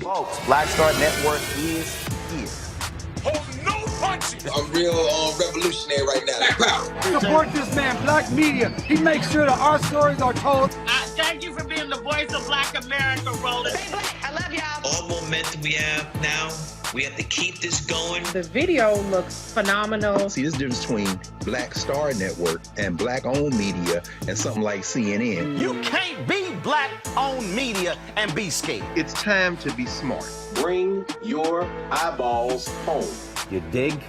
Folks, Black Star Network is here. Hold no punches. I'm real revolutionary right now. Black power. Support this man, Black media. He makes sure that our stories are told. Thank you for being the voice of Black America, Roland. Stay black. I love y'all. All momentum we have now, we have to keep this going. The video looks phenomenal. See, this difference between Black Star Network and Black-owned media and something like CNN. You can't be Black-owned media and be scared. It's time to be smart. Bring your eyeballs home. You dig?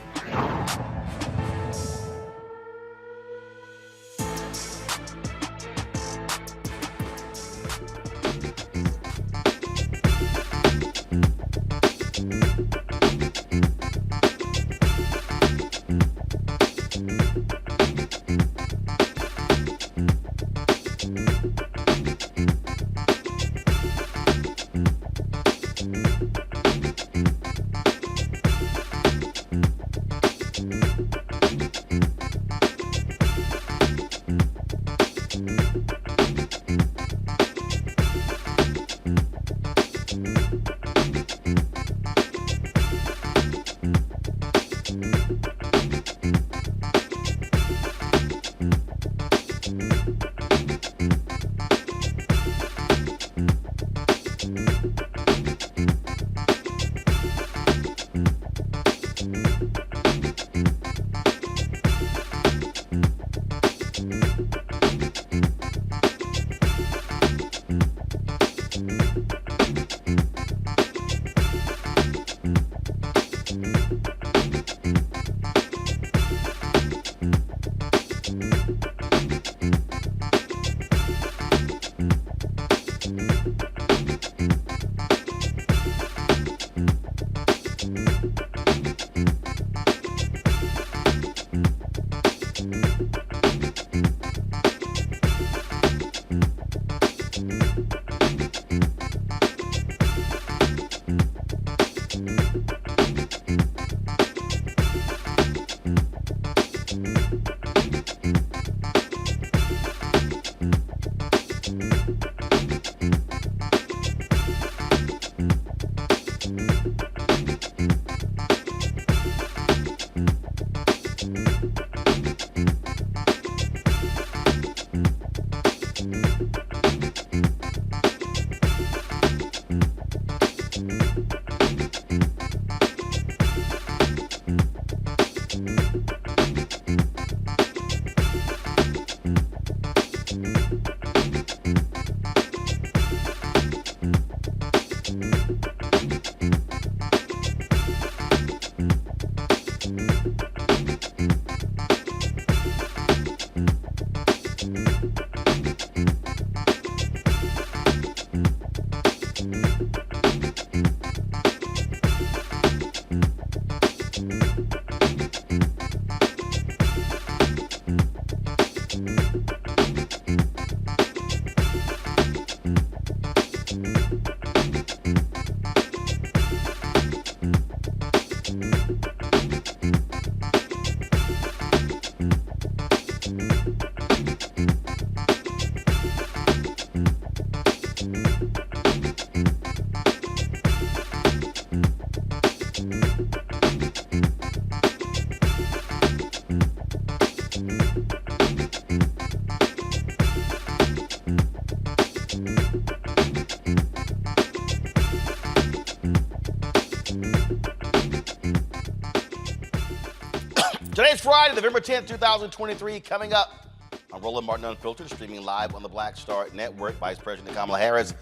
Today's Friday, November 10th, 2023. Coming up on Roland Martin Unfiltered, streaming live on the Black Star Network. Vice President Kamala Harris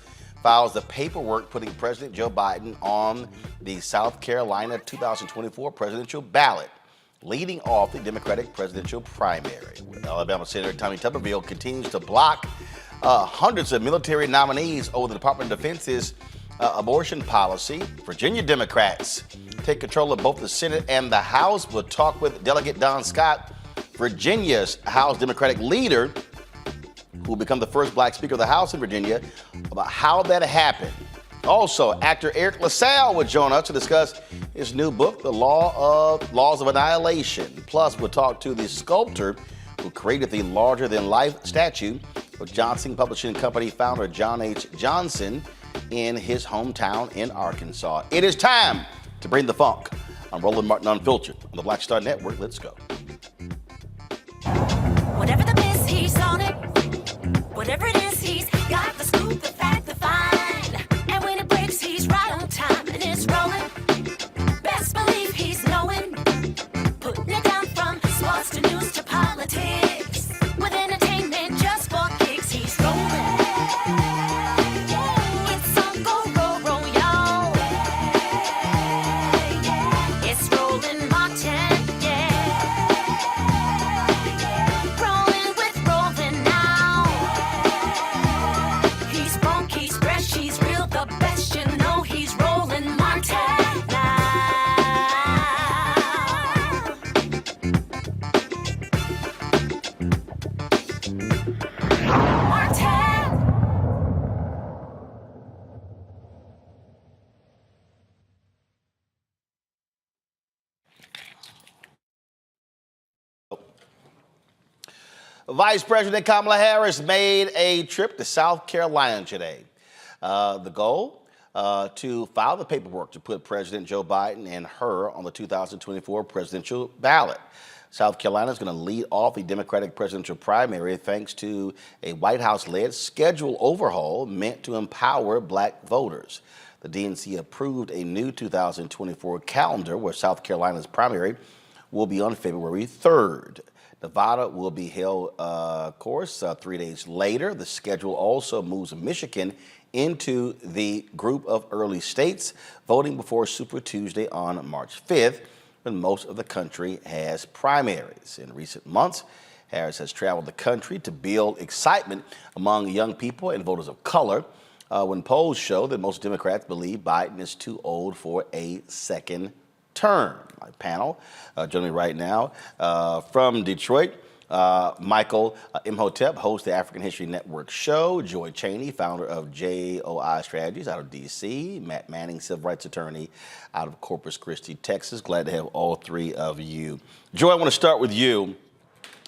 files the paperwork putting President Joe Biden on the South Carolina 2024 presidential ballot, leading off the Democratic presidential primary. Alabama Senator Tommy Tuberville continues to block hundreds of military nominees over the Department of Defense's abortion policy. Virginia Democrats take control of both the Senate and the House. We'll talk with Delegate Don Scott, Virginia's House Democratic leader, who will become the first black Speaker of the House in Virginia, about how that happened. Also, actor Eriq LaSalle will join us to discuss his new book, The Laws of Annihilation. Plus, we'll talk to the sculptor who created the larger-than-life statue of Johnson Publishing Company founder John H. Johnson in his hometown in Arkansas. It is time to bring the funk. I'm Roland Martin Unfiltered on the Black Star Network. Let's go. Whatever the miss, he's on it. Whatever it is, he's got the scoop, the fact, the find. And when it breaks, he's right on time and it's rolling. Best believe he's knowing. Putting it down from sports to news to politics. With entertainment just for kicks, he's rolling. It's on go, roll, y'all. It's Roland Martin, yeah. Rolling with Roland now. He's rolling. Vice President Kamala Harris made a trip to South Carolina today. The goal, to file the paperwork to put President Joe Biden and her on the 2024 presidential ballot. South Carolina is going to lead off the Democratic presidential primary thanks to a White House-led schedule overhaul meant to empower black voters. The DNC approved a new 2024 calendar where South Carolina's primary will be on February 3rd. Nevada will be held, of course, 3 days later. The schedule also moves Michigan into the group of early states, voting before Super Tuesday on March 5th, when most of the country has primaries. In recent months, Harris has traveled the country to build excitement among young people and voters of color, when polls show that most Democrats believe Biden is too old for a second term. My panel joining me right now from Detroit, Michael Imhotep, host of the African History Network show, Joy Cheney, founder of JOI Strategies out of D.C., Matt Manning, civil rights attorney out of Corpus Christi, Texas. Glad to have all three of you. Joy, I want to start with you.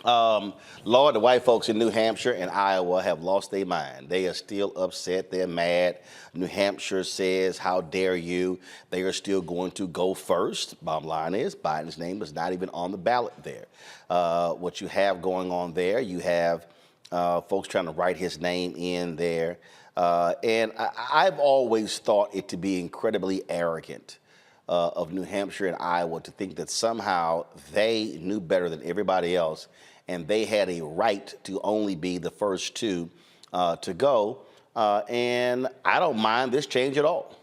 Lord, the white folks in New Hampshire and Iowa have lost their mind. They are still upset. They're mad. New Hampshire says, how dare you? They are still going to go first. Bottom line is Biden's name is not even on the ballot there. What you have going on there, you have folks trying to write his name in there. And I've always thought it to be incredibly arrogant of New Hampshire and Iowa to think that somehow they knew better than everybody else and they had a right to only be the first two to go. And I don't mind this change at all.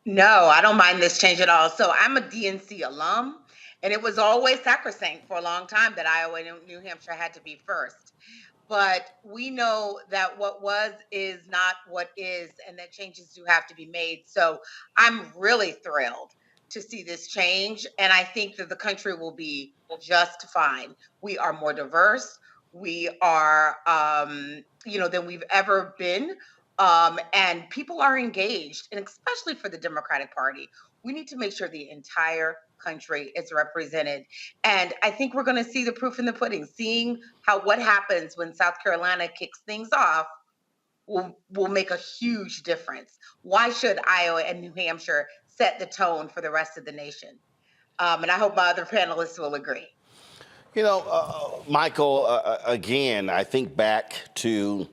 No, I don't mind this change at all. So I'm a DNC alum, and it was always sacrosanct for a long time that Iowa and New Hampshire had to be first. But we know that what was is not what is, and that changes do have to be made. So I'm really thrilled to see this change, and I think that the country will be just fine. We are more diverse. We are, than we've ever been, and people are engaged, and especially for the Democratic Party, we need to make sure the entire country is represented. And I think we're going to see the proof in the pudding. Seeing what happens when South Carolina kicks things off will make a huge difference. Why should Iowa and New Hampshire set the tone for the rest of the nation? And I hope my other panelists will agree. You know, Michael, again, I think back to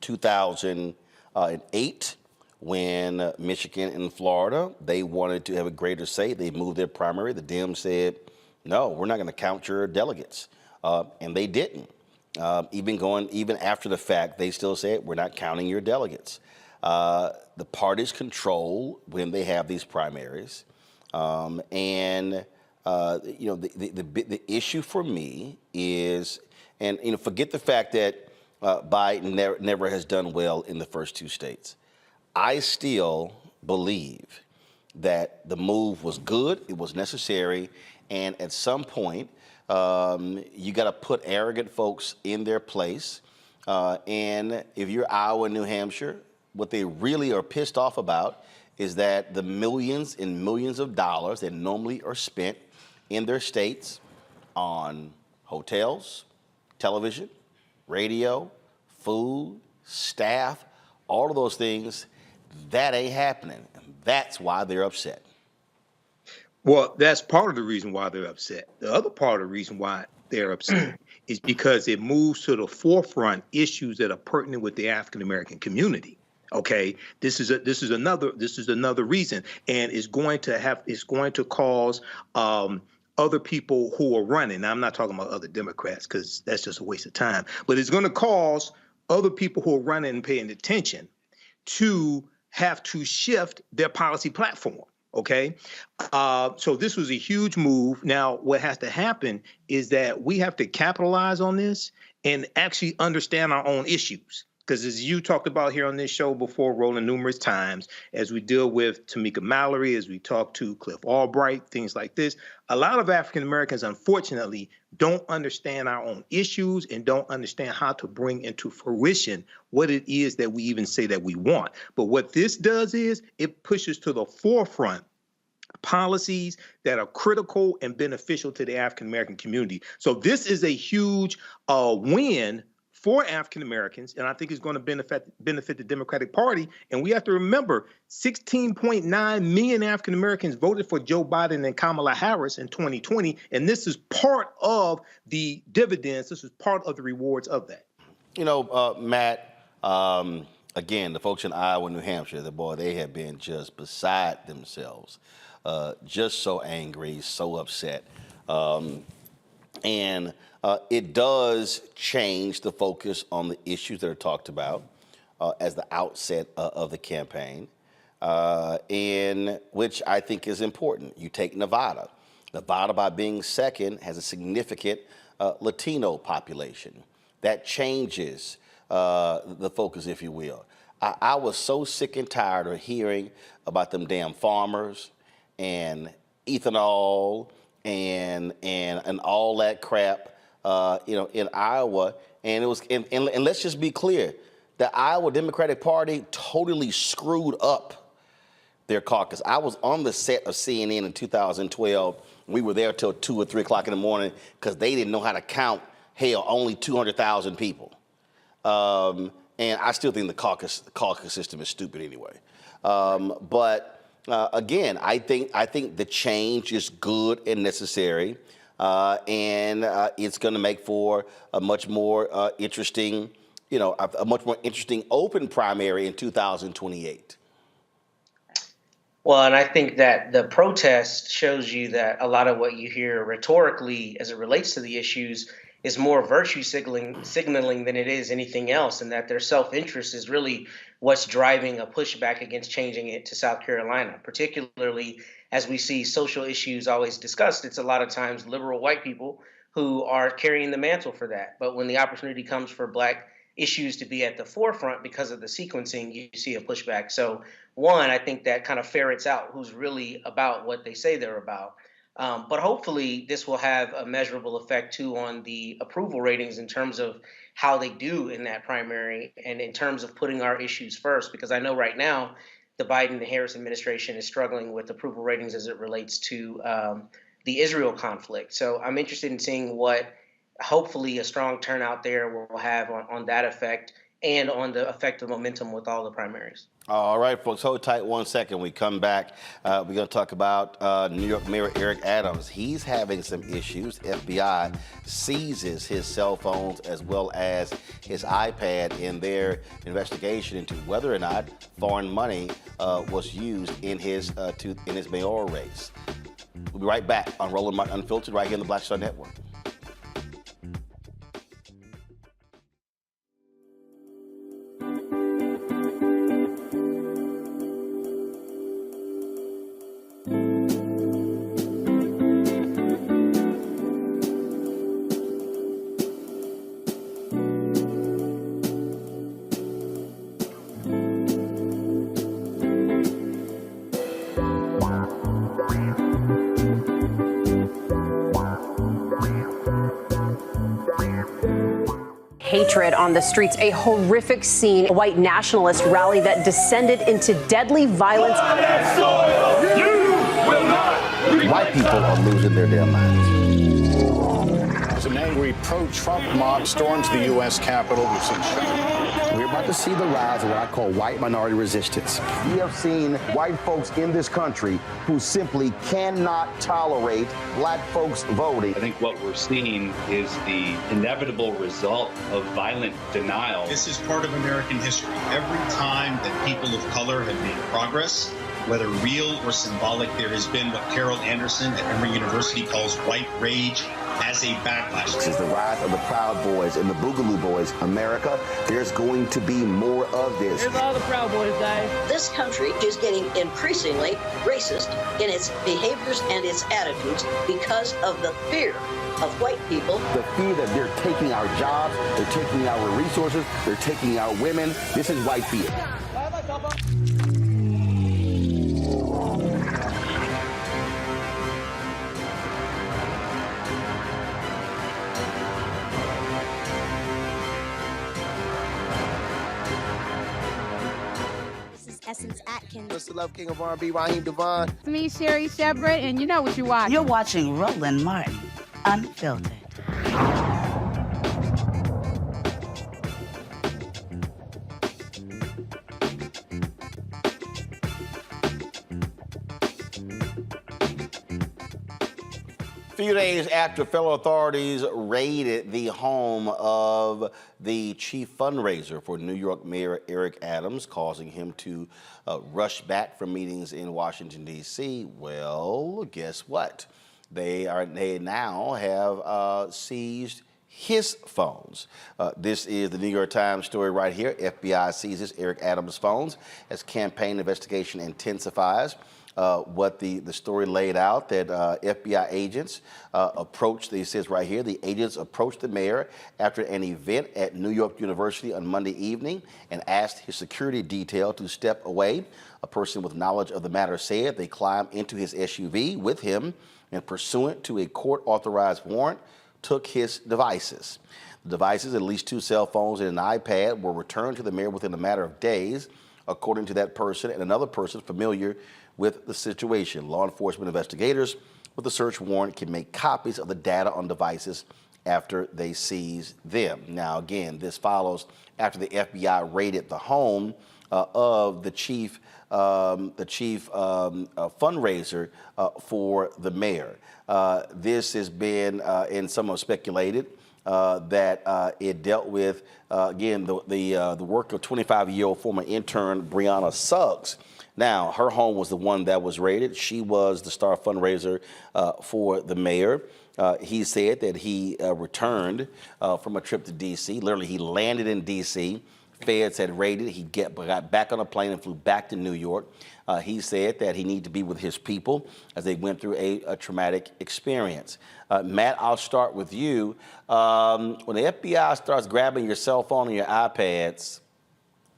2008 when Michigan and Florida, they wanted to have a greater say. They moved their primary. The Dems said, no, we're not going to count your delegates. And they didn't. Even after the fact, they still said, we're not counting your delegates. The parties control when they have these primaries. The issue for me is, and forget the fact that Biden never has done well in the first two states. I still believe that the move was good, it was necessary, and at some point, you got to put arrogant folks in their place. And if you're Iowa and New Hampshire, what they really are pissed off about is that the millions and millions of dollars that normally are spent in their states on hotels, television, radio, food, staff, all of those things, that ain't happening. And that's why they're upset. Well, that's part of the reason why they're upset. The other part of the reason why they're upset is because it moves to the forefront issues that are pertinent with the African American community. Okay, this is another reason, and it's going to cause other people who are running. Now, I'm not talking about other Democrats because that's just a waste of time, but it's going to cause other people who are running and paying attention to have to shift their policy platform. Okay, so this was a huge move. Now, what has to happen is that we have to capitalize on this and actually understand our own issues. Because as you talked about here on this show before, Roland, numerous times, as we deal with Tamika Mallory, as we talk to Cliff Albright, things like this, a lot of African Americans, unfortunately, don't understand our own issues and don't understand how to bring into fruition what it is that we even say that we want. But what this does is it pushes to the forefront policies that are critical and beneficial to the African American community. So this is a huge win for African Americans, and I think it's going to benefit the Democratic Party. And we have to remember, 16.9 million African Americans voted for Joe Biden and Kamala Harris in 2020, and this is part of the dividends. This is part of the rewards of that. You know, Matt, again, the folks in Iowa and New Hampshire, they have been just beside themselves, just so angry, so upset. And it does change the focus on the issues that are talked about as the outset of the campaign, and which I think is important. You take Nevada. Nevada, by being second, has a significant Latino population. That changes the focus, if you will. I was so sick and tired of hearing about them damn farmers and ethanol and all that crap, in Iowa. And it was, and let's just be clear, the Iowa Democratic Party totally screwed up their caucus. I was on the set of CNN in 2012. We were there till 2 or 3 o'clock in the morning because they didn't know how to count, only 200,000 people. And I still think the caucus system is stupid anyway. But again, I think the change is good and necessary, and it's going to make for a much more interesting, a much more interesting open primary in 2028. Well, and I think that the protest shows you that a lot of what you hear rhetorically as it relates to the issues is more virtue signaling than it is anything else, and that their self-interest is really what's driving a pushback against changing it to South Carolina, particularly as we see social issues always discussed. It's a lot of times liberal white people who are carrying the mantle for that. But when the opportunity comes for Black issues to be at the forefront because of the sequencing, you see a pushback. So one, I think that kind of ferrets out who's really about what they say they're about. But hopefully this will have a measurable effect, too, on the approval ratings in terms of how they do in that primary and in terms of putting our issues first, because I know right now the Biden and Harris administration is struggling with approval ratings as it relates to the Israel conflict. So I'm interested in seeing what hopefully a strong turnout there will have on that effect and on the effect of momentum with all the primaries. All right, folks, hold tight 1 second. We come back. We're going to talk about New York Mayor Eric Adams. He's having some issues. FBI seizes his cell phones as well as his iPad in their investigation into whether or not foreign money was used in his mayoral race. We'll be right back on Roland Martin Unfiltered right here on the Black Star Network. Hatred on the streets, a horrific scene, a white nationalist rally that descended into deadly violence. White people are losing their damn minds. As an angry pro-Trump mob storms the U.S. Capitol, we've seen We're about to see the rise of what I call white minority resistance. We have seen white folks in this country who simply cannot tolerate Black folks voting. I think what we're seeing is the inevitable result of violent denial. This is part of American history. Every time that people of color have made progress, whether real or symbolic, there has been what Carol Anderson at Emory University calls white rage as a backlash. This is the rise of the Proud Boys and the Boogaloo Boys. America, there's going to be more of this. Here's all the Proud Boys, guys. This country is getting increasingly racist in its behaviors and its attitudes because of the fear of white people. The fear that they're taking our jobs, they're taking our resources, they're taking our women. This is white fear. Mr. Love King of R&B, Raheem Devon. It's me, Sherry Shepard, and you know what you watch. You're watching Roland Martin, Unfiltered. A few days after federal authorities raided the home of the chief fundraiser for New York Mayor Eric Adams, causing him to rush back from meetings in Washington, D.C., well, guess what? They now have seized his phones. This is the New York Times story right here. FBI seizes Eric Adams' phones as campaign investigation intensifies. What the story laid out, that FBI agents approached, it says right here, the agents approached the mayor after an event at New York University on Monday evening and asked his security detail to step away. A person with knowledge of the matter said they climbed into his SUV with him and, pursuant to a court-authorized warrant, took his devices. The devices, at least 2 cell phones and an iPad, were returned to the mayor within a matter of days, according to that person and another person familiar with the situation. Law enforcement investigators with a search warrant can make copies of the data on devices after they seize them. Now, again, this follows after the FBI raided the home of the chief fundraiser for the mayor. This has been, and some have speculated, that it dealt with, again, the work of 25-year-old former intern Brianna Suggs. Now, her home was the one that was raided. She was the star fundraiser for the mayor. He said that he returned from a trip to D.C. Literally, he landed in D.C. Feds had raided. He got back on a plane and flew back to New York. He said that he needed to be with his people as they went through a traumatic experience. Matt, I'll start with you. When the FBI starts grabbing your cell phone and your iPads,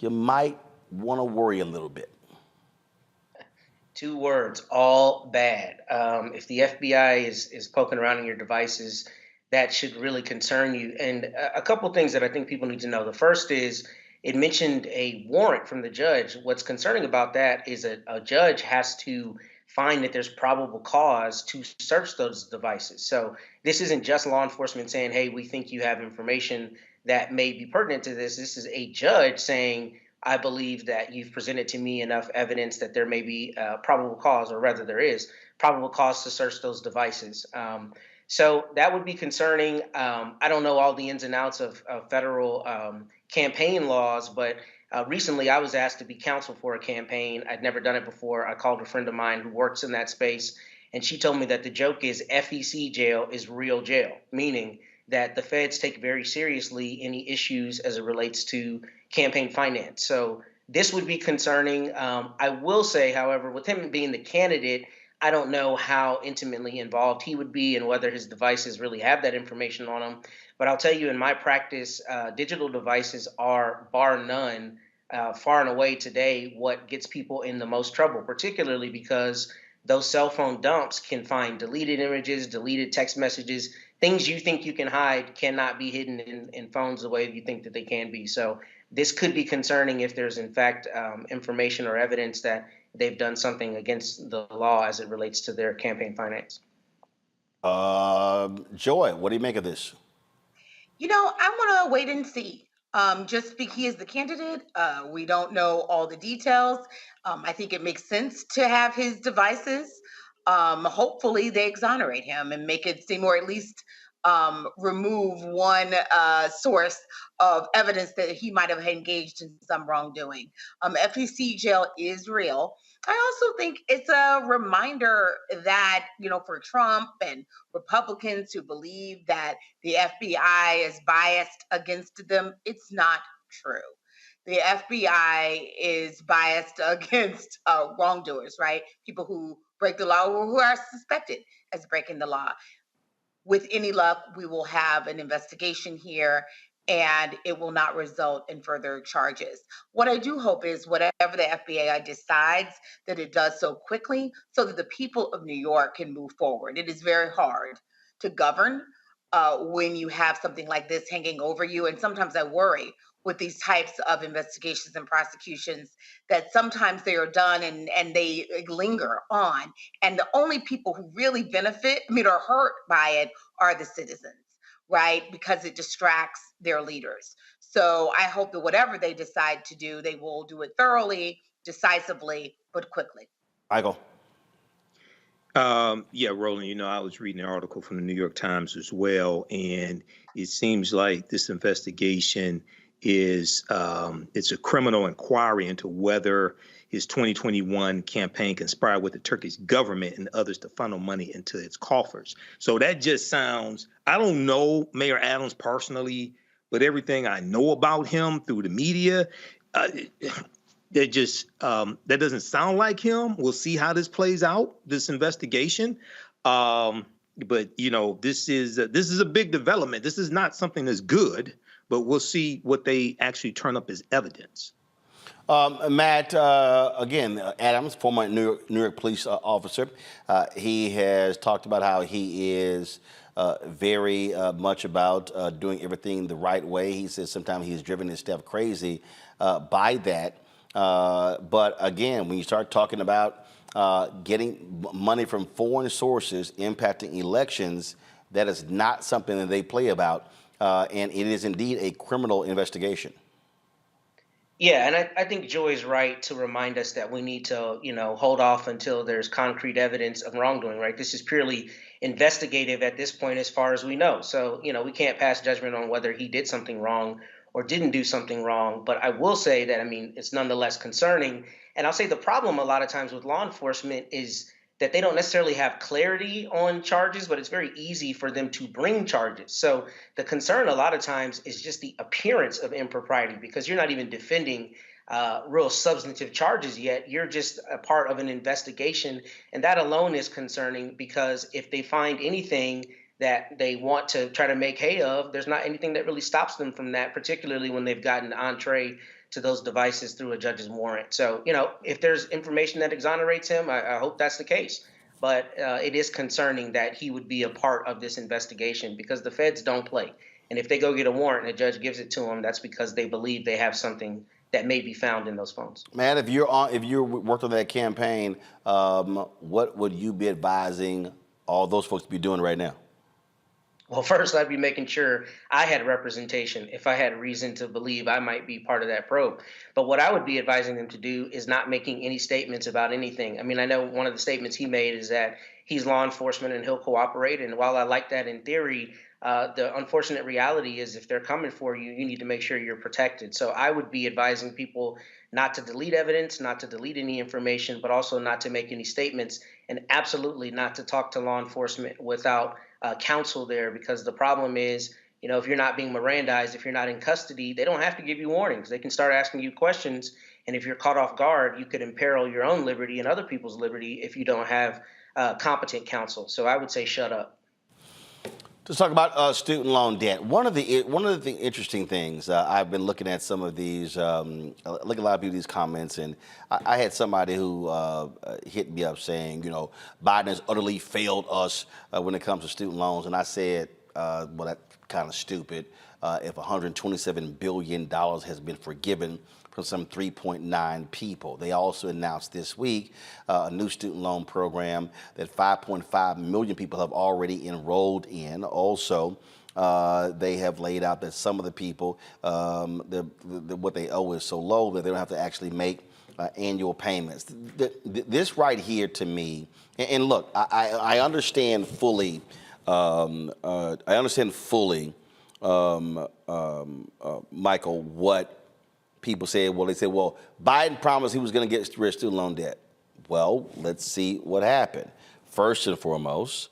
you might want to worry a little bit. 2 words, all bad. If the FBI is poking around in your devices, that should really concern you. And a couple things that I think people need to know. The first is, it mentioned a warrant from the judge. What's concerning about that is a judge has to find that there's probable cause to search those devices. So this isn't just law enforcement saying, hey, we think you have information that may be pertinent to this. This is a judge saying, I believe that you've presented to me enough evidence that there may be probable cause, or rather there is probable cause to search those devices. So that would be concerning. I don't know all the ins and outs of federal campaign laws, but recently I was asked to be counsel for a campaign. I'd never done it before. I called a friend of mine who works in that space, and she told me that the joke is FEC jail is real jail, meaning that the feds take very seriously any issues as it relates to campaign finance. So this would be concerning. I will say, however, with him being the candidate, I don't know how intimately involved he would be and whether his devices really have that information on them. But I'll tell you, in my practice, digital devices are, bar none, far and away today, what gets people in the most trouble, particularly because those cell phone dumps can find deleted images, deleted text messages. Things you think you can hide cannot be hidden in phones the way you think that they can be. So this could be concerning if there's, in fact, information or evidence that they've done something against the law as it relates to their campaign finance. Joy, what do you make of this? You know, I want to wait and see. Just because he is the candidate, we don't know all the details. I think it makes sense to have his devices. Hopefully they exonerate him and make it seem, or at least remove one source of evidence that he might have engaged in some wrongdoing. FEC jail is real. I also think it's a reminder that, you know, for Trump and Republicans who believe that the FBI is biased against them, it's not true. The FBI is biased against wrongdoers, right? People who break the law or who are suspected as breaking the law. With any luck, we will have an investigation here and it will not result in further charges. What I do hope is whatever the FBI decides, that it does so quickly so that the people of New York can move forward. It is very hard to govern when you have something like this hanging over you. And sometimes I worry with these types of investigations and prosecutions, that sometimes they are done and they linger on. And the only people who really benefit, or hurt by it, are the citizens, right? Because it distracts their leaders. So I hope that whatever they decide to do, they will do it thoroughly, decisively, but quickly. Michael. Yeah, Roland, I was reading an article from the New York Times as well, and it seems like this investigation is it's a criminal inquiry into whether his 2021 campaign conspired with the Turkish government and others to funnel money into its coffers. So that just sounds, I don't know Mayor Adams personally, but everything I know about him through the media, that doesn't sound like him. We'll see how this plays out, this investigation. But this is a big development. This is not something that's good, but we'll see what they actually turn up as evidence. Matt, again, Adams, former New York police officer, he has talked about how he is very much about doing everything the right way. He says sometimes he's driven his staff crazy by that. But again, when you start talking about getting money from foreign sources impacting elections, that is not something that they play about. And it is indeed a criminal investigation. Yeah, and I think Joy's right to remind us that we need to, hold off until there's concrete evidence of wrongdoing, right? This is purely investigative at this point as far as we know. So, we can't pass judgment on whether he did something wrong or didn't do something wrong. But I will say that, it's nonetheless concerning. And I'll say the problem a lot of times with law enforcement is that they don't necessarily have clarity on charges, but it's very easy for them to bring charges. So the concern a lot of times is just the appearance of impropriety, because you're not even defending real substantive charges yet. You're just a part of an investigation. And that alone is concerning, because if they find anything that they want to try to make hay of, there's not anything that really stops them from that, particularly when they've gotten entree to those devices through a judge's warrant. So, if there's information that exonerates him, I hope that's the case. But it is concerning that he would be a part of this investigation, because the feds don't play. And if they go get a warrant and a judge gives it to them, that's because they believe they have something that may be found in those phones. Man, if you worked on that campaign, what would you be advising all those folks to be doing right now? Well, first, I'd be making sure I had representation if I had reason to believe I might be part of that probe. But what I would be advising them to do is not making any statements about anything. I know one of the statements he made is that he's law enforcement and he'll cooperate. And while I like that in theory, the unfortunate reality is if they're coming for you, you need to make sure you're protected. So I would be advising people not to delete evidence, not to delete any information, but also not to make any statements, and absolutely not to talk to law enforcement without counsel there, because the problem is, if you're not being Mirandized, if you're not in custody, they don't have to give you warnings. They can start asking you questions. And if you're caught off guard, you could imperil your own liberty and other people's liberty if you don't have competent counsel. So I would say shut up. Let's talk about student loan debt. One of the interesting things, I've been looking at some of these, look at a lot of people these comments, and I had somebody who hit me up saying, Biden has utterly failed us when it comes to student loans, and I said, well, that's kind of stupid. If $127 billion has been forgiven from some 3.9 people. They also announced this week a new student loan program that 5.5 million people have already enrolled in. Also, they have laid out that some of the people, what they owe is so low that they don't have to actually make annual payments. This right here to me, and look, I understand fully, Michael, what people say. Well, they say, well, Biden promised he was going to get rid of student loan debt. Well, let's see what happened. First and foremost,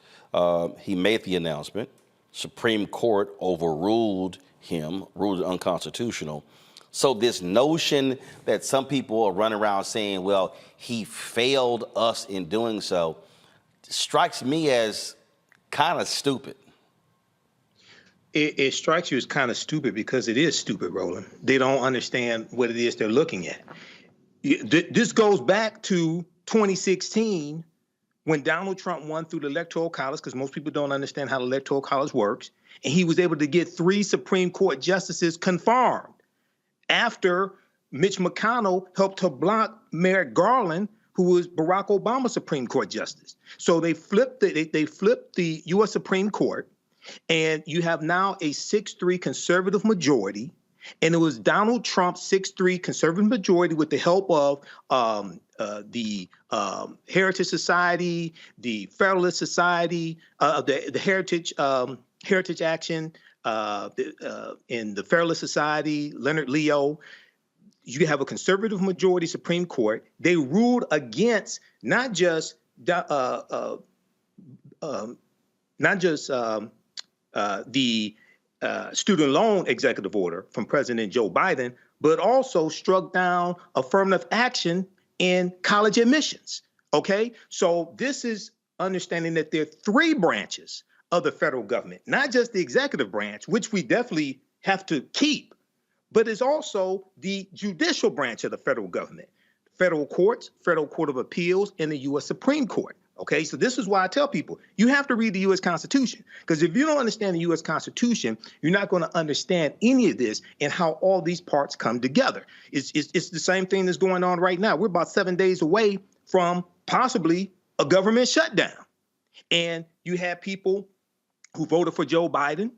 he made the announcement. Supreme Court overruled him, ruled it unconstitutional. So this notion that some people are running around saying, well, he failed us in doing so, strikes me as kind of stupid. It strikes you as kind of stupid because it is stupid, Roland. They don't understand what it is they're looking at. This goes back to 2016 when Donald Trump won through the Electoral College, because most people don't understand how the Electoral College works, and he was able to get 3 Supreme Court justices confirmed. after Mitch McConnell helped to block Merrick Garland, who was Barack Obama's Supreme Court justice. So they flipped the U.S. Supreme Court, and you have now a 6-3 conservative majority. And it was Donald Trump's 6-3 conservative majority with the help of the Heritage Society, the Federalist Society, the Heritage Action, in the Federalist Society, Leonard Leo. You have a conservative majority Supreme Court. They ruled against not just the student loan executive order from President Joe Biden, but also struck down affirmative action in college admissions. Okay, so this is understanding that there are 3 branches of the federal government, not just the executive branch, which we definitely have to keep, but it's also the judicial branch of the federal government, federal courts, Federal Court of Appeals, and the U.S. Supreme Court. Okay, so this is why I tell people, you have to read the U.S. Constitution, because if you don't understand the U.S. Constitution, you're not going to understand any of this and how all these parts come together. It's the same thing that's going on right now. We're about 7 days away from possibly a government shutdown. And you have people who voted for Joe Biden.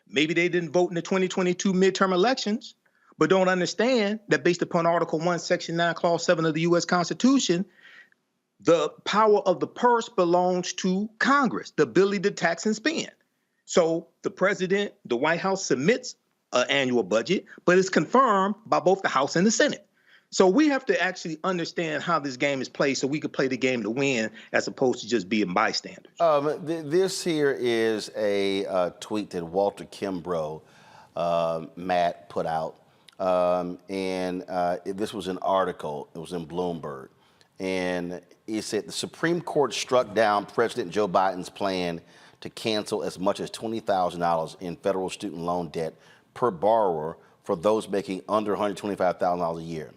Maybe they didn't vote in the 2022 midterm elections, but don't understand that based upon Article 1, Section 9, Clause 7 of the U.S. Constitution, the power of the purse belongs to Congress, the ability to tax and spend. So the president, the White House submits an annual budget, but it's confirmed by both the House and the Senate. So we have to actually understand how this game is played so we can play the game to win as opposed to just being bystanders. This here is a tweet that Walter Kimbrough, Matt, put out. This was an article. It was in Bloomberg. And he said the Supreme Court struck down President Joe Biden's plan to cancel as much as $20,000 in federal student loan debt per borrower for those making under $125,000 a year.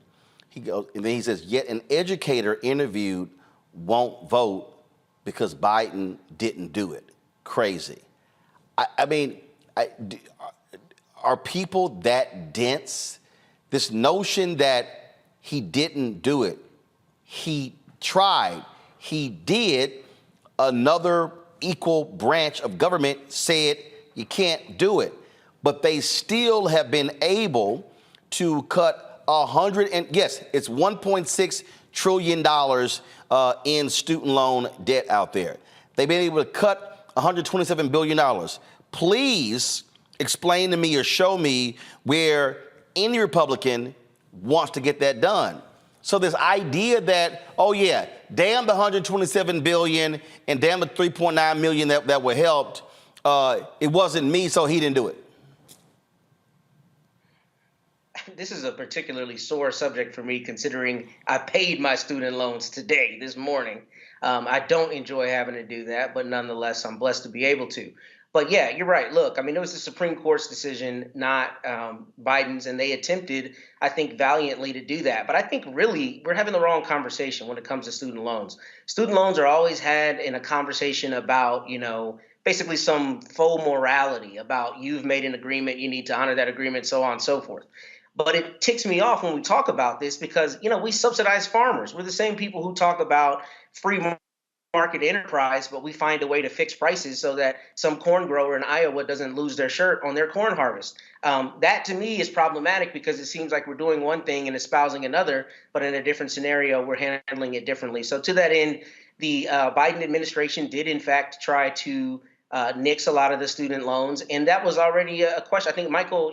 He goes, and then he says, yet an educator interviewed won't vote because Biden didn't do it. Crazy. Are people that dense? This notion that he didn't do it, he tried, he did, another equal branch of government said you can't do it. But they still have been able to cut it's $1.6 trillion in student loan debt out there. They've been able to cut $127 billion. Please explain to me or show me where any Republican wants to get that done. So this idea that, oh yeah, damn the $127 billion and damn the 3.9 million that were helped, it wasn't me, so he didn't do it. This is a particularly sore subject for me, considering I paid my student loans today, this morning. I don't enjoy having to do that, but nonetheless, I'm blessed to be able to. But yeah, you're right. Look, I mean, it was the Supreme Court's decision, not Biden's, and they attempted, I think, valiantly to do that. But I think really we're having the wrong conversation when it comes to student loans. Student loans are always had in a conversation about, basically some faux morality about you've made an agreement, you need to honor that agreement, so on and so forth. But it ticks me off when we talk about this because, we subsidize farmers. We're the same people who talk about free market enterprise, but we find a way to fix prices so that some corn grower in Iowa doesn't lose their shirt on their corn harvest. That to me is problematic because it seems like we're doing one thing and espousing another, but in a different scenario, we're handling it differently. So to that end, the Biden administration did in fact try to nix a lot of the student loans. And that was already a question. I think Michael,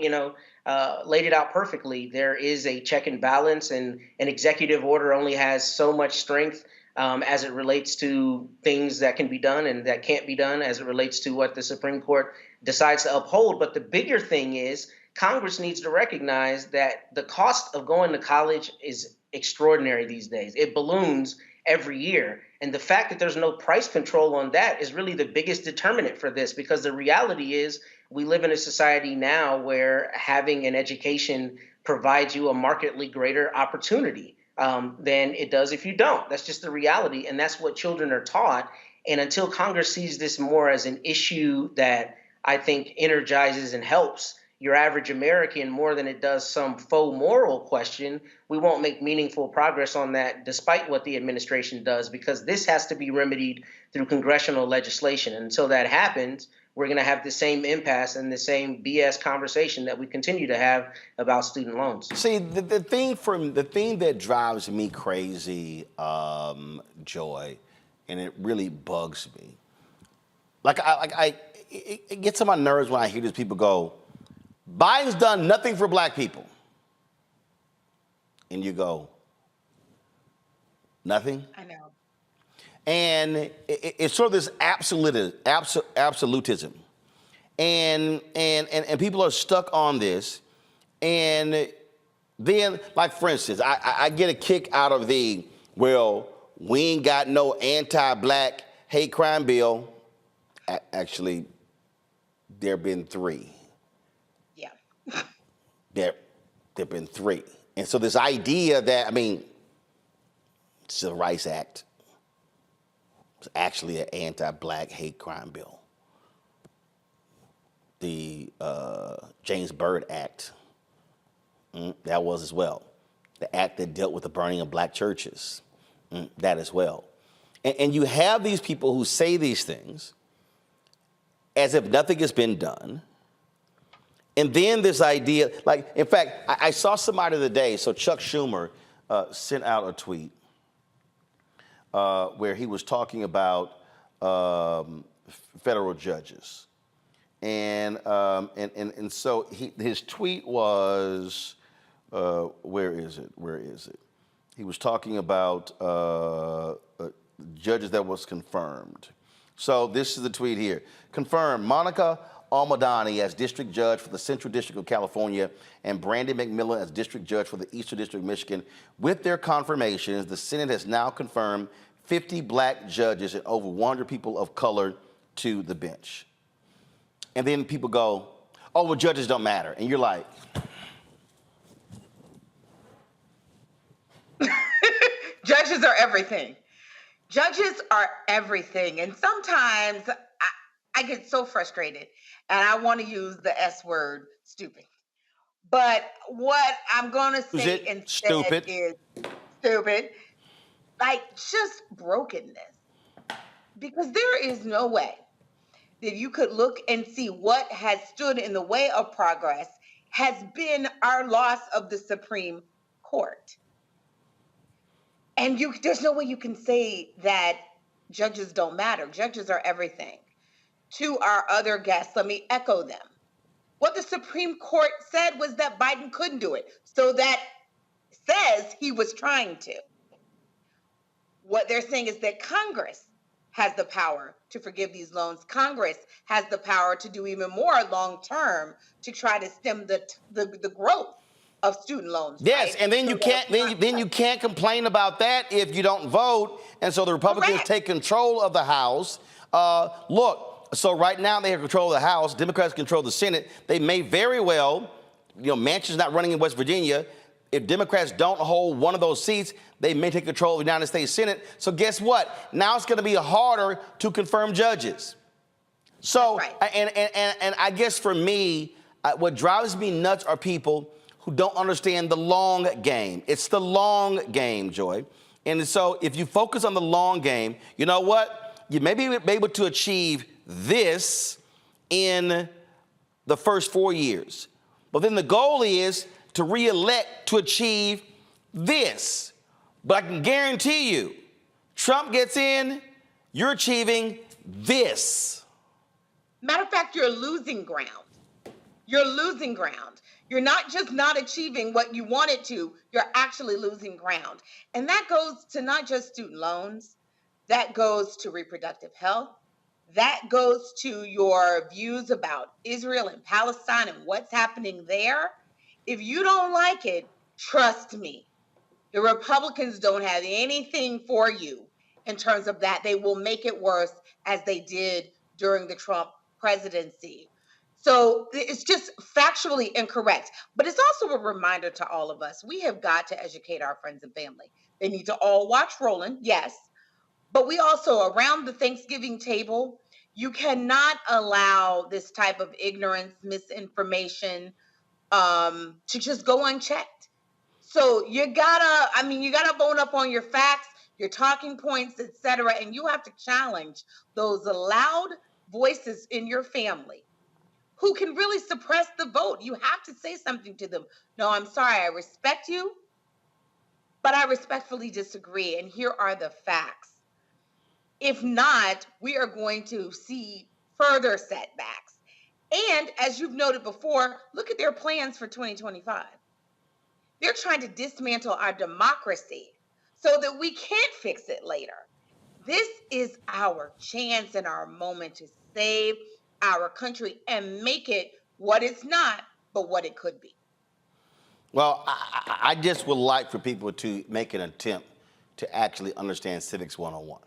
laid it out perfectly. There is a check and balance, and an executive order only has so much strength as it relates to things that can be done and that can't be done as it relates to what the Supreme Court decides to uphold. But the bigger thing is Congress needs to recognize that the cost of going to college is extraordinary these days. It balloons every year. And the fact that there's no price control on that is really the biggest determinant for this, because the reality is we live in a society now where having an education provides you a markedly greater opportunity than it does if you don't. That's just the reality. And that's what children are taught. And until Congress sees this more as an issue that I think energizes and helps, your average American more than it does some faux moral question, we won't make meaningful progress on that despite what the administration does, because this has to be remedied through congressional legislation. And until that happens, we're going to have the same impasse and the same BS conversation that we continue to have about student loans. See, the thing that drives me crazy, Joy, and it really bugs me. It gets on my nerves when I hear these people go, Biden's done nothing for black people. And you go, nothing? I know. And it's sort of this absolutism. And people are stuck on this. And then, like, for instance, I get a kick out of we ain't got no anti-black hate crime bill. Actually, there have been 3. Yeah. There have been 3. And so this idea that, Civil Rights Act was actually an anti-black hate crime bill. The James Byrd Act, that was as well. The act that dealt with the burning of black churches, that as well. And you have these people who say these things as if nothing has been done. And then this idea, in fact, I saw somebody the other day, so Chuck Schumer sent out a tweet where he was talking about federal judges. And so his tweet was, where is it? He was talking about judges that was confirmed. So this is the tweet here. Confirmed, Monica Almadani as district judge for the Central District of California and Brandon McMillan as district judge for the Eastern District of Michigan. With their confirmations, the Senate has now confirmed 50 black judges and over 100 people of color to the bench. And then people go, oh, well, judges don't matter. And you're like, judges are everything. Judges are everything. And sometimes I get so frustrated and I want to use the S word, stupid. But what I'm going to say instead is stupid, like just brokenness. Because there is no way that you could look and see what has stood in the way of progress has been our loss of the Supreme Court. And there's no way you can say that judges don't matter. Judges are everything. To our other guests, let me echo them. What the Supreme Court said was that Biden couldn't do it. So that says he was trying to. What they're saying is that Congress has the power to forgive these loans. Congress has the power to do even more long term to try to stem the growth of student loans. Yes, right? and then you can't then you can't complain about that if you don't vote. And so the Republicans take control of the House. Look, so right now they have control of the House. Democrats control the Senate. They may very well, Manchin's not running in West Virginia. If Democrats don't hold one of those seats, they may take control of the United States Senate. So guess what? Now it's going to be harder to confirm judges. So, and I guess for me, what drives me nuts are people who don't understand the long game. It's the long game, Joy. And so if you focus on the long game, you know what? You may be able to achieve this in the first 4 years. But then the goal is to re-elect to achieve this. But I can guarantee you, Trump gets in, you're achieving this. Matter of fact, you're losing ground. You're losing ground. You're not just not achieving what you wanted to, you're actually losing ground. And that goes to not just student loans, that goes to reproductive health, that goes to your views about Israel and Palestine and what's happening there. If you don't like it, trust me, the Republicans don't have anything for you in terms of that. They will make it worse as they did during the Trump presidency. So it's just factually incorrect. But it's also a reminder to all of us. We have got to educate our friends and family. They need to all watch Roland, yes. But we also, around the Thanksgiving table, You cannot allow this type of ignorance, misinformation to just go unchecked. So you gotta bone up on your facts, your talking points, etc. And you have to challenge those loud voices in your family who can really suppress the vote. You have to say something to them. No, I'm sorry, I respect you, but I respectfully disagree. And here are the facts. If not, we are going to see further setbacks. And as you've noted before, look at their plans for 2025. They're trying to dismantle our democracy so that we can't fix it later. This is our chance and our moment to save our country and make it what it's not, but what it could be. Well, I just would like for people to make an attempt to actually understand Civics 101.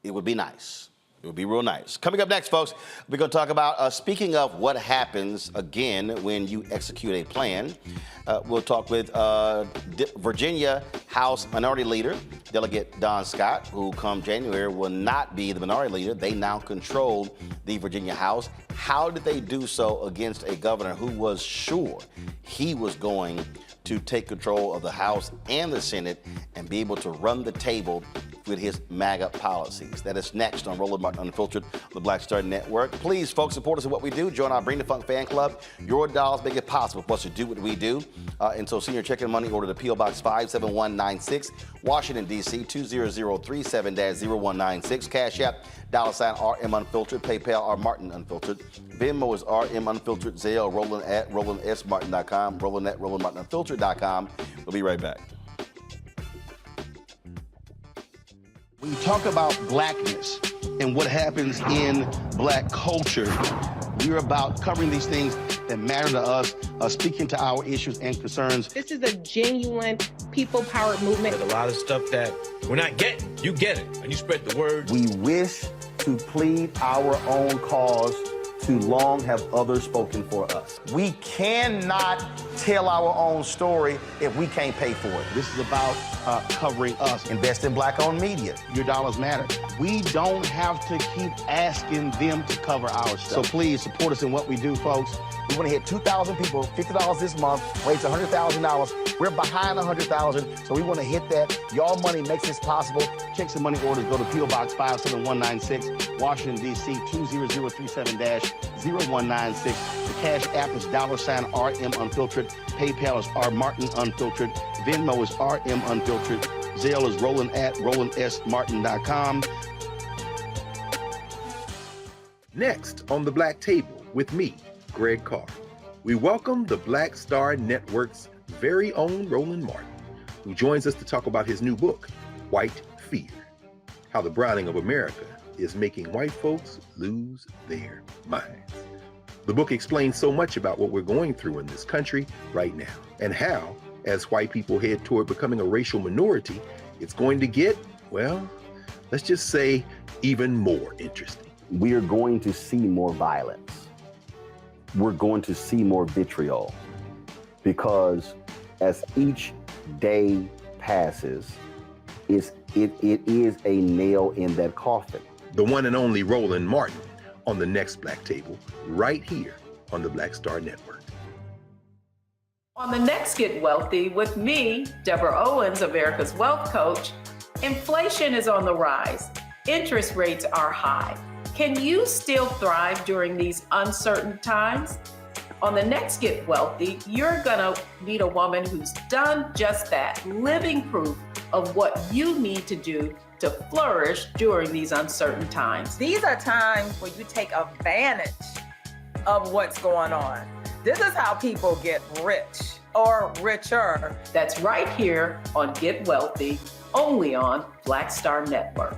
It would be nice. It would be real nice. Coming up next, folks, we're going to talk about, speaking of what happens, again, when you execute a plan. We'll talk with Virginia House Minority Leader, Delegate Don Scott, who come January will not be the minority leader. They now control the Virginia House. How did they do so against a governor who was sure he was going to take control of the House and the Senate and be able to run the table with his MAGA policies? That is next on Roland Martin Unfiltered on the Black Star Network. Please, folks, support us in what we do. Join our Bring the Funk fan club. Your dollars make it possible for us to do what we do. And so senior checking money order to P.O. Box 57196, Washington, D.C. 20037-0196. Cash App, $RM Unfiltered. PayPal, R Martin Unfiltered. Venmo is RM Unfiltered. Zelle, Roland at RolandSMartin.com. Roland at RolandMartinUnfiltered.com. We'll be right back. When you talk about blackness and what happens in black culture, we're about covering these things that matter to us, speaking to our issues and concerns. This is a genuine people-powered movement. There's a lot of stuff that we're not getting. You get it, and you spread the word. We wish to plead our own cause. Too long have others spoken for us. We cannot tell our own story if we can't pay for it. This is about covering us. Invest in black-owned media. Your dollars matter. We don't have to keep asking them to cover our stuff. So please support us in what we do, folks. We want to hit 2,000 people, $50 this month, raise $100,000. We're behind 100,000, so we want to hit that. Y'all money makes this possible. Checks and money orders go to P.O. Box 57196, Washington, D.C. 20037-0196. The Cash App is $RM Unfiltered. PayPal is R Martin Unfiltered. Venmo is RM Unfiltered. Zelle is Roland at RolandSMartin.com. Next on the Black Table with me, Greg Carr, we welcome the Black Star Network's very own Roland Martin, who joins us to talk about his new book, White Fear, How the Browning of America is Making White Folks Lose Their Minds. The book explains so much about what we're going through in this country right now, and how, as white people head toward becoming a racial minority, it's going to get, well, let's just say, even more interesting. We are going to see more violence. We're going to see more vitriol, because as each day passes, it is a nail in that coffin. The one and only Roland Martin on the next Black Table, right here on the Black Star Network. On the next Get Wealthy with me, Deborah Owens, America's Wealth Coach, inflation is on the rise. Interest rates are high. Can you still thrive during these uncertain times? On the next Get Wealthy, you're gonna meet a woman who's done just that, living proof of what you need to do to flourish during these uncertain times. These are times where you take advantage of what's going on. This is how people get rich or richer. That's right here on Get Wealthy, only on Black Star Network.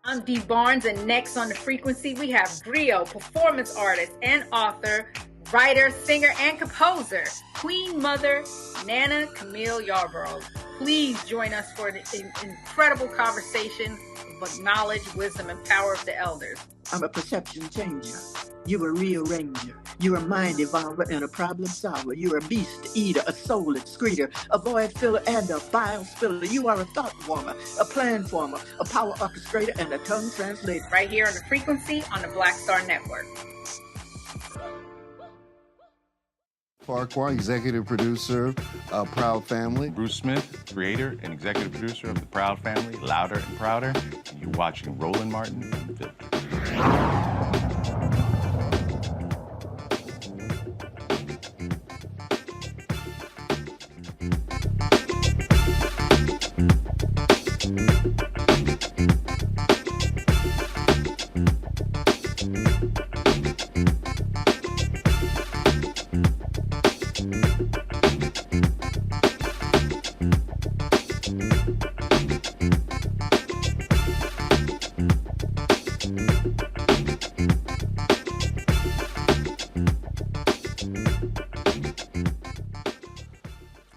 I'm Dee Barnes, and next on The Frequency, we have griot, performance artist, and author writer, singer, and composer, Queen Mother Nana Camille Yarborough. Please join us for an incredible conversation of knowledge, wisdom, and power of the elders. I'm a perception changer. You're a rearranger. You're a mind evolver and a problem solver. You're a beast eater, a soul excreter, a void filler, and a bile spiller. You are a thought former, a plan former, a power orchestrator, and a tongue translator. Right here on the frequency on the Black Star Network. Farquhar, executive producer of Proud Family. Bruce Smith, creator and executive producer of The Proud Family, Louder and Prouder. And you're watching Roland Martin Unfiltered.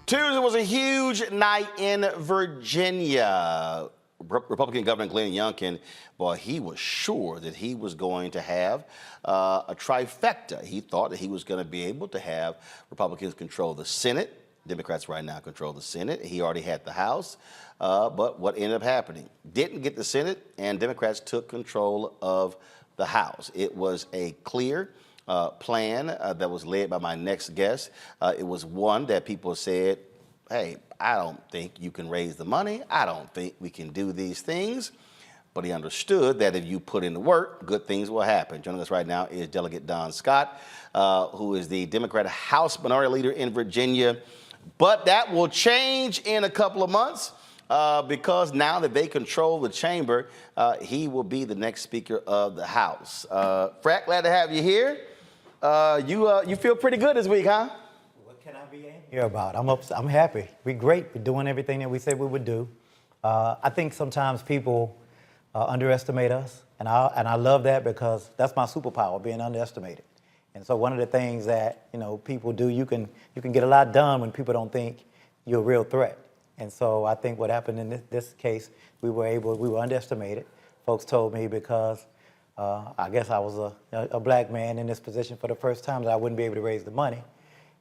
Tuesday was a huge night in Virginia. Republican Governor Glenn Youngkin, boy, he was sure that he was going to have a trifecta. He thought that he was going to be able to have Republicans control the Senate. Democrats right now control the Senate. He already had the House. But what ended up happening? Didn't get the Senate, and Democrats took control of the House. It was a clear plan that was led by my next guest. It was one that people said, hey, I don't think you can raise the money. I don't think we can do these things. But he understood that if you put in the work, good things will happen. Joining us right now is Delegate Don Scott, who is the Democrat House Minority Leader in Virginia. But that will change in a couple of months because now that they control the chamber, he will be the next Speaker of the House. Frack, glad to have you here. You feel pretty good this week, huh? What can I be angry about? I'm happy. We're great. We're doing everything that we said we would do. I think sometimes people underestimate us, and I love that because that's my superpower, being underestimated. And so one of the things that people do, you can get a lot done when people don't think you're a real threat. And so I think what happened in this case, we were underestimated. Folks told me because I guess I was a black man in this position for the first time that I wouldn't be able to raise the money.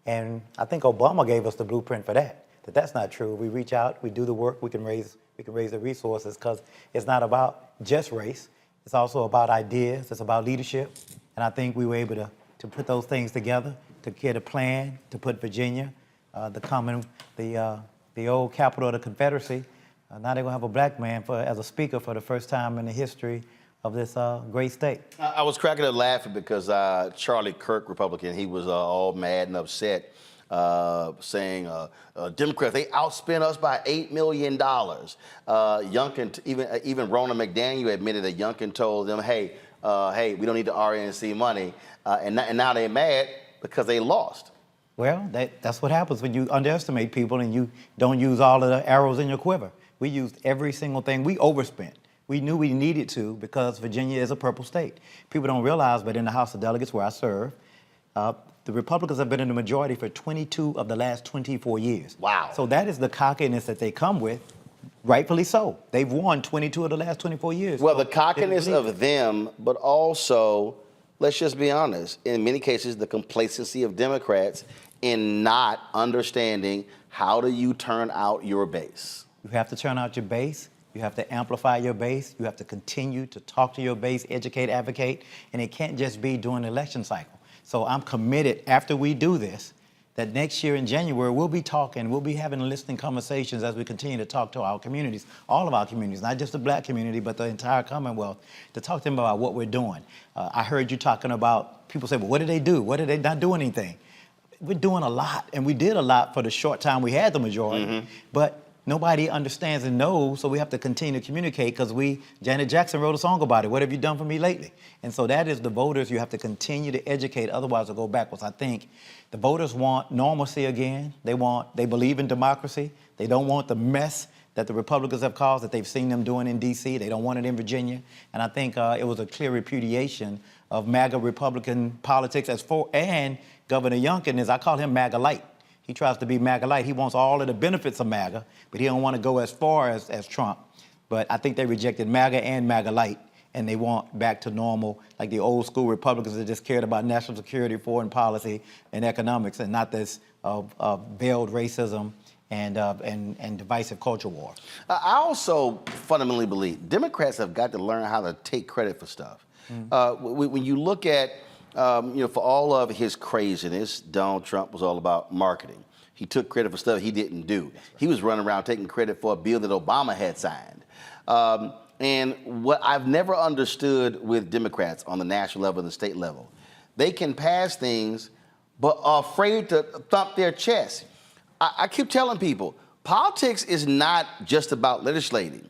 And I think Obama gave us the blueprint for that. That's not true. We reach out, we do the work, we can raise the resources because it's not about just race. It's also about ideas. It's about leadership. And I think we were able to put those things together, to get a plan, to put Virginia, the old capital of the Confederacy. Now they're gonna have a black man as a speaker for the first time in the history of this great state. I was cracking up laughing because Charlie Kirk, Republican, he was all mad and upset, saying Democrats, they outspent us by $8 million. Youngkin, even Ronna McDaniel admitted that Youngkin told them, hey, we don't need the RNC money, and now they're mad because they lost. Well, that's what happens when you underestimate people and you don't use all of the arrows in your quiver. We used every single thing. We overspent. We knew we needed to because Virginia is a purple state. People don't realize, but in the House of Delegates where I serve, the Republicans have been in the majority for 22 of the last 24 years. Wow. So that is the cockiness that they come with, rightfully so. They've won 22 of the last 24 years. Well, the cockiness of them, but also, let's just be honest, in many cases, the complacency of Democrats in not understanding how do you turn out your base. You have to turn out your base. You have to amplify your base. You have to continue to talk to your base, educate, advocate, and it can't just be during the election cycle. So I'm committed after we do this, that next year in January, we'll be talking, we'll be having listening conversations as we continue to talk to our communities, all of our communities, not just the black community, but the entire Commonwealth, to talk to them about what we're doing. I heard you talking about, people say, well, what did they do? What did they not do anything? We're doing a lot, and we did a lot for the short time we had the majority, but nobody understands and knows, so we have to continue to communicate because Janet Jackson wrote a song about it. What have you done for me lately? And so that is the voters. You have to continue to educate, otherwise they'll go backwards. I think the voters want normalcy again. They believe in democracy. They don't want the mess that the Republicans have caused, that they've seen them doing in D.C. They don't want it in Virginia. And I think it was a clear repudiation of MAGA Republican politics and Governor Youngkin I call him MAGA light. He tries to be MAGA light. He wants all of the benefits of MAGA, but he don't want to go as far as Trump. But I think they rejected MAGA and MAGA light, and they want back to normal, like the old school Republicans that just cared about national security, foreign policy, and economics, and not this veiled racism and divisive culture war. I also fundamentally believe Democrats have got to learn how to take credit for stuff. When you look at, for all of his craziness, Donald Trump was all about marketing. He took credit for stuff he didn't do. He was running around taking credit for a bill that Obama had signed. And what I've never understood with Democrats on the national level and the state level, they can pass things, but are afraid to thump their chest. I keep telling people, politics is not just about legislating.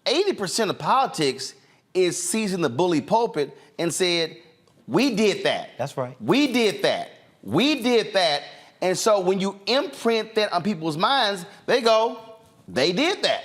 80% of politics is seizing the bully pulpit and said, we did that. That's right. We did that. We did that. And so when you imprint that on people's minds, they go, they did that.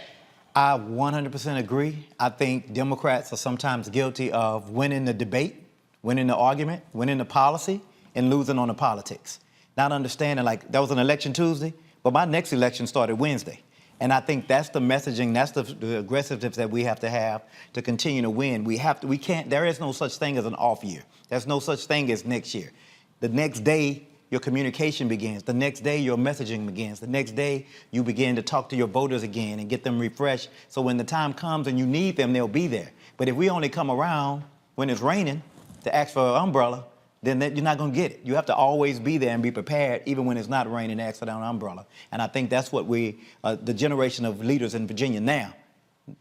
I 100% agree. I think Democrats are sometimes guilty of winning the debate, winning the argument, winning the policy, and losing on the politics. Not understanding, like, that was an election Tuesday, but my next election started Wednesday. And I think that's the messaging, that's the aggressiveness that we have to continue to win. There is no such thing as an off year. There's no such thing as next year. The next day, your communication begins. The next day, your messaging begins. The next day, you begin to talk to your voters again and get them refreshed. So when the time comes and you need them, they'll be there. But if we only come around when it's raining to ask for an umbrella, then you're not going to get it. You have to always be there and be prepared, even when it's not raining, to ask for an umbrella. And I think that's what the generation of leaders in Virginia now,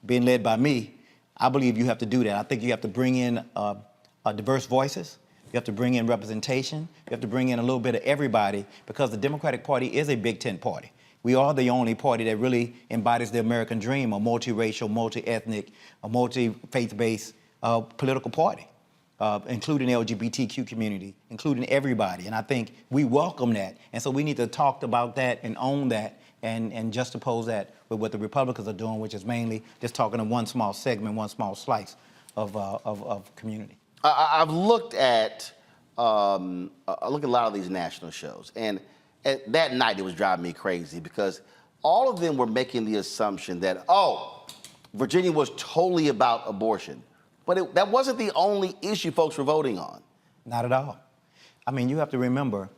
being led by me, I believe you have to do that. I think you have to bring in diverse voices. You have to bring in representation. You have to bring in a little bit of everybody, because the Democratic Party is a big tent party. We are the only party that really embodies the American dream, a multiracial, multi-ethnic, a multi-faith-based political party, including the LGBTQ community, including everybody. And I think we welcome that. And so we need to talk about that and own that and juxtapose that with what the Republicans are doing, which is mainly just talking to one small segment, one small slice of community. I've looked at a lot of these national shows, and that night it was driving me crazy because all of them were making the assumption that, Virginia was totally about abortion. But that wasn't the only issue folks were voting on. Not at all. I mean, you have to remember,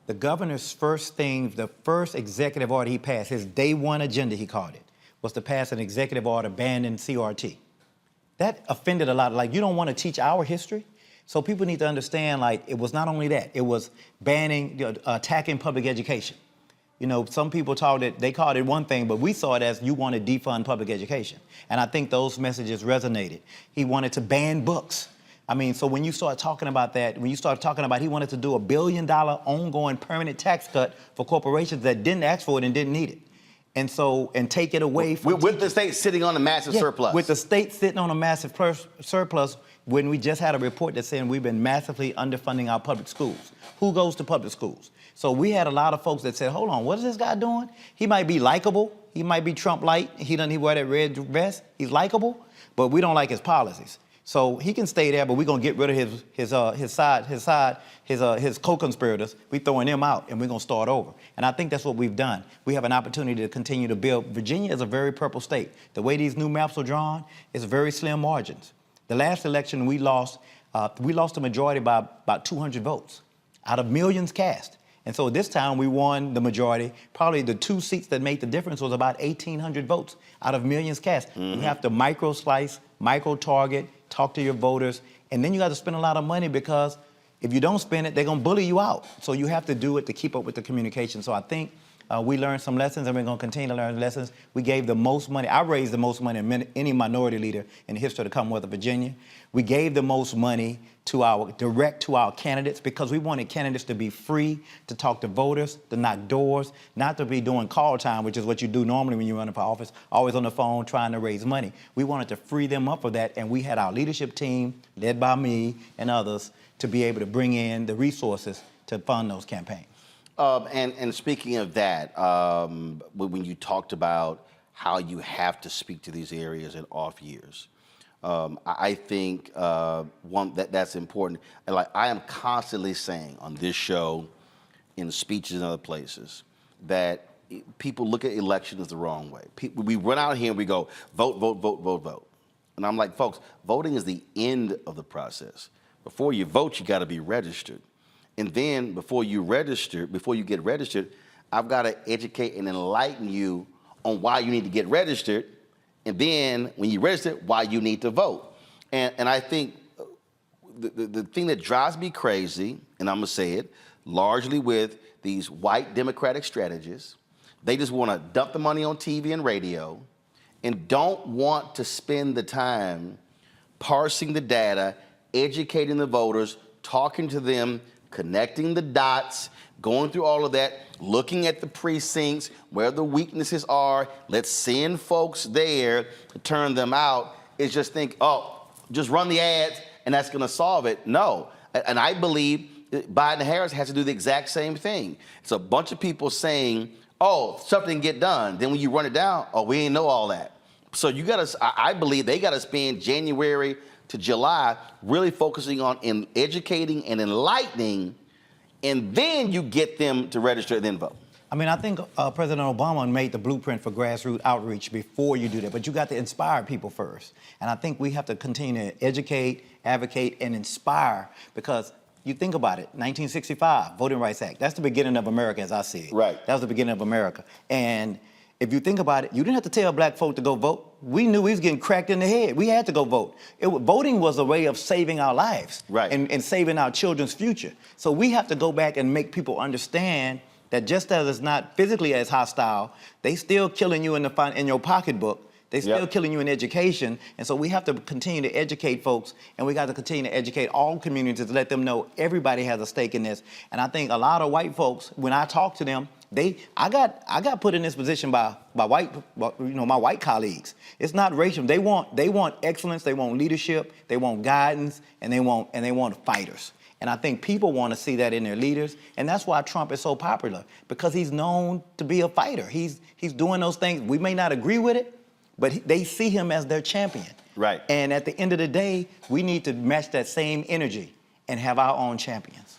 the governor's first thing, the first executive order he passed, his day one agenda, he called it, was to pass an executive order banning CRT. That offended a lot. Like, you don't want to teach our history? So people need to understand, like, it was not only that, it was banning, attacking public education. You know, some people they called it one thing, but we saw it as you want to defund public education. And I think those messages resonated. He wanted to ban books. I mean, so when you start talking about that, when you start talking about he wanted to do $1 billion ongoing permanent tax cut for corporations that didn't ask for it and didn't need it. And take it away from with the state sitting on a massive surplus. With the state sitting on a massive surplus, when we just had a report that saying we've been massively underfunding our public schools. Who goes to public schools? So we had a lot of folks that said, hold on, what is this guy doing? He might be likable. He might be Trump light. He wear that red vest. He's likable, but we don't like his policies. So he can stay there, but we're gonna get rid of his co-conspirators. We throwing them out, and we're gonna start over. And I think that's what we've done. We have an opportunity to continue to build. Virginia is a very purple state. The way these new maps are drawn, it's very slim margins. The last election we lost the majority by about 200 votes out of millions cast. And so this time we won the majority. Probably the 2 seats that made the difference was about 1,800 votes out of millions cast. You have to micro-slice, micro-target, talk to your voters, and then you got to spend a lot of money, because if you don't spend it, they're going to bully you out. So you have to do it to keep up with the communication. So I think we learned some lessons, and we're going to continue to learn lessons. We gave the most money. I raised the most money of any minority leader in the history of the Commonwealth of Virginia. We gave the most money direct to our candidates, because we wanted candidates to be free to talk to voters, to knock doors, not to be doing call time, which is what you do normally when you're running for office, always on the phone trying to raise money. We wanted to free them up for that, and we had our leadership team, led by me and others, to be able to bring in the resources to fund those campaigns. And speaking of that, when you talked about how you have to speak to these areas in off years. I think that's important. And like I am constantly saying on this show, in speeches and other places, that people look at elections the wrong way. We run out here and we go, vote, vote, vote, vote, vote. And I'm like, folks, voting is the end of the process. Before you vote, you gotta be registered. And then before you get registered, I've gotta educate and enlighten you on why you need to get registered. And then when you register, why you need to vote. And I think the thing that drives me crazy, and I'm gonna say it, largely with these white Democratic strategists, they just wanna dump the money on TV and radio and don't want to spend the time parsing the data, educating the voters, talking to them, connecting the dots, going through all of that, looking at the precincts, where the weaknesses are. Let's send folks there to turn them out. Is just think, oh, just run the ads and that's gonna solve it. No, and I believe Biden and Harris has to do the exact same thing. It's a bunch of people saying, oh, something didn't get done. Then when you run it down, oh, we ain't know all that. So you gotta, I believe they gotta spend January to July really focusing on educating and enlightening, and then you get them to register and then vote. I mean, I think President Obama made the blueprint for grassroots outreach before you do that, but you got to inspire people first. And I think we have to continue to educate, advocate, and inspire, because you think about it, 1965, Voting Rights Act, that's the beginning of America as I see it. Right. That was the beginning of America. And if you think about it, you didn't have to tell black folk to go vote. We knew we was getting cracked in the head. We had to go vote. Voting was a way of saving our lives, right, and saving our children's future. So we have to go back and make people understand that just as it's not physically as hostile, they still killing you in your pocketbook. They still killing you in education. And so we have to continue to educate folks, and we got to continue to educate all communities to let them know everybody has a stake in this. And I think a lot of white folks, when I talk to them, I got put in this position by my white colleagues. It's not racial. They want excellence. They want leadership. They want guidance, and they want fighters. And I think people want to see that in their leaders, and that's why Trump is so popular, because he's known to be a fighter. He's doing those things. We may not agree with it, but they see him as their champion. Right. And at the end of the day, we need to match that same energy and have our own champions.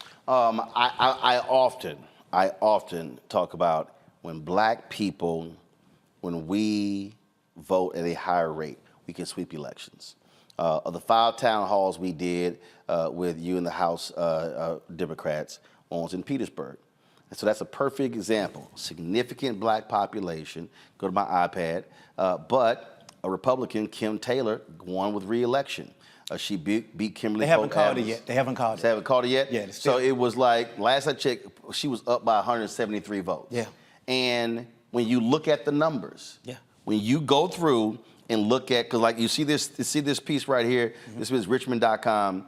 I often talk about when black people, when we vote at a higher rate, we can sweep elections. Of the 5 town halls we did with you in the House Democrats, one was in Petersburg. And so that's a perfect example. Significant black population, go to my iPad, but a Republican, Kim Taylor, won with re-election. She beat Kimberly. They haven't called it yet. They haven't called it. They haven't called it yet? Yeah. So it was like, last I checked, she was up by 173 votes. Yeah. And when you look at the numbers, yeah, when you go through and look at, because like you see this piece right here, this is Richmond.com.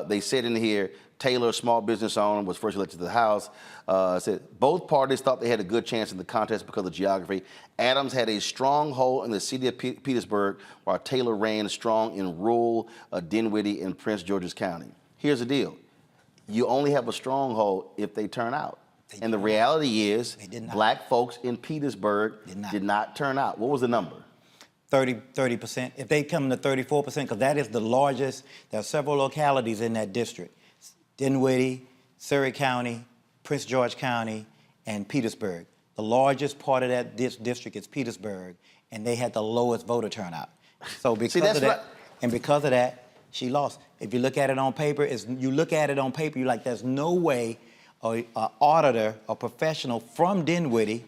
They said in here, Taylor, small business owner, was first elected to the House. Said both parties thought they had a good chance in the contest because of geography. Adams had a strong hold in the city of Petersburg, while Taylor ran strong in rural Dinwiddie and Prince George's County. Here's the deal. You only have a stronghold if they turn out. And the reality is, black folks in Petersburg did not turn out. What was the number? 30%. If they come to 34%, because that is the largest, there are several localities in that district. Dinwiddie, Surrey County, Prince George County, and Petersburg. The largest part of that district is Petersburg, and they had the lowest voter turnout. So because of that, she lost. If you look at it on paper, you're like, there's no way an auditor or professional from Dinwiddie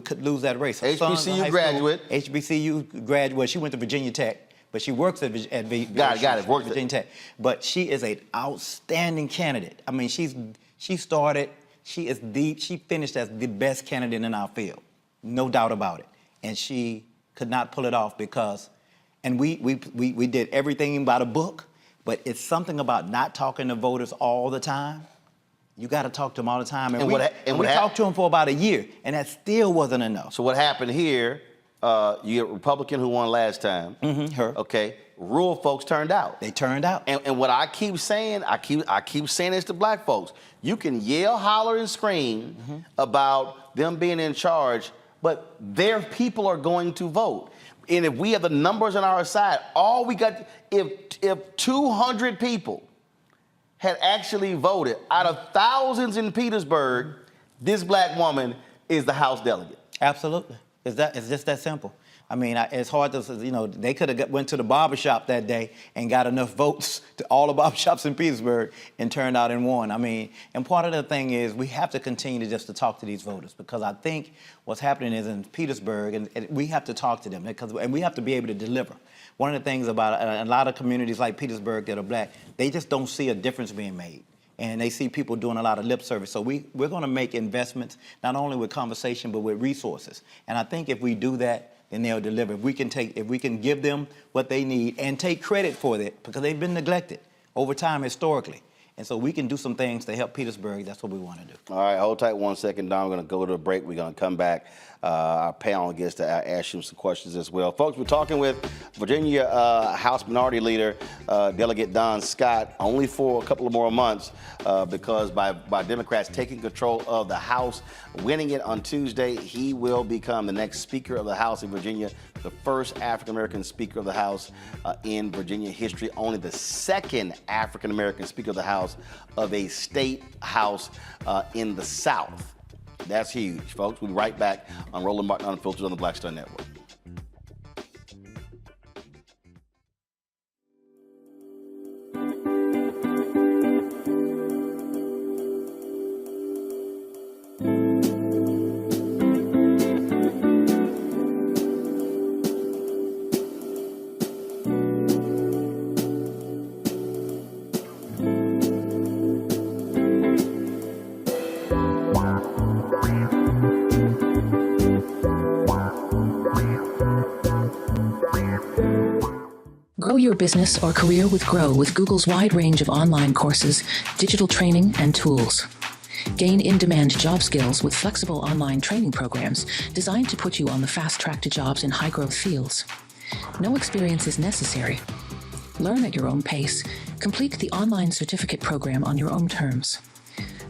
could lose that race. HBCU graduate. HBCU graduate. Well, she went to Virginia Tech, but she works at Virginia Tech. But she is an outstanding candidate. I mean, she is deep. She finished as the best candidate in our field, no doubt about it. And she could not pull it off because, and we did everything by the book, but it's something about not talking to voters all the time. You got to talk to them all the time. And we talked to them for about a year, and that still wasn't enough. So what happened here, you get a Republican who won last time. Her. Okay. Rural folks turned out. They turned out. And what I keep saying, I keep saying this to black folks. You can yell, holler, and scream about them being in charge, but their people are going to vote. And if we have the numbers on our side, all we got, if 200 people had actually voted out of thousands in Petersburg, this black woman is the House delegate. Absolutely. It's just that simple. I mean, it's hard to, they could have went to the barbershop that day and got enough votes to all the barbershops in Petersburg and turned out and won. I mean, and part of the thing is we have to continue to talk to these voters, because I think what's happening is in Petersburg, and we have to talk to them, and we have to be able to deliver. One of the things about a lot of communities like Petersburg that are black, they just don't see a difference being made. And they see people doing a lot of lip service. So we're going to make investments, not only with conversation, but with resources. And I think if we do that, then they'll deliver. If we can give them what they need and take credit for it, because they've been neglected over time historically. And so we can do some things to help Petersburg. That's what we want to do. All right, hold tight 1 second, Don. We're going to go to a break. We're going to come back. Our panel gets to ask you some questions as well. Folks, we're talking with Virginia House Minority Leader, Delegate Don Scott, only for a couple of more months because by Democrats taking control of the House, winning it on Tuesday, he will become the next Speaker of the House in Virginia, the first African-American Speaker of the House in Virginia history, only the second African-American Speaker of the House of a state house in the South. That's huge, folks. We'll be right back on Roland Martin Unfiltered on the Black Star Network. Grow your business or career with Grow with Google's wide range of online courses, digital training, and tools. Gain in-demand job skills with flexible online training programs designed to put you on the fast track to jobs in high-growth fields. No experience is necessary. Learn at your own pace. Complete the online certificate program on your own terms.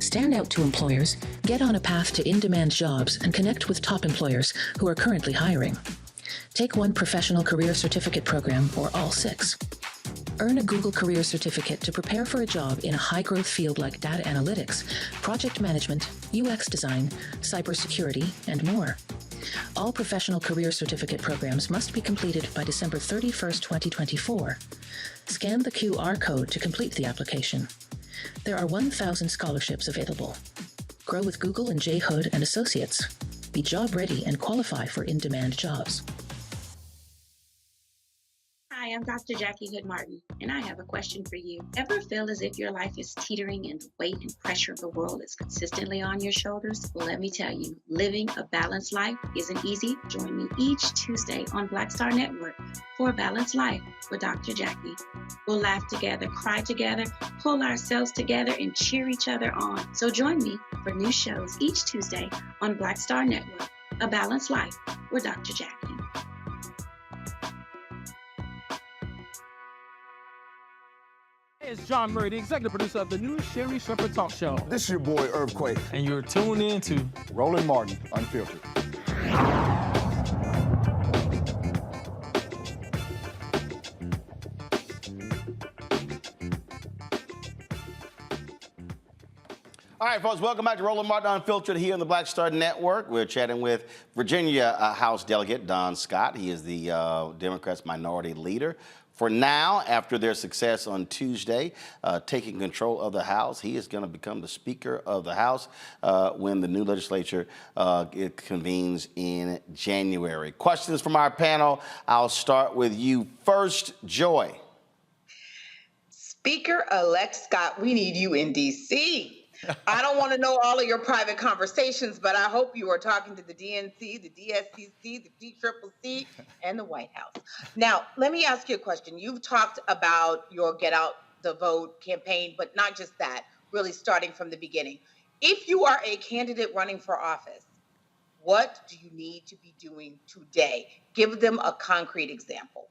Stand out to employers, get on a path to in-demand jobs, and connect with top employers who are currently hiring. Take one professional career certificate program or all 6. Earn a Google Career Certificate to prepare for a job in a high-growth field like data analytics, project management, UX design, cybersecurity, and more. All professional career certificate programs must be completed by December 31st, 2024. Scan the QR code to complete the application. There are 1,000 scholarships available. Grow with Google and J. Hood and Associates. Be job ready and qualify for in-demand jobs. Hi, I'm Dr. Jackie Hood Martin, and I have a question for you. Ever feel as if your life is teetering and the weight and pressure of the world is consistently on your shoulders? Well, let me tell you, living a balanced life isn't easy. Join me each Tuesday on Black Star Network for A Balanced Life with Dr. Jackie. We'll laugh together, cry together, pull ourselves together, and cheer each other on. So join me for new shows each Tuesday on Black Star Network, A Balanced Life with Dr. Jackie. Hey, it's John Murray, the executive producer of the new Sherry Shepherd Talk Show. This is your boy, Earthquake. And you're tuned in to Roland Martin, Unfiltered. All right, folks, welcome back to Roland Martin Unfiltered here on the Black Star Network. We're chatting with Virginia House Delegate Don Scott. He is the Democrats' minority leader. For now, after their success on Tuesday, taking control of the House, he is going to become the Speaker of the House when the new legislature it convenes in January. Questions from our panel. I'll start with you first, Joy. Speaker-elect Scott, we need you in D.C. I don't want to know all of your private conversations, but I hope you are talking to the DNC, the DSCC, the DCCC, and the White House. Now, let me ask you a question. You've talked about your Get Out the Vote campaign, but not just that, really starting from the beginning. If you are a candidate running for office, what do you need to be doing today? Give them a concrete example.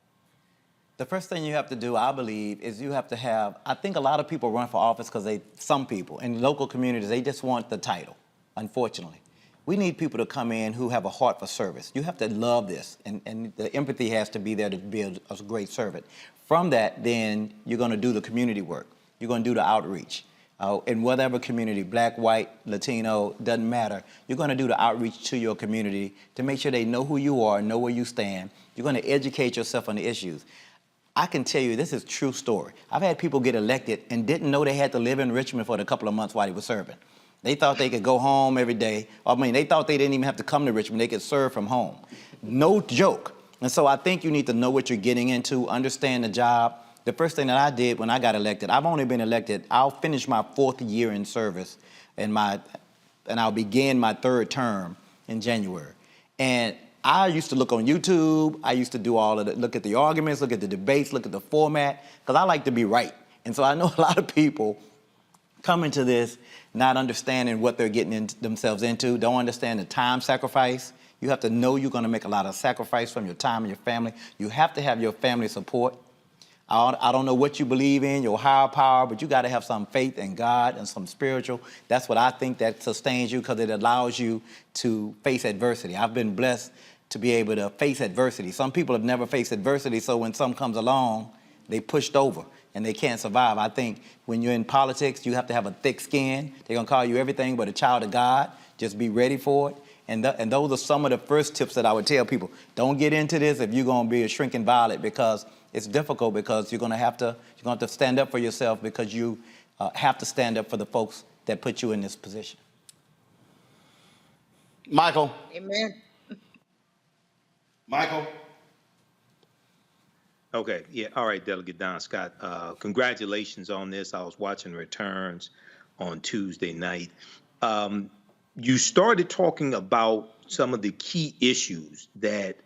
The first thing you have to do, I believe, is you have to have, I think a lot of people run for office because some people in local communities, they just want the title, unfortunately. We need people to come in who have a heart for service. You have to love this, and the empathy has to be there to be a great servant. From that, then you're going to do the community work. You're going to do the outreach. In whatever community, black, white, Latino, doesn't matter. You're going to do the outreach to your community to make sure they know who you are, know where you stand. You're going to educate yourself on the issues. I can tell you, this is a true story. I've had people get elected and didn't know they had to live in Richmond for a couple of months while they were serving. They thought they could go home every day. I mean, they thought they didn't even have to come to Richmond. They could serve from home. No joke. And so I think you need to know what you're getting into, understand the job. The first thing that I did when I got elected, I've only been elected, I'll finish my 4th year in service, and I'll begin my 3rd term in January. And I used to look on YouTube. I used to do all of the, look at the arguments, look at the debates, look at the format, because I like to be right. And so I know a lot of people come into this not understanding what they're getting themselves into, don't understand the time sacrifice. You have to know you're going to make a lot of sacrifice from your time and your family. You have to have your family support. I don't know what you believe in, your higher power, but you got to have some faith in God and some spiritual. That's what I think that sustains you, because it allows you to face adversity. I've been blessed to be able to face adversity. Some people have never faced adversity, so when something comes along, they pushed over and they can't survive. I think when you're in politics, you have to have a thick skin. They're going to call you everything but a child of God. Just be ready for it. And those are some of the first tips that I would tell people. Don't get into this if you're going to be a shrinking violet, because it's difficult, because you're going to have to stand up for yourself, because you have to stand up for the folks that put you in this position. Michael. Amen. Michael. Okay, yeah, all right, Delegate Don Scott. Congratulations on this. I was watching returns on Tuesday night. You started talking about some of the key issues that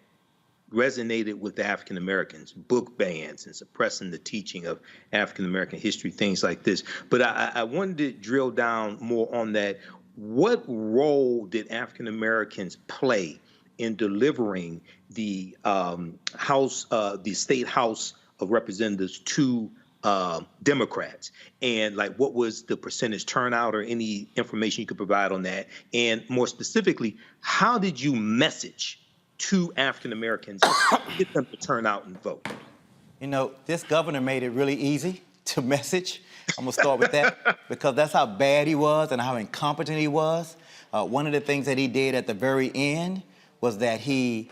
resonated with African Americans, book bans and suppressing the teaching of African American history, things like this. But I wanted to drill down more on that. What role did African Americans play in delivering the the state House of Representatives to Democrats? And like, what was the percentage turnout, or any information you could provide on that? And more specifically, how did you message to African Americans to get them to turn out and vote? You know, this governor made it really easy to message. I'm gonna start with that, because that's how bad he was and how incompetent he was. One of the things that he did at the very end was that he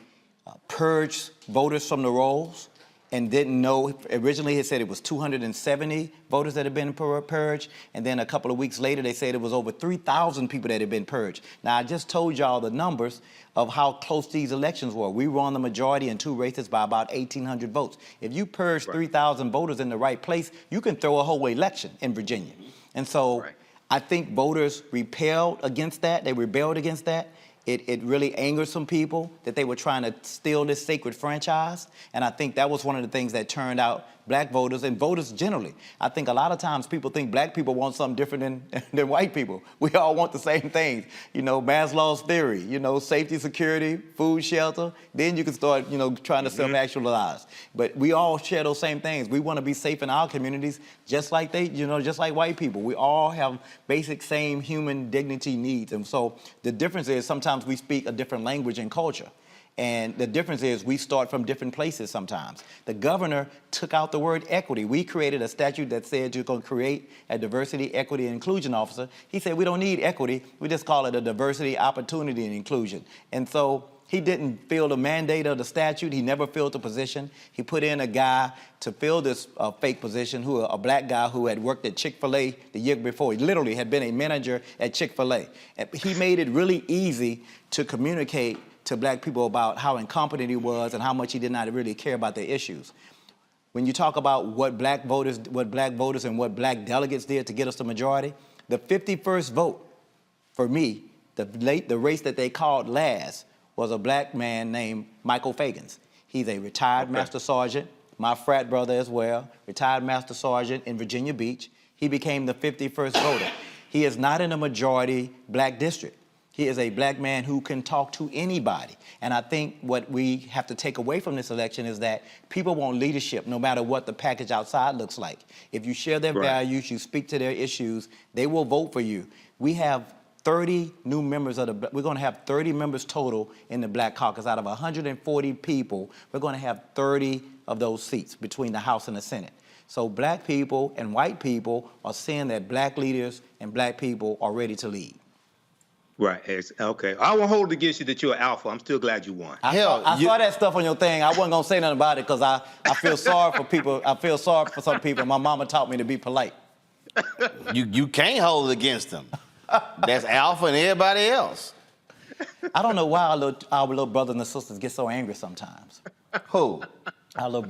purged voters from the rolls and didn't know. Originally, he said it was 270 voters that had been purged, and then a couple of weeks later, they said it was over 3,000 people that had been purged. Now, I just told y'all the numbers of how close these elections were. We won the majority in 2 races by about 1,800 votes. If you purge 3,000 voters in the right place, you can throw a whole election in Virginia. And so I think voters repelled against that. They rebelled against that. It really angered some people that they were trying to steal this sacred franchise. And I think that was one of the things that turned out black voters and voters generally. I think a lot of times people think black people want something different than white people. We all want the same things. You know, Maslow's theory, you know, safety, security, food, shelter. Then you can start, you know, trying to self-actualize. But we all share those same things. We want to be safe in our communities just like just like white people. We all have basic same human dignity needs. And so the difference is sometimes we speak a different language and culture. And the difference is we start from different places sometimes. The governor took out the word equity. We created a statute that said you're going to create a diversity, equity, and inclusion officer. He said we don't need equity. We just call it a diversity, opportunity, and inclusion. And so he didn't fill the mandate of the statute. He never filled the position. He put in a guy to fill this fake position, a black guy who had worked at Chick-fil-A the year before. He literally had been a manager at Chick-fil-A. And he made it really easy to communicate to black people about how incompetent he was and how much he did not really care about their issues. When you talk about what black voters and what black delegates did to get us the majority, the 51st vote for me, the race that they called last, was a black man named Michael Fagans. He's a retired Master Sergeant, my frat brother as well, retired Master Sergeant in Virginia Beach. He became the 51st voter. He is not in a majority black district. He is a black man who can talk to anybody. And I think what we have to take away from this election is that people want leadership no matter what the package outside looks like. If you share their values, you speak to their issues, they will vote for you. We have 30 new members we're going to have 30 members total in the Black Caucus. Out of 140 people, we're going to have 30 of those seats between the House and the Senate. So black people and white people are seeing that black leaders and black people are ready to lead. Right. Okay. I won't hold it against you that you're an alpha. I'm still glad you won. I saw that stuff on your thing. I wasn't going to say nothing about it because I feel sorry for people. I feel sorry for some people. My mama taught me to be polite. You can't hold it against them. That's Alpha and everybody else. I don't know why our little brothers and sisters get so angry sometimes. Who? Our little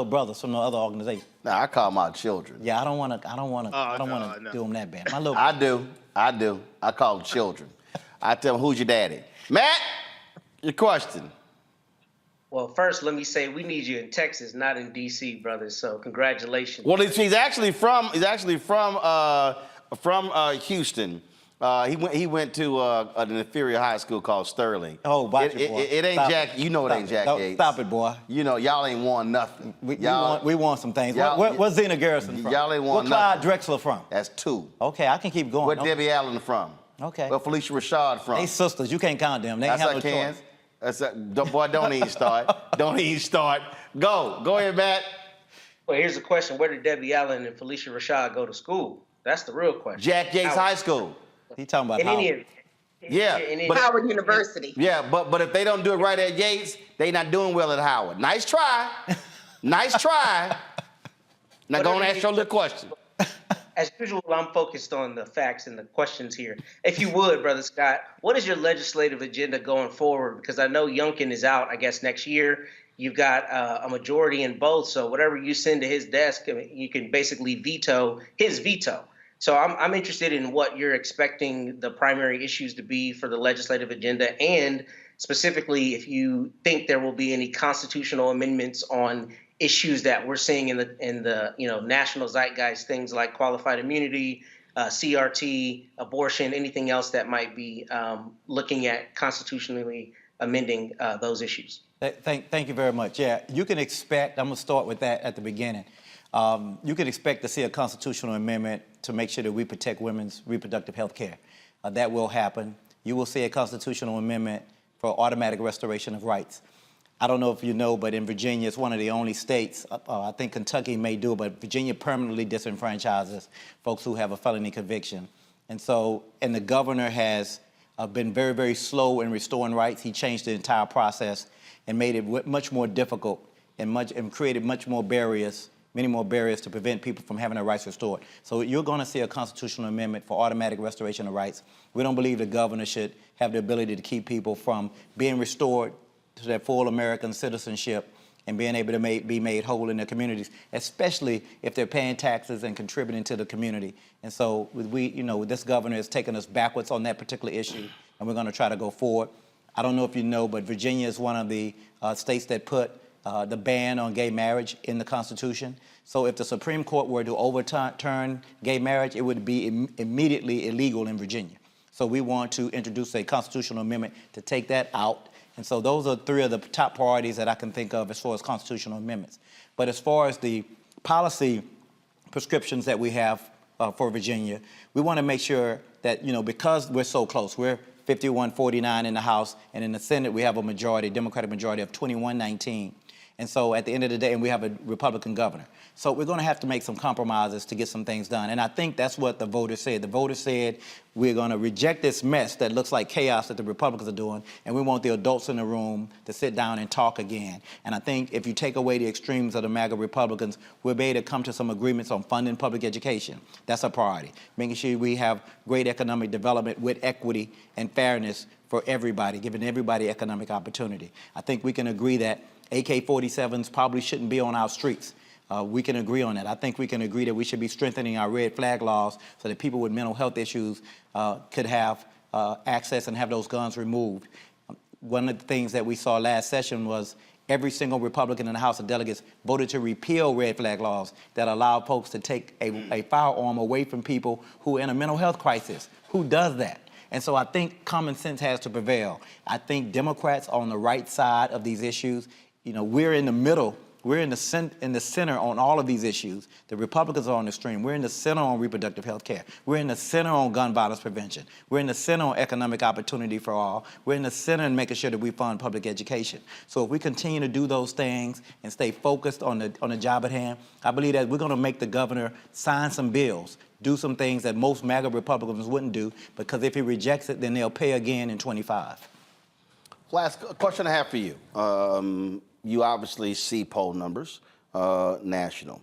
brothers from the other organization. Nah, I call my children. Yeah, I don't want to do them that bad. I do. I call them children. I tell them, who's your daddy? Matt, your question. Well, first, let me say we need you in Texas, not in D.C., brothers. So congratulations. Well, he's actually from Houston. He went to an inferior high school called Sterling. Oh, boy. It ain't Stop Jack. You know it ain't Jack Yates. Stop it, boy. You know, y'all ain't won nothing. We won some things. Where's Zena Garrison from? Y'all ain't won nothing. Where Clyde Drexler from? That's 2. Okay, I can keep going. Where Debbie Allen from? Okay. Where Felicia Rashad from? They sisters. You can't count them. They ain't have no choice. Boy, don't even start. Don't even start. Go ahead, Matt. Well, here's the question. Where did Debbie Allen and Felicia Rashad go to school? That's the real question. Jack Yates High School. He talking about Howard. Howard University. Yeah, but if they don't do it right at Yates, they not doing well at Howard. Nice try. Nice try. Now go and ask your little question. As usual, I'm focused on the facts and the questions here. If you would, Brother Scott, what is your legislative agenda going forward? Because I know Youngkin is out, I guess, next year. You've got a majority in both, so whatever you send to his desk, you can basically veto his veto. So I'm interested in what you're expecting the primary issues to be for the legislative agenda, and specifically if you think there will be any constitutional amendments on issues that we're seeing in the national zeitgeist, things like qualified immunity, CRT, abortion, anything else that might be looking at constitutionally amending those issues. Thank you very much. Yeah, you can expect, I'm going to start with that at the beginning. You can expect to see a constitutional amendment to make sure that we protect women's reproductive health care. That will happen. You will see a constitutional amendment for automatic restoration of rights. I don't know if you know, but in Virginia, it's one of the only states, I think Kentucky may do it, but Virginia permanently disenfranchises folks who have a felony conviction. And the governor has been very, very slow in restoring rights. He changed the entire process and made it much more difficult and created many more barriers to prevent people from having their rights restored. So you're going to see a constitutional amendment for automatic restoration of rights. We don't believe the governor should have the ability to keep people from being restored to their full American citizenship and being able to be made whole in their communities, especially if they're paying taxes and contributing to the community. And so this governor has taken us backwards on that particular issue, and we're going to try to go forward. I don't know if you know, but Virginia is one of the states that put the ban on gay marriage in the Constitution. So if the Supreme Court were to overturn gay marriage, it would be immediately illegal in Virginia. So we want to introduce a constitutional amendment to take that out. And so those are 3 of the top priorities that I can think of as far as constitutional amendments. But as far as the policy prescriptions that we have for Virginia, we want to make sure that, because we're so close, we're 51-49 in the House, and in the Senate we have a majority, Democratic majority of 21-19. And so at the end of the day, and we have a Republican governor. So we're going to have to make some compromises to get some things done. And I think that's what the voters said. The voters said we're going to reject this mess that looks like chaos that the Republicans are doing, and we want the adults in the room to sit down and talk again. And I think if you take away the extremes of the MAGA Republicans, we'll be able to come to some agreements on funding public education. That's a priority. Making sure we have great economic development with equity and fairness for everybody, giving everybody economic opportunity. I think we can agree that AK-47s probably shouldn't be on our streets. We can agree on that. I think we can agree that we should be strengthening our red flag laws so that people with mental health issues could have access and have those guns removed. One of the things that we saw last session was every single Republican in the House of Delegates voted to repeal red flag laws that allow folks to take a firearm away from people who are in a mental health crisis. Who does that? And so I think common sense has to prevail. I think Democrats are on the right side of these issues. We're in the middle We're in the center on all of these issues. The Republicans are on the extreme. We're in the center on reproductive health care. We're in the center on gun violence prevention. We're in the center on economic opportunity for all. We're in the center in making sure that we fund public education. So if we continue to do those things and stay focused on the job at hand, I believe that we're going to make the governor sign some bills, do some things that most MAGA Republicans wouldn't do, because if he rejects it, then they'll pay again in 25. Last question I have for you. You obviously see poll numbers, national.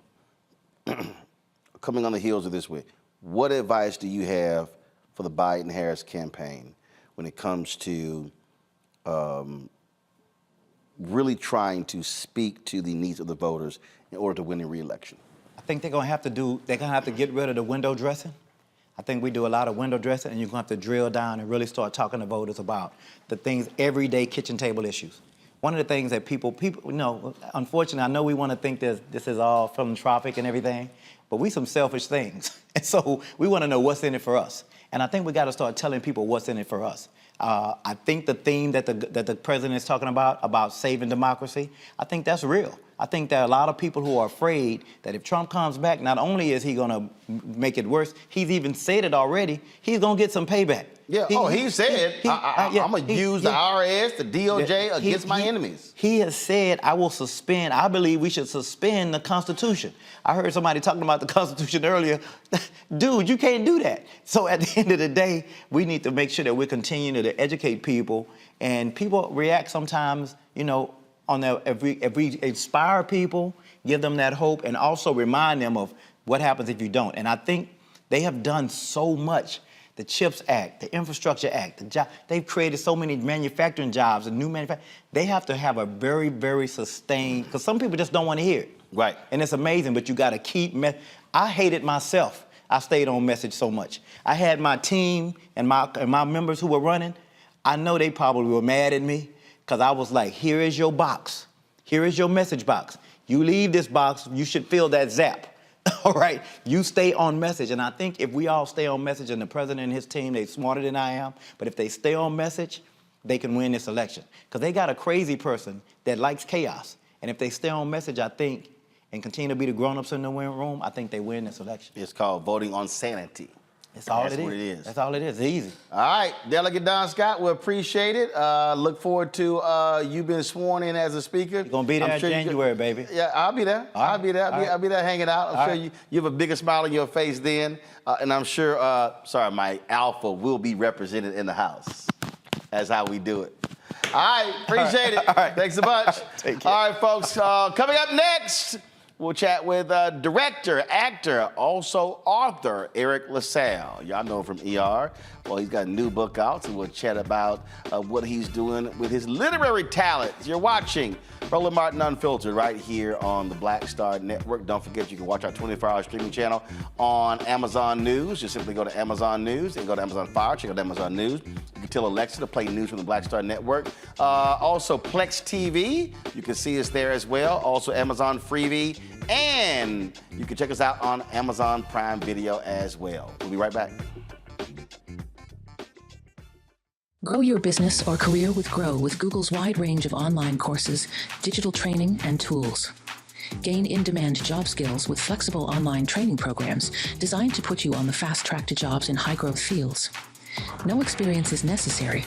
Coming on the heels of this week, what advice do you have for the Biden-Harris campaign when it comes to really trying to speak to the needs of the voters in order to win the re-election? I think they're gonna have to get rid of the window dressing. I think we do a lot of window dressing, and you're gonna have to drill down and really start talking to voters about the things, everyday kitchen table issues. One of the things that people, unfortunately, I know we want to think this is all philanthropic and everything, but we some selfish things. And so we want to know what's in it for us. And I think we got to start telling people what's in it for us. I think the theme that the president is talking about saving democracy, I think that's real. I think there are a lot of people who are afraid that if Trump comes back, not only is he going to make it worse, he's even said it already, he's going to get some payback. Yeah, he said, I'm going to use the IRS, the DOJ against my enemies. He has said, I believe we should suspend the Constitution. I heard somebody talking about the Constitution earlier. Dude, you can't do that. So at the end of the day, we need to make sure that we're continuing to educate people, and people react sometimes, if we inspire people, give them that hope, and also remind them of what happens if you don't. And I think they have done so much. The CHIPS Act, the Infrastructure Act, they've created so many manufacturing jobs and new manufacturing. They have to have a very, very sustained, because some people just don't want to hear it. Right. And it's amazing, but you got to keep, I hated myself. I stayed on message so much. I had my team and my members who were running. I know they probably were mad at me, because I was like, here is your box. Here is your message box. You leave this box, you should fill that zap. All right, you stay on message. And I think if we all stay on message, and the president and his team, they're smarter than I am, but if they stay on message, they can win this election. Because they got a crazy person that likes chaos. And if they stay on message, I think, and continue to be the grown-ups in the room, I think they win this election. It's called voting on sanity. That's all it is. That's what it is. That's all it is. It's easy. All right, Delegate Don Scott, we appreciate it. Look forward to you being sworn in as a speaker. You're going to be there in January, baby. Yeah, I'll be there. I'll be there. I'll be there hanging out. I'm sure you have a bigger smile on your face then. And I'm sure, my alpha will be represented in the House. That's how we do it. All right, appreciate it. All right. Thanks so much. Take care. All right, folks, coming up next, we'll chat with director, actor, also author, Eriq LaSalle. Y'all know him from ER. Well, he's got a new book out, so we'll chat about what he's doing with his literary talents. You're watching Roland Martin Unfiltered right here on the Black Star Network. Don't forget, you can watch our 24-hour streaming channel on Amazon News. Just simply go to Amazon News and go to Amazon Fire. Check out Amazon News. You can tell Alexa to play news from the Black Star Network. Also, Plex TV. You can see us there as well. Also, Amazon Freevee. And you can check us out on Amazon Prime Video as well. We'll be right back. Grow your business or career with Grow with Google's wide range of online courses, digital training, and tools. Gain in-demand job skills with flexible online training programs designed to put you on the fast track to jobs in high-growth fields. No experience is necessary.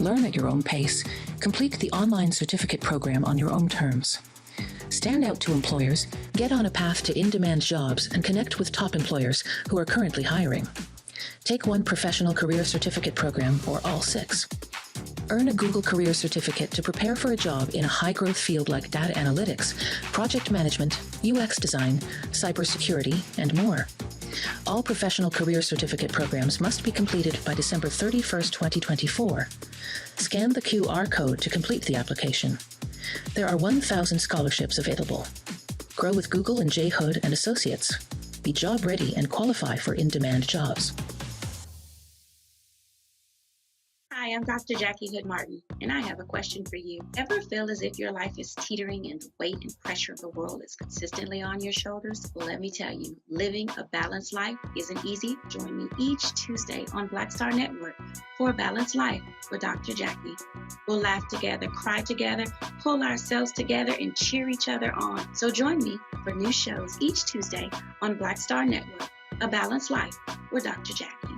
Learn at your own pace. Complete the online certificate program on your own terms. Stand out to employers, get on a path to in-demand jobs, and connect with top employers who are currently hiring. Take one professional career certificate program or all 6. Earn a Google Career Certificate to prepare for a job in a high-growth field like data analytics, project management, UX design, cybersecurity, and more. All professional career certificate programs must be completed by December 31st, 2024. Scan the QR code to complete the application. There are 1,000 scholarships available. Grow with Google and J. Hood and Associates. Be job ready and qualify for in-demand jobs. Hi, Hi, I'm Dr. Jackie Hood Martin, and I have a question for you. Ever feel as if your life is teetering and the weight and pressure of the world is consistently on your shoulders? Well, let me tell you, living a balanced life isn't easy. Join me each Tuesday on Black Star Network for a Balanced Life with Dr. Jackie. We'll laugh together, cry together, pull ourselves together, and cheer each other on. So join me for new shows each Tuesday on Black Star Network, A Balanced Life with Dr. Jackie.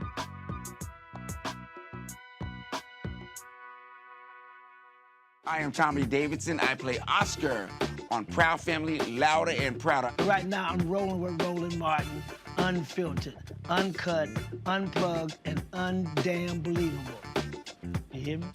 I am Tommy Davidson. I play Oscar on Proud Family, Louder and Prouder. Right now, I'm rolling with Roland Martin, unfiltered, uncut, unplugged, and undamn believable. You hear me?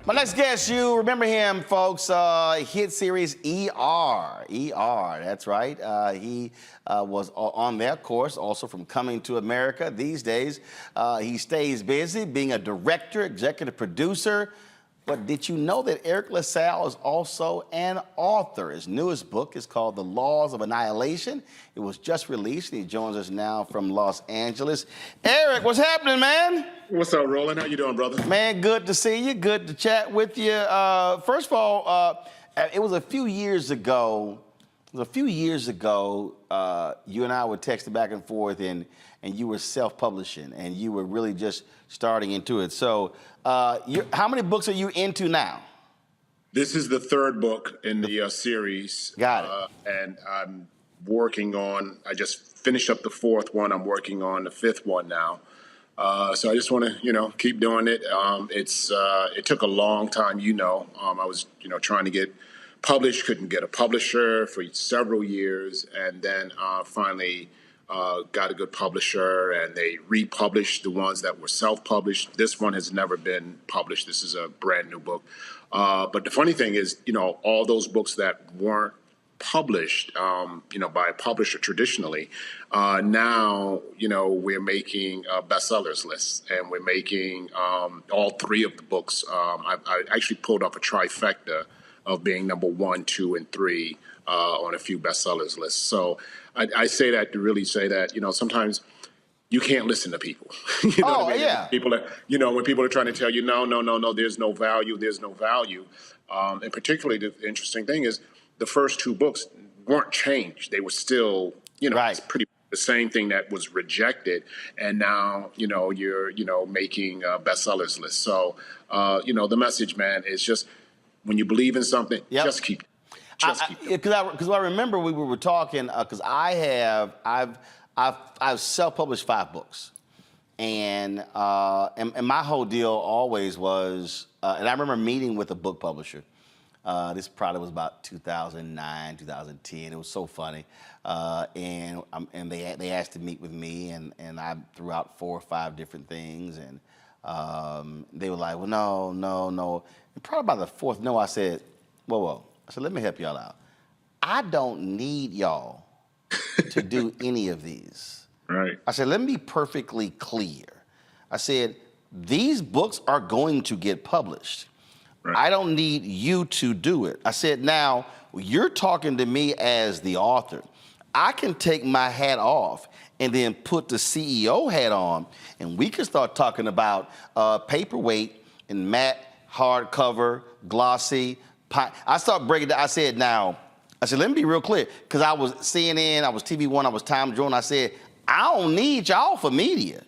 My next guest, you remember him, folks, hit series ER. That's right. He was on their course, also from Coming to America. These days, he stays busy being a director, executive producer. But did you know that Eriq LaSalle is also an author? His newest book is called The Laws of Annihilation. It was just released, and he joins us now from Los Angeles. Eriq, what's happening, man? What's up, Roland? How you doing, brother? Man, good to see you. Good to chat with you. First of all, it was a few years ago. You and I were texting back and forth, and you were self-publishing, and you were really just starting into it. So, how many books are you into now? This is the third book in the series. Got it. And I'm working on. I just finished up the fourth one. I'm working on the fifth one now. So I just want to, keep doing it. It took a long time, I was, trying to get published, couldn't get a publisher for several years, and then finally got a good publisher, and they republished the ones that were self-published. This one has never been published. This is a brand new book. But the funny thing is, all those books that weren't published, by a publisher traditionally, now, we're making bestsellers lists, and we're making all three of the books. I actually pulled off a trifecta of being number 1, 2, and 3 on a few bestsellers lists. So I say that to really say that, sometimes you can't listen to people. What I mean? Yeah. People are, when people are trying to tell you, no, there's no value. And particularly the interesting thing is the first two books weren't changed. They were still, right. It's pretty the same thing that was rejected. And now, you're, making bestsellers lists. So, the message, man, is just when you believe in something, just keep it. Because I remember we were talking, because I've self-published 5 books, and my whole deal always was, and I remember meeting with a book publisher. This probably was about 2009, 2010. It was so funny, and they asked to meet with me, and I threw out 4 or 5 different things, and they were like, well, no. And probably by the 4th no, I said, whoa. I said, let me help y'all out. I don't need y'all to do any of these. Right. I said, let me be perfectly clear. I said, these books are going to get published. Right. I don't need you to do it. I said, now, you're talking to me as the author. I can take my hat off and then put the CEO hat on, and we can start talking about paperweight and matte, hardcover, glossy. I started breaking down. I said, let me be real clear, because I was CNN, I was TV One, I was Time Jones. I said, I don't need y'all for media.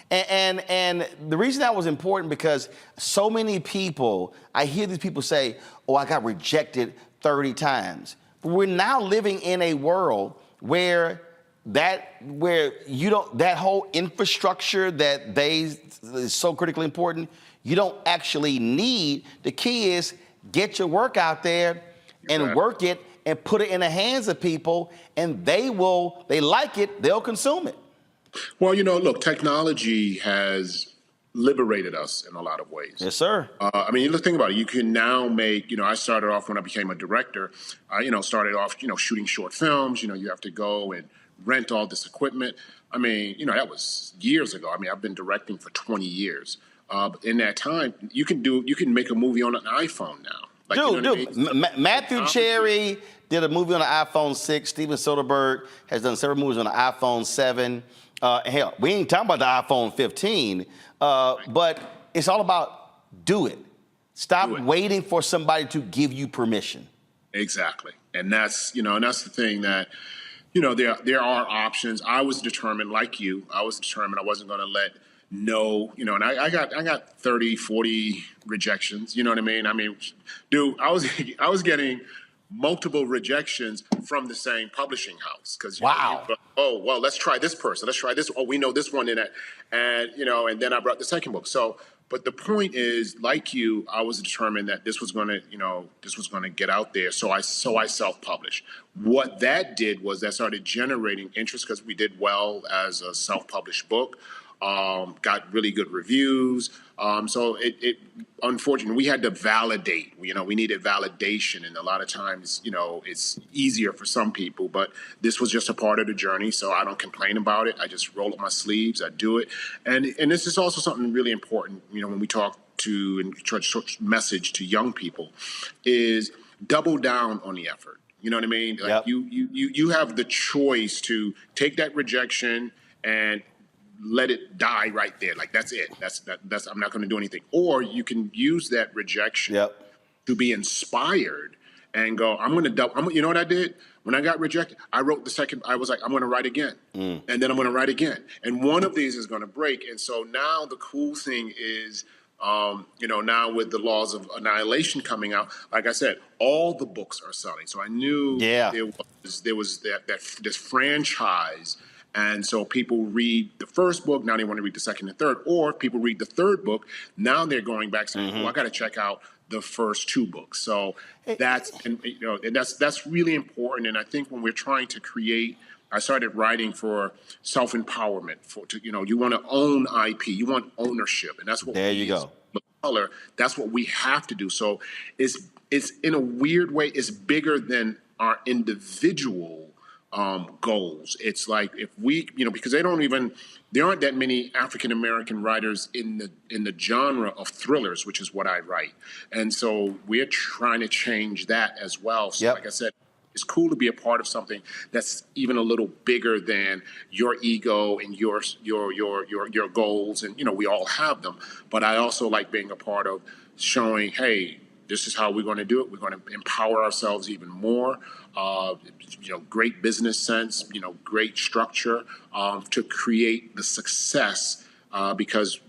And the reason that was important, because so many people, I hear these people say, oh, I got rejected 30 times. But we're now living in a world where that whole infrastructure that is so critically important, you don't actually need. The key is get your work out there and work it and put it in the hands of people, and they like it, they'll consume it. Well, look, technology has liberated us in a lot of ways. Yes, sir. I mean, let's think about it. You can now make, I started off when I became a director, started off, shooting short films. You have to go and rent all this equipment. I mean, that was years ago. I mean, I've been directing for 20 years. In that time, you can make a movie on an iPhone now. Like, Matthew Cherry did a movie on the iPhone 6. Steven Soderbergh has done several movies on the iPhone 7. Hell, we ain't talking about the iPhone 15, but it's all about do it. Stop waiting for somebody to give you permission. Exactly. And that's the thing that, there are options. I was determined, like you, I wasn't going to let and I got 30, 40 rejections. You know what I mean? I mean, dude, I was getting multiple rejections from the same publishing house because let's try this person, let's try this. Oh, we know this one in it, and then I brought the second book. So, but the point is, like you, I was determined that this was going to get out there. So I self-published. What that did was that started generating interest because we did well as a self-published book. Got really good reviews. So it unfortunately, we had to validate, we needed validation. And a lot of times, it's easier for some people, but this was just a part of the journey. So I don't complain about it. I just roll up my sleeves. I do it. And this is also something really important, when we talk to and try to message to young people is double down on the effort. You know what I mean? Like you have the choice to take that rejection and let it die right there. Like, that's it. That's I'm not going to do anything. Or you can use that rejection to be inspired and go, I'm going to you know what I did? When I got rejected, I wrote the second, I was like, I'm going to write again. And then I'm going to write again. And one of these is going to break. And so now the cool thing is, now with the Laws of Annihilation coming out, like I said, all the books are selling. So I knew there was this franchise. And so people read the first book, now they want to read the second and third, or people read the third book, now they're going back saying, I got to check out the first two books. So that's really important. And I think when we're trying to create, I started writing for self-empowerment. You want to own IP, you want ownership, and that's what color. That's what we have to do. So it's in a weird way, it's bigger than our individual goals. It's like if we, because there aren't that many African American writers in the genre of thrillers, which is what I write, and so we're trying to change that as well. So, like I said, it's cool to be a part of something that's even a little bigger than your ego and your goals, and we all have them. But I also like being a part of showing, hey, this is how we're going to do it. We're going to empower ourselves even more. Great business sense, great structure to create the success because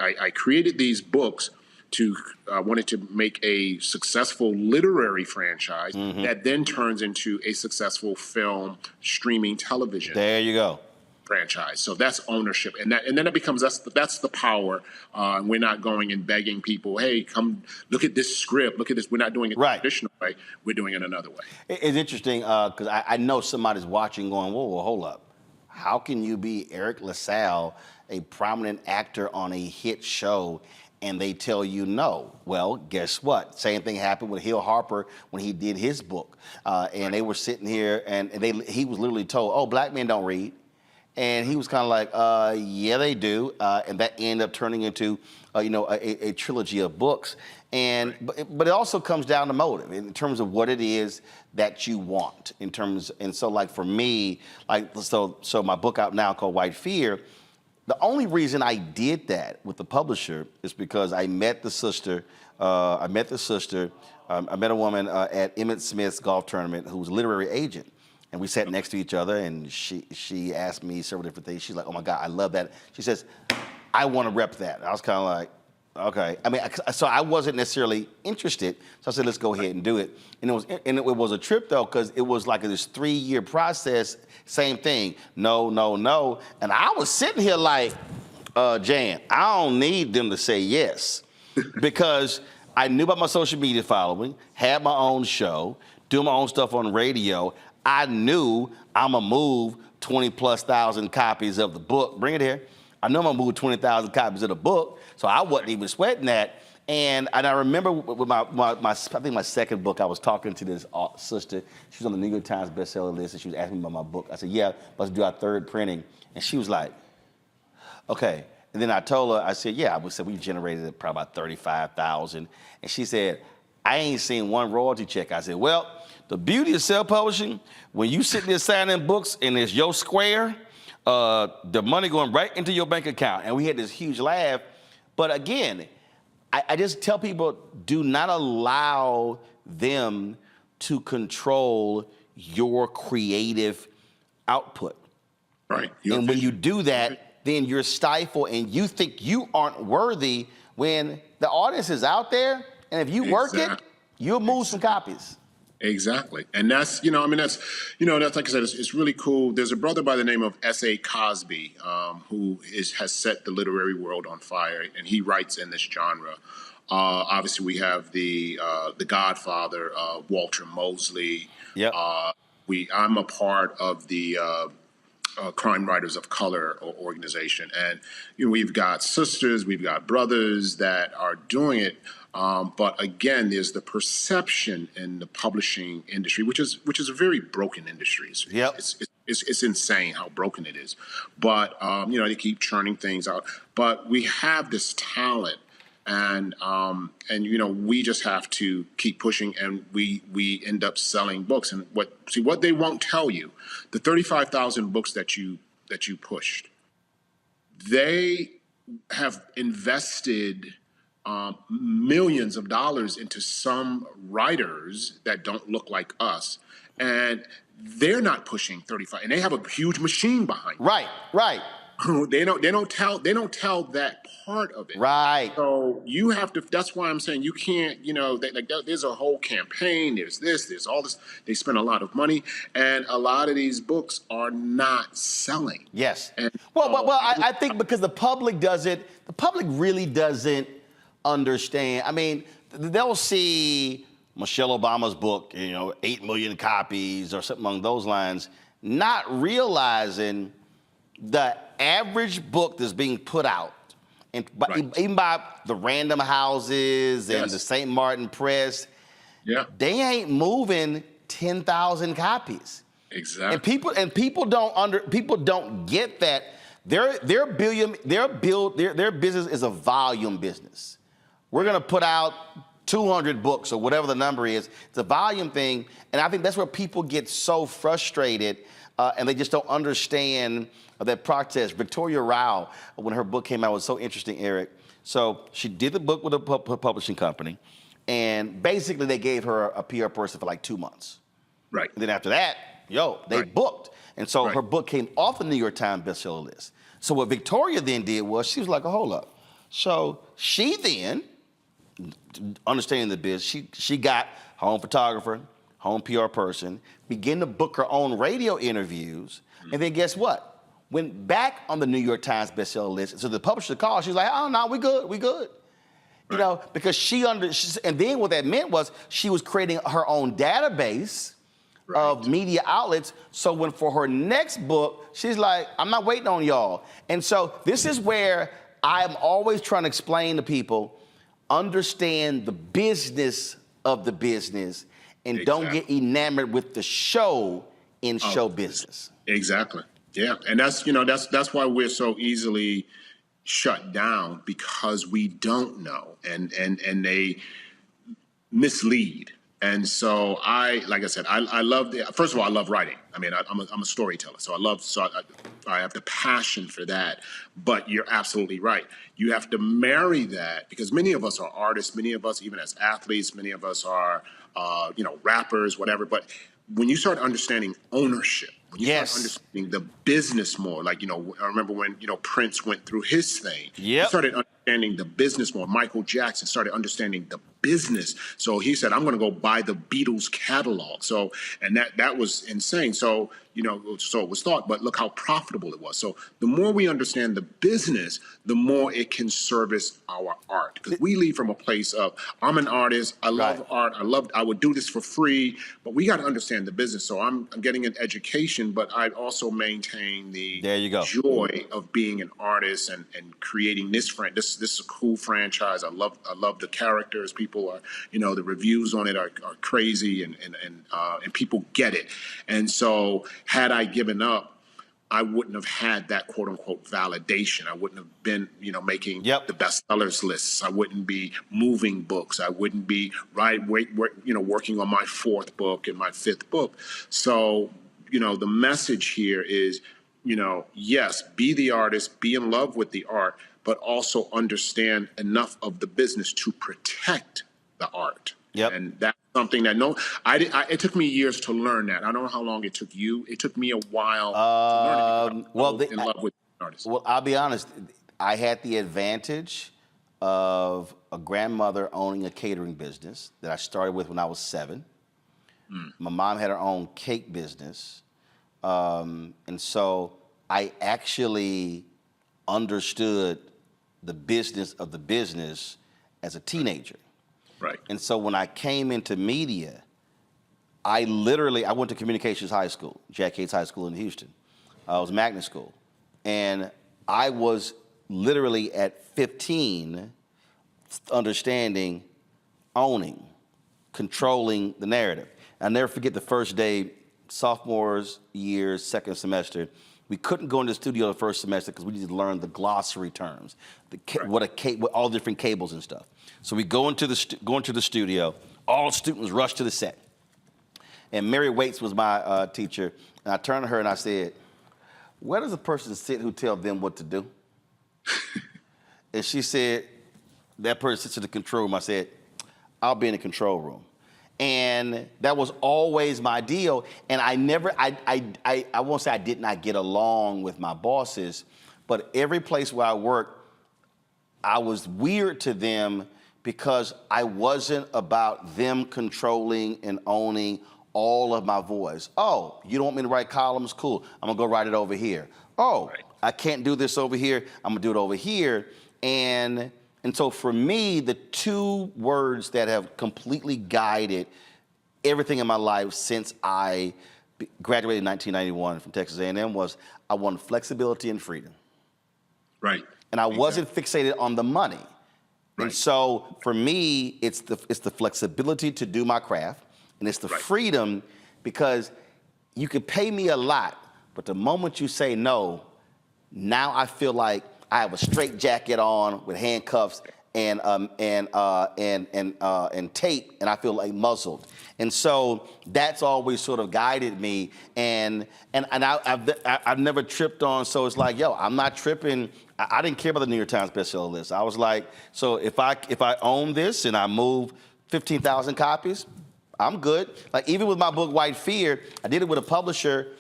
I created these books to wanted to make a successful literary franchise that then turns into a successful film, streaming television. There you go. Franchise. So that's ownership, and then it becomes that's the power. We're not going and begging people, hey, come look at this script, look at this. We're not doing it the traditional way. We're doing it another way. It's interesting because I know somebody's watching, going, whoa, hold up. How can you be Eriq LaSalle, a prominent actor on a hit show, and they tell you no? Well, guess what? Same thing happened with Hill Harper when he did his book, and they were sitting here, and he was literally told, oh, black men don't read. And he was kind of like, yeah, they do. And that ended up turning into, a trilogy of books. And but it also comes down to motive in terms of what it is that you want. And so like for me, so my book out now called White Fear. The only reason I did that with the publisher is because I met the sister. I met a woman at Emmett Smith's golf tournament who was a literary agent. And we sat next to each other, and she asked me several different things. She's like, oh, my God, I love that. She says, I want to rep that. I was kind of like, Okay. I mean, so I wasn't necessarily interested. So I said, let's go ahead and do it. And it was a trip though, because it was like this 3-year process. Same thing. No. And I was sitting here like, Jan, I don't need them to say yes, because I knew about my social media following, had my own show, do my own stuff on radio. I knew I'm gonna move 20,000+ copies of the book. Bring it here. I know I'm gonna move 20,000 copies of the book, so I wasn't even sweating that. And I remember with my I think my second book, I was talking to this sister. She was on the New York Times bestseller list, and she was asking me about my book. I said, yeah, let's do our 3rd printing. And she was like, okay. And then I told her, I said, yeah, we generated probably about 35,000. And she said, I ain't seen one royalty check. I said, well, the beauty of self-publishing, when you sit there signing books and it's your square, the money going right into your bank account. And we had this huge laugh. But again, I just tell people, do not allow them to control your creative output. Right. And when you do that, then you're stifled and you think you aren't worthy when the audience is out there. And if you work it, you'll move some copies. Exactly. And that's, that's like I said, it's really cool. There's a brother by the name of S.A. Cosby who has set the literary world on fire, and he writes in this genre. Obviously, we have the Godfather, Walter Mosley. Yep. I'm a part of the Crime Writers of Color organization, and we've got sisters, we've got brothers that are doing it. But again, there's the perception in the publishing industry, which is a very broken industry. It's insane how broken it is. But they keep churning things out. But we have this talent, and we just have to keep pushing, and we end up selling books. And what they won't tell you, the 35,000 books that you pushed, they have invested millions of dollars into some writers that don't look like us, and they're not pushing 35, and they have a huge machine behind them. Right. They don't tell that part of it. Right. So you have to. That's why I'm saying you can't. There's a whole campaign. There's all this. They spend a lot of money, and a lot of these books are not selling. Yes. And, I think because the public really doesn't understand. I mean, they'll see Michelle Obama's book, 8 million copies or something along those lines, not realizing the average book that's being put out, and even by the Random Houses and the St. Martin Press, they ain't moving 10,000 copies. Exactly. And people don't get that. Their business is a volume business. We're gonna put out 200 books or whatever the number is. It's a volume thing, and I think that's where people get so frustrated, and they just don't understand that process. Victoria Rao, when her book came out, was so interesting, Eriq. So she did the book with a publishing company, and basically they gave her a PR person for like 2 months. Right. And then after that, they booked. And so her book came off the New York Times bestseller list. So what Victoria then did was she was like, oh, hold up. So she then, understanding the biz, she got her own photographer, her own PR person, began to book her own radio interviews, and then guess what? Went back on the New York Times bestseller list. So the publisher called, she was like, oh, no, we good. Because and then what that meant was she was creating her own database of media outlets. So for her next book, she's like, I'm not waiting on y'all. And so this is where I'm always trying to explain to people, understand the business of the business and don't get enamored with the show in show business. Exactly. Yeah. And that's why we're so easily shut down, because we don't know and they mislead. And so I love first of all, I love writing. I mean, I'm a storyteller, so I have the passion for that. But you're absolutely right. You have to marry that, because many of us are artists, many of us, even as athletes, many of us are, rappers, whatever. But when you start understanding ownership, When you start understanding the business more, like, I remember when, Prince went through his thing. You started understanding the business more. Michael Jackson started understanding the business. So he said, I'm going to go buy the Beatles catalog. So, and that was insane. So, so it was thought, but look how profitable it was. So the more we understand the business, the more it can service our art. Because we leave from a place of, I'm an artist, I love art, I would do this for free, but we got to understand the business. So I'm getting an education, but I also maintain the joy of being an artist and creating this this is a cool franchise. I love the characters. People are, the reviews on it are crazy and people get it. And so had I given up, I wouldn't have had that quote unquote validation. I wouldn't have been, making the bestsellers lists. I wouldn't be moving books. I wouldn't be working on my 4th book and my 5th book. So, the message here is, yes, be the artist, be in love with the art, but also understand enough of the business to protect the art. And that's something that it took me years to learn that. I don't know how long it took you. It took me a while to learn it. In love with artists. Well, I'll be honest. I had the advantage of a grandmother owning a catering business that I started with when I was 7. My mom had her own cake business. And so I actually understood the business of the business as a teenager. Right. And so when I came into media, I went to Communications High School, Jack Yates High School in Houston. I was magnet school. And I was literally at 15 understanding, owning, controlling the narrative. I'll never forget the first day, sophomores year, 2nd semester. We couldn't go into the studio the first semester because we needed to learn the glossary terms, what all different cables and stuff. So we go into the studio. All students rush to the set. And Mary Waits was my teacher. And I turned to her and I said, "Where does a person sit who tells them what to do?" And she said, "That person sits in the control room." I said, "I'll be in the control room." And that was always my deal. And I won't say I did not get along with my bosses, but every place where I worked, I was weird to them because I wasn't about them controlling and owning all of my voice. Oh, you don't want me to write columns? Cool. I'm gonna go write it over here. Oh, I can't do this over here. I'm gonna do it over here. And so for me, the 2 words that have completely guided everything in my life since I graduated in 1991 from Texas A&M was I wanted flexibility and freedom. Right. And I wasn't fixated on the money. Right. And so for me, it's the flexibility to do my craft, and it's the freedom because you could pay me a lot, but the moment you say no, now I feel like I have a straight jacket on with handcuffs and tape, and I feel like muzzled. And so that's always sort of guided me. And I've never tripped on. So it's like, yo, I'm not tripping. I didn't care about the New York Times bestseller list. I was like, so if I own this and I move 15,000 copies, I'm good. Like even with my book White Fear, I did it with a publisher.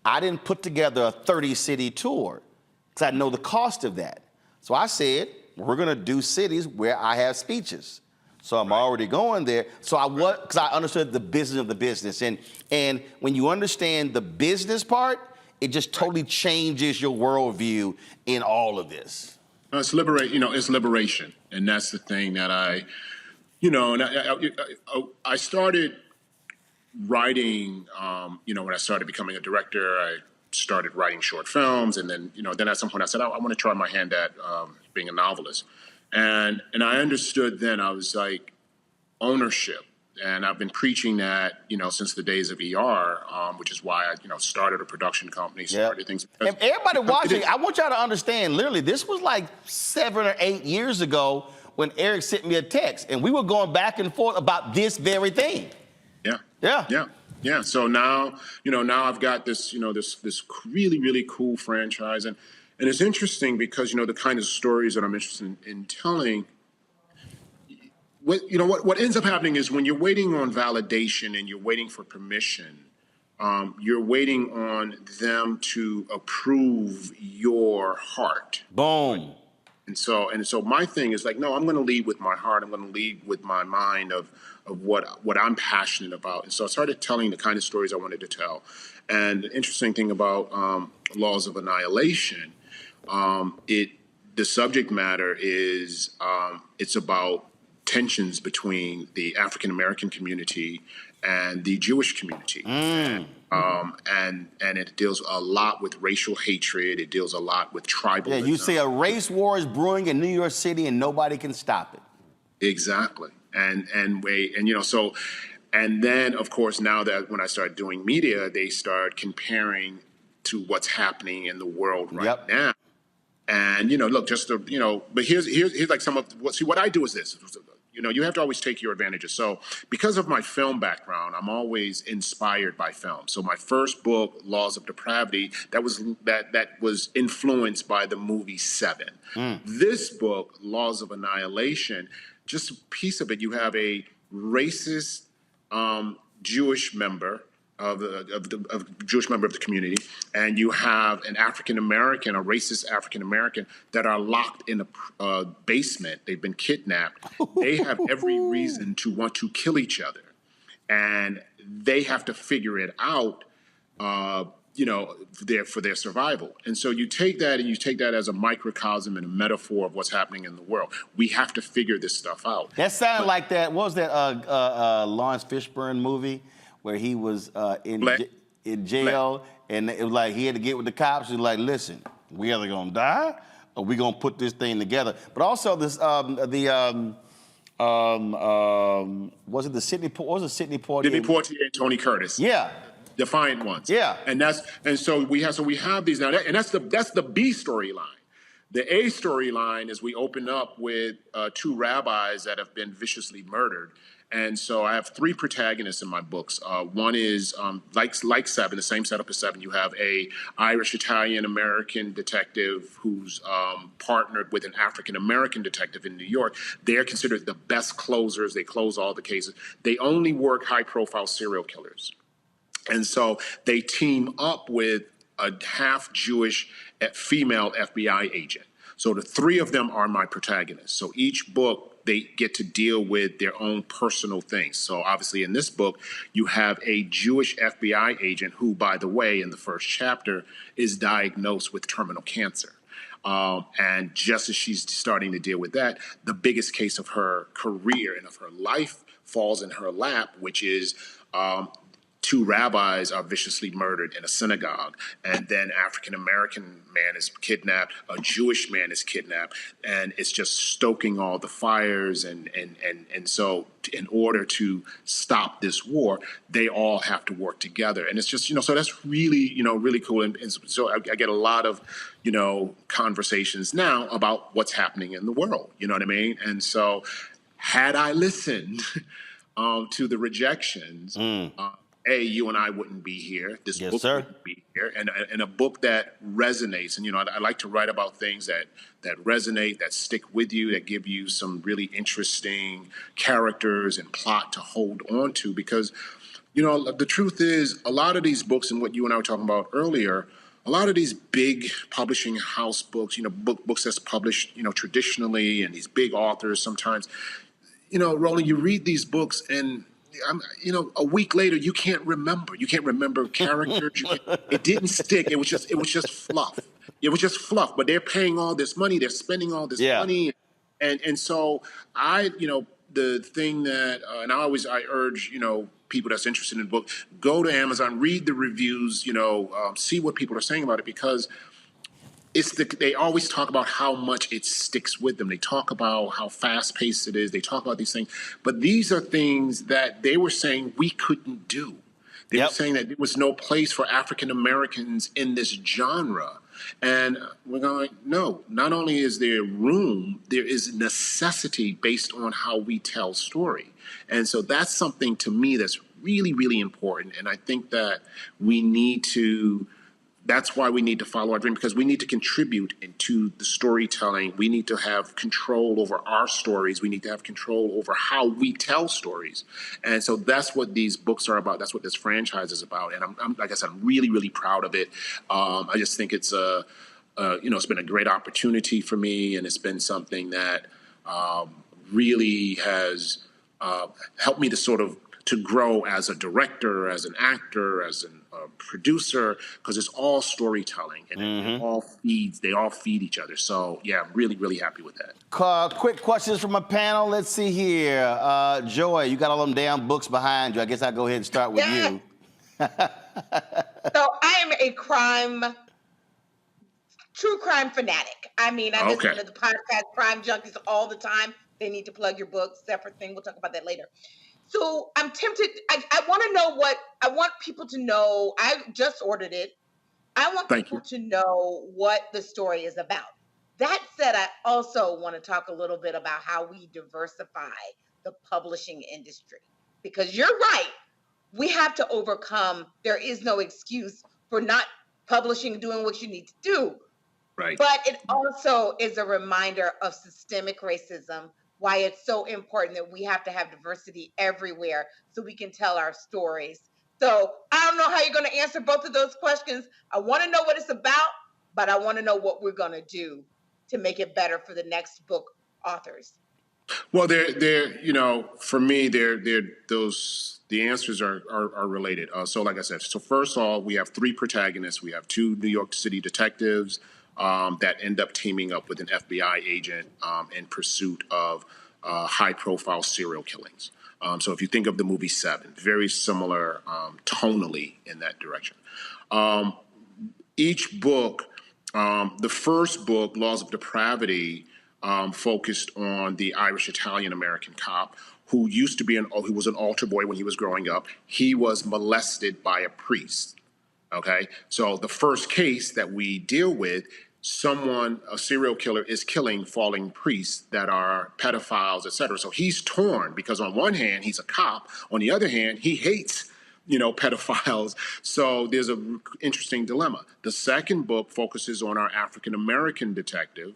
I didn't put together a 30-city tour because I know the cost of that. So I said, we're gonna do cities where I have speeches. So I'm already going there. So because I understood the business of the business. And when you understand the business part, it just totally changes your worldview in all of this. It's liberation. And that's the thing that I started writing, when I started becoming a director, I started writing short films. And then, then at some point I said, I want to try my hand at being a novelist. And I understood then, I was like, ownership. And I've been preaching that, since the days of ER, which is why I, started a production company, started things. And everybody watching, I want y'all to understand, literally, this was like 7 or 8 years ago when Eriq sent me a text, and we were going back and forth about this very thing. Yeah. So now, now I've got this, this really, really cool franchise. And it's interesting because, the kind of stories that I'm interested in telling, what ends up happening is when you're waiting on validation and you're waiting for permission, you're waiting on them to approve your heart. Boom. And so my thing is like, no, I'm going to lead with my heart. I'm going to lead with my mind of what I'm passionate about. And so I started telling the kind of stories I wanted to tell. And the interesting thing about Laws of Annihilation, the subject matter is it's about tensions between the African American community and the Jewish community. And it deals a lot with racial hatred. It deals a lot with tribalism. Yeah, you say a race war is brewing in New York City and nobody can stop it. Exactly. And then of course now that when I started doing media, they start comparing to what's happening in the world right now. And look, but here's like some of what I do is this. You have to always take your advantages. So because of my film background, I'm always inspired by film. So my first book, Laws of Depravity, that was influenced by the movie Seven. This book, Laws of Annihilation, just a piece of it, you have a racist Jewish member of the Jewish member of the community, and you have an African American, a racist African American, that are locked in a basement. They've been kidnapped. They have every reason to want to kill each other, and they have to figure it out, for their survival. And so you take that as a microcosm and a metaphor of what's happening in the world. We have to figure this stuff out. That sounded like that. What was that Lawrence Fishburne movie where he was in jail, and it was like he had to get with the cops. He was like, "Listen, we either gonna die or we gonna put this thing together." But also this was it the Sidney Poitier? Sidney Poitier and Tony Curtis. Yeah. Defiant ones. Yeah. And so we have these now, and that's the B storyline. The A storyline is we open up with two rabbis that have been viciously murdered. And so I have three protagonists in my books. One is like Seven, the same setup as Seven. You have a Irish Italian American detective who's partnered with an African American detective in New York. They're considered the best closers. They close all the cases. They only work high profile serial killers. And so they team up with a half Jewish female FBI agent. So the three of them are my protagonists. So each book, they get to deal with their own personal things. So obviously in this book, you have a Jewish FBI agent who, by the way, in the first chapter, is diagnosed with terminal cancer. And just as she's starting to deal with that, the biggest case of her career and of her life falls in her lap, which is two rabbis are viciously murdered in a synagogue, and then African-American man is kidnapped, a Jewish man is kidnapped, and it's just stoking all the fires. And so in order to stop this war, they all have to work together. And it's just, so that's really, really cool. And so I get a lot of, conversations now about what's happening in the world, you know what I mean? And so had I listened to the rejections, you and I wouldn't be here. This book wouldn't be here. And a book that resonates. And, I like to write about things that resonate, that stick with you, that give you some really interesting characters and plot to hold on to. Because, the truth is, a lot of these books, and what you and I were talking about earlier, a lot of these big publishing house books, books that's published, traditionally, and these big authors sometimes, Roland, you read these books and a week later, you can't remember. You can't remember characters. It didn't stick. It was just fluff. It was just fluff. But they're paying all this money. They're spending all this money. And so the thing that, and I urge, people that's interested in the book, go to Amazon, read the reviews, see what people are saying about it, because they always talk about how much it sticks with them. They talk about how fast-paced it is. They talk about these things. But these are things that they were saying we couldn't do. They were saying that there was no place for African Americans in this genre. And we're going, no, not only is there room, there is necessity based on how we tell story. And so that's something to me that's really, really important. And I think that we need to that's why we need to follow our dream, because we need to contribute into the storytelling. We need to have control over our stories. We need to have control over how we tell stories. And so that's what these books are about. That's what this franchise is about. And I'm like I said, I'm really, really proud of it. I just think it's it's been a great opportunity for me, and it's been something that really has helped me to sort of to grow as a director, as an actor, as a producer, because it's all storytelling and they all feed each other. So yeah, I'm really, really happy with that. Quick questions from my panel. Let's see here. Joy, you got all them damn books behind you. I guess I'll go ahead and start with you. So I am a true crime fanatic. I mean, I listen to the podcast Crime Junkies all the time. They need to plug your books, separate thing. We'll talk about that later. So I'm tempted. I want to know I want people to know. I just ordered it. I want people to know what the story is about. That said, I also want to talk a little bit about how we diversify the publishing industry. Because you're right. We have to overcome. There is no excuse for not publishing, doing what you need to do. Right. But it also is a reminder of systemic racism, why it's so important that we have to have diversity everywhere so we can tell our stories. So I don't know how you're going to answer both of those questions. I want to know what it's about, but I want to know what we're going to do to make it better for the next book authors. Well, for me, the answers are related. So like I said, so first of all, we have three protagonists. We have two New York City detectives that end up teaming up with an FBI agent in pursuit of high-profile serial killings. So if you think of the movie Seven, very similar tonally in that direction. Each book, the first book, Laws of Depravity, focused on the Irish Italian American cop who used to be who was an altar boy when he was growing up. He was molested by a priest. Okay, so the first case that we deal with, a serial killer is killing falling priests that are pedophiles, etc. So he's torn because on one hand, he's a cop. On the other hand, he hates, pedophiles. So there's an interesting dilemma. The second book focuses on our African-American detective,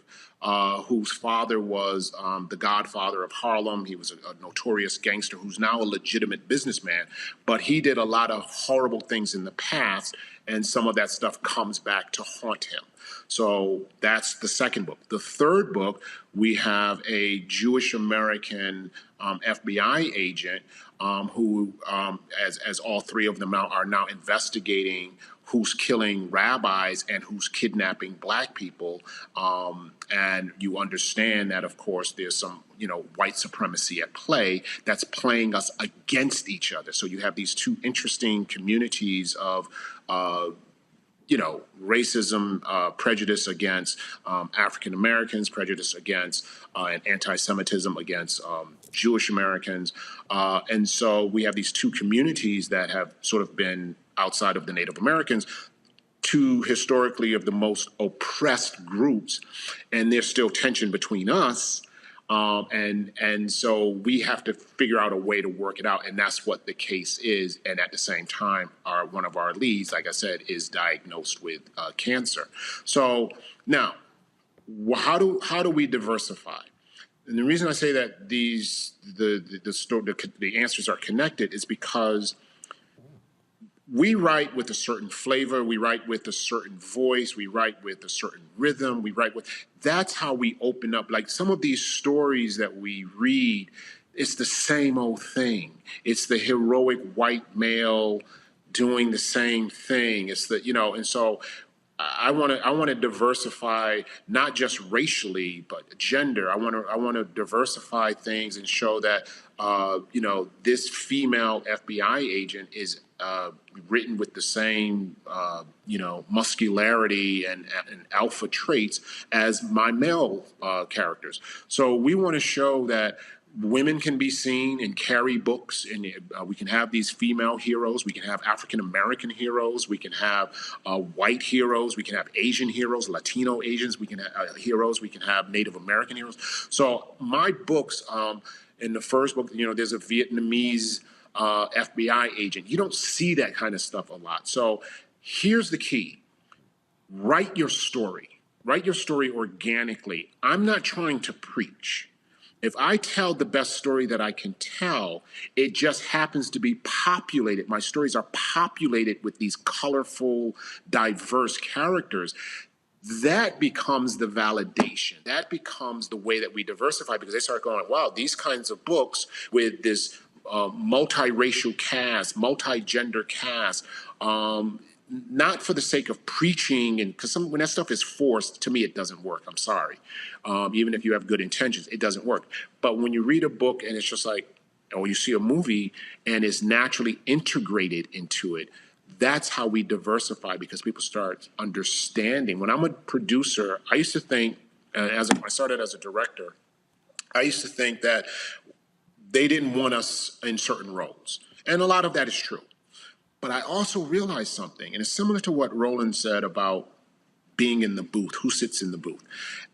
whose father was the godfather of Harlem. He was a notorious gangster who's now a legitimate businessman, but he did a lot of horrible things in the past, and some of that stuff comes back to haunt him. So that's the second book. The third book, we have a Jewish American FBI agent who, as all three of them are now investigating who's killing rabbis and who's kidnapping black people. And you understand that, of course, there's some, white supremacy at play that's playing us against each other. So you have these two interesting communities of, racism, prejudice against African Americans, prejudice against and anti-Semitism against Jewish Americans. And so we have these two communities that have sort of been outside of the Native Americans, two historically of the most oppressed groups, and there's still tension between us. And so we have to figure out a way to work it out, and that's what the case is. And at the same time, one of our leads, like I said, is diagnosed with cancer. So now, how do we diversify? And the reason I say that the answers are connected is because we write with a certain flavor, we write with a certain voice, we write with a certain rhythm, that's how we open up. Like some of these stories that we read, it's the same old thing. It's the heroic white male doing the same thing. It's and so I want to diversify, not just racially, but gender. I want to diversify things and show that, this female FBI agent is written with the same, muscularity and alpha traits as my male characters. So we want to show that women can be seen and carry books, and we can have these female heroes. We can have African-American heroes. We can have white heroes. We can have Asian heroes, Latino Asians. We can have heroes. We can have Native American heroes. So my books, in the first book, there's a Vietnamese FBI agent. You don't see that kind of stuff a lot. So here's the key. write your story. Write your story organically. I'm not trying to preach. If I tell the best story that I can tell, it just happens to be populated. My stories are populated with these colorful, diverse characters. That becomes the validation. That becomes the way that we diversify, because they start going, wow, these kinds of books with this multiracial cast, multi-gender cast, not for the sake of preaching, and because when that stuff is forced, to me, it doesn't work. I'm sorry. Even if you have good intentions, it doesn't work. But when you read a book and it's just like, or you see a movie and it's naturally integrated into it, that's how we diversify, because people start understanding. When I'm a producer, I used to think, when I started as a director, I used to think that they didn't want us in certain roles. And a lot of that is true. But I also realized something, and it's similar to what Roland said about being in the booth, who sits in the booth.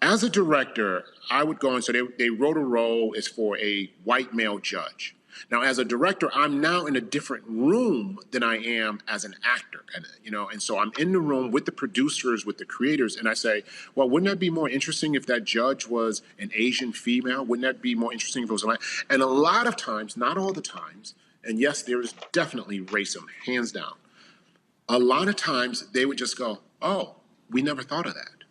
As a director, I would go and so they wrote a role is for a white male judge. Now, as a director, I'm now in a different room than I am as an actor, and so I'm in the room with the producers, with the creators, and I say, well, wouldn't that be more interesting if that judge was an Asian female? Wouldn't that be more interesting if it was a man? And a lot of times, not all the times, and yes, there is definitely racism, hands down. A lot of times they would just go, oh, we never thought of that.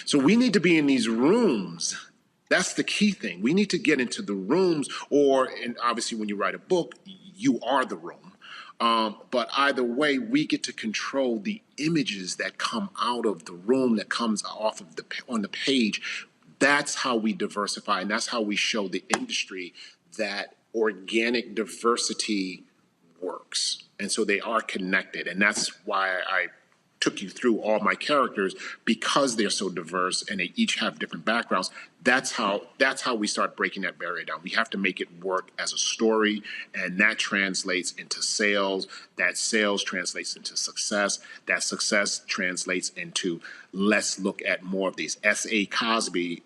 So we need to be in these rooms. That's the key thing. We need to get into the rooms, and obviously when you write a book, you are the room. But either way, we get to control the images that come out of the room, that comes off of on the page. That's how we diversify, and that's how we show the industry that organic diversity works. And so they are connected. And that's why I took you through all my characters, because they're so diverse and they each have different backgrounds. That's how we start breaking that barrier down. We have to make it work as a story, and that translates into sales. That sales translates into success. That success translates into let's look at more of these. S.A. Cosby,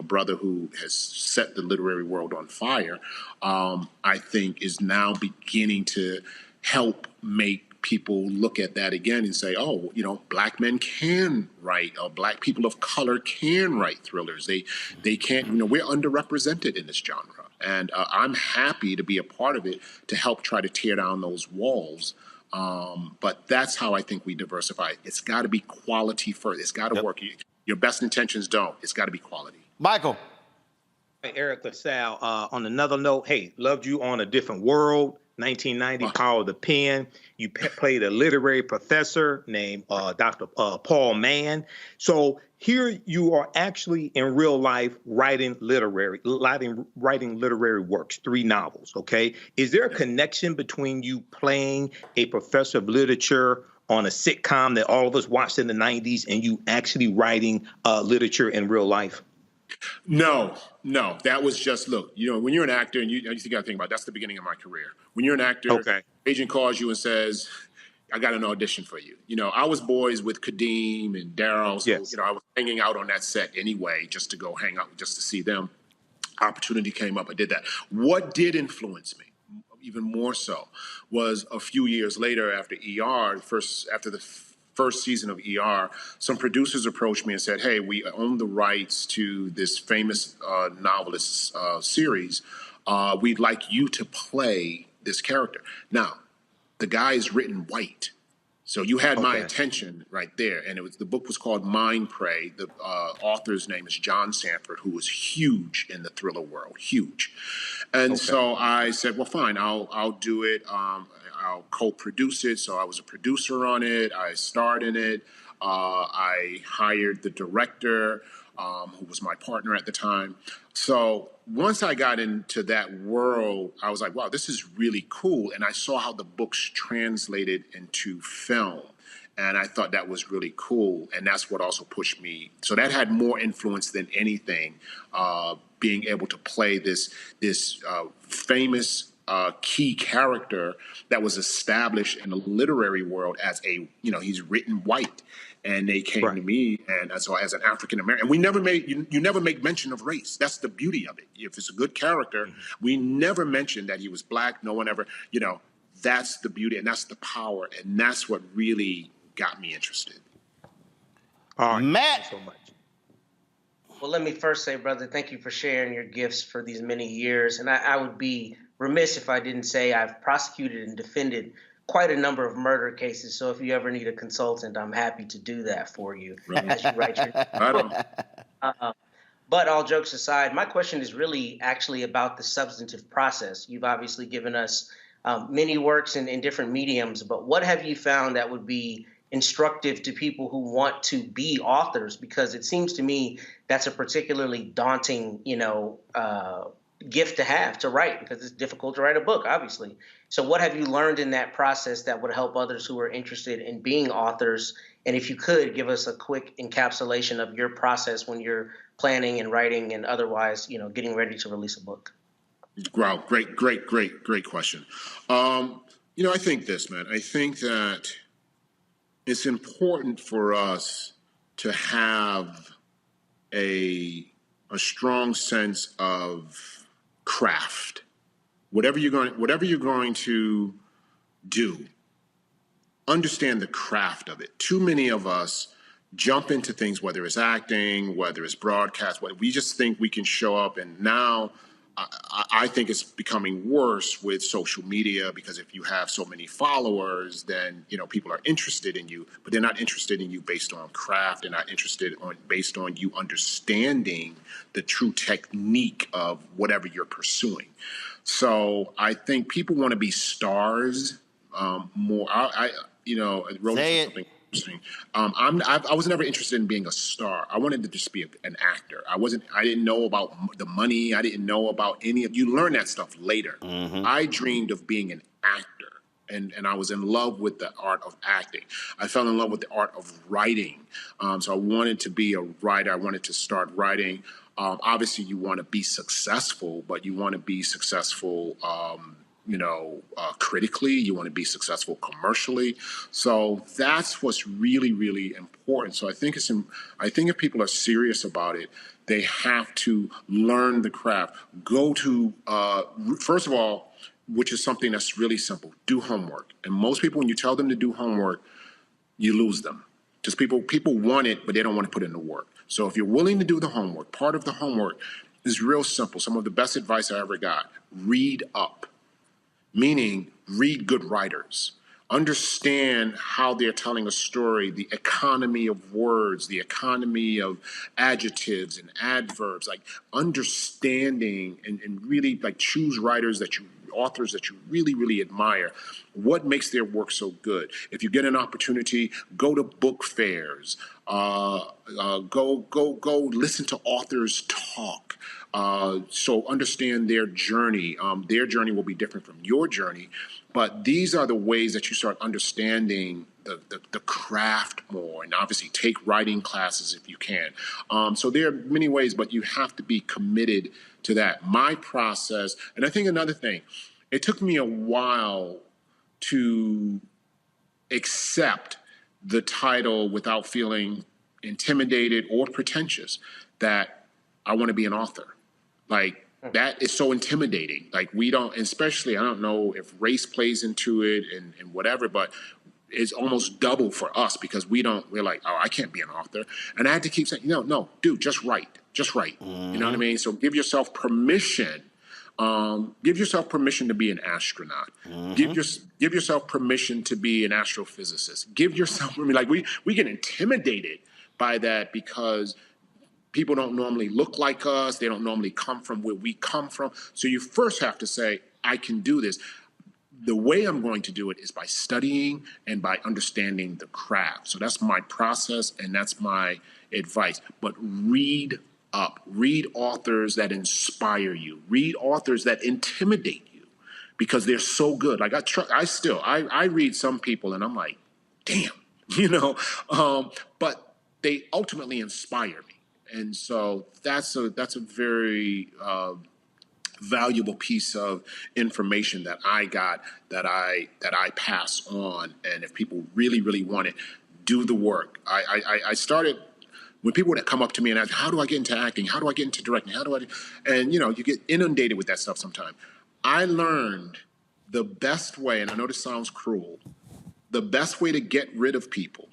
brother who has set the literary world on fire, I think is now beginning to help make people look at that again and say, oh, black men can write, or black people of color can write thrillers. They can't, we're underrepresented in this genre. And I'm happy to be a part of it to help try to tear down those walls. But that's how I think we diversify. It's got to be quality first. It's got to work. Your best intentions don't. It's got to be quality. Michael. Hey, Eriq LaSalle, on another note, hey, loved you on A Different World. 1990, Power of the Pen. You played a literary professor named Dr. Paul Mann. So here you are actually in real life writing literary works, 3 novels, okay? Is there a connection between you playing a professor of literature on a sitcom that all of us watched in the 90s and you actually writing literature in real life? No, that was just, look, when you're an actor, and you got to think about it, that's the beginning of my career. When you're an actor, agent calls you and says, I got an audition for you. I was boys with Kadeem and Daryl, so, I was hanging out on that set anyway, just to go hang out, just to see them. Opportunity came up, I did that. What did influence me, even more so, was a few years later after ER, after the first season of ER, some producers approached me and said, hey, we own the rights to this famous novelist series. We'd like you to play this character. Now, the guy is written white. So you had my attention right there. And the book was called Mind Prey. The author's name is John Sanford, who was huge in the thriller world, huge. And so I said, well, fine, I'll do it. I'll co-produce it. So I was a producer on it. I starred in it. I hired the director, who was my partner at the time. So once I got into that world, I was like, wow, this is really cool. And I saw how the books translated into film. And I thought that was really cool. And that's what also pushed me. So that had more influence than anything, being able to play this famous key character that was established in the literary world as he's written white. And they came to me, and so as an African American, and we never you never make mention of race. That's the beauty of it. If it's a good character, we never mention that he was black. No one ever, that's the beauty, and that's the power, and that's what really got me interested. All right. Matt. Thanks so much. Well, let me first say, brother, thank you for sharing your gifts for these many years. And I would be remiss if I didn't say I've prosecuted and defended quite a number of murder cases. So if you ever need a consultant, I'm happy to do that for you as you write your book. But all jokes aside, my question is really actually about the substantive process. You've obviously given us many works in different mediums, but what have you found that would be instructive to people who want to be authors? Because it seems to me that's a particularly daunting, gift to have, to write, because it's difficult to write a book, obviously. So what have you learned in that process that would help others who are interested in being authors? And if you could give us a quick encapsulation of your process when you're planning and writing and otherwise, getting ready to release a book. Wow, great question. I think this, man. I think that it's important for us to have a strong sense of craft. Whatever you're going to do, understand the craft of it. Too many of us jump into things, whether it's acting, whether it's broadcast, we just think we can show up. And now I think it's becoming worse with social media, because if you have so many followers, then people are interested in you, but they're not interested in you based on craft. They're not interested based on you understanding the true technique of whatever you're pursuing. So I think people want to be stars more. Roland said something interesting. I was never interested in being a star. I wanted to just be an actor. I didn't know about the money. I didn't know about any of. You learn that stuff later. Mm-hmm. I dreamed of being an actor, and I was in love with the art of acting. I fell in love with the art of writing. So I wanted to be a writer. I wanted to start writing. Obviously, you want to be successful, but you want to be successful. Critically, you want to be successful commercially. So that's what's really, really important. So I think if people are serious about it, they have to learn the craft. Go to, first of all, which is something that's really simple, do homework. And most people, when you tell them to do homework, you lose them. Just people want it, but they don't want to put in the work. So if you're willing to do the homework, part of the homework is real simple. Some of the best advice I ever got: read up. Meaning, read good writers. Understand how they're telling a story, the economy of words, the economy of adjectives and adverbs, like understanding and really choose authors that you really, really admire. What makes their work so good? If you get an opportunity, go to book fairs, go listen to authors talk. So understand their journey. Their journey will be different from your journey, but these are the ways that you start understanding the craft more, and obviously take writing classes if you can. So there are many ways, but you have to be committed to that. My process, and I think another thing, it took me a while to accept the title without feeling intimidated or pretentious that I want to be an author. That is so intimidating. We don't, especially, I don't know if race plays into it and whatever, but it's almost double for us because we're like, oh, I can't be an author. And I had to keep saying, no, dude, just write. Mm-hmm. You know what I mean? So give yourself permission. Give yourself permission to be an astronaut. Mm-hmm. Give yourself permission to be an astrophysicist. Give yourself, we get intimidated by that because people don't normally look like us. They don't normally come from where we come from. So you first have to say, I can do this. The way I'm going to do it is by studying and by understanding the craft. So that's my process and that's my advice. But read up. Read authors that inspire you. Read authors that intimidate you because they're so good. I read some people and I'm like, damn, but they ultimately inspire me. And so that's a very valuable piece of information that I got that I pass on. And if people really, really want it, do the work. I started when people would come up to me and ask, how do I get into acting? How do I get into directing? And you get inundated with that stuff sometimes. I learned the best way, and I know this sounds cruel, the best way to get rid of people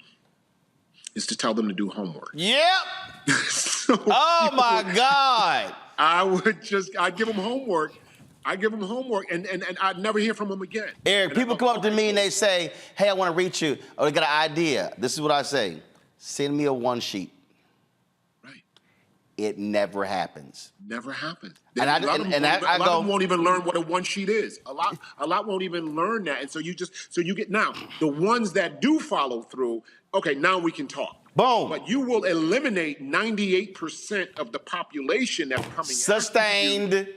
is to tell them to do homework. Yep. So oh my God. I'd give them homework. And I'd never hear from them again. Eriq, people come up to me and they say, hey, I want to reach you. Or they got an idea. This is what I say. Send me a one sheet. Right. It never happens. Never happens. A lot of them won't even learn what a one sheet is. A lot won't even learn that. And so you get now the ones that do follow through. Okay, now we can talk. Boom. But you will eliminate 98% of the population that's coming. Sustained.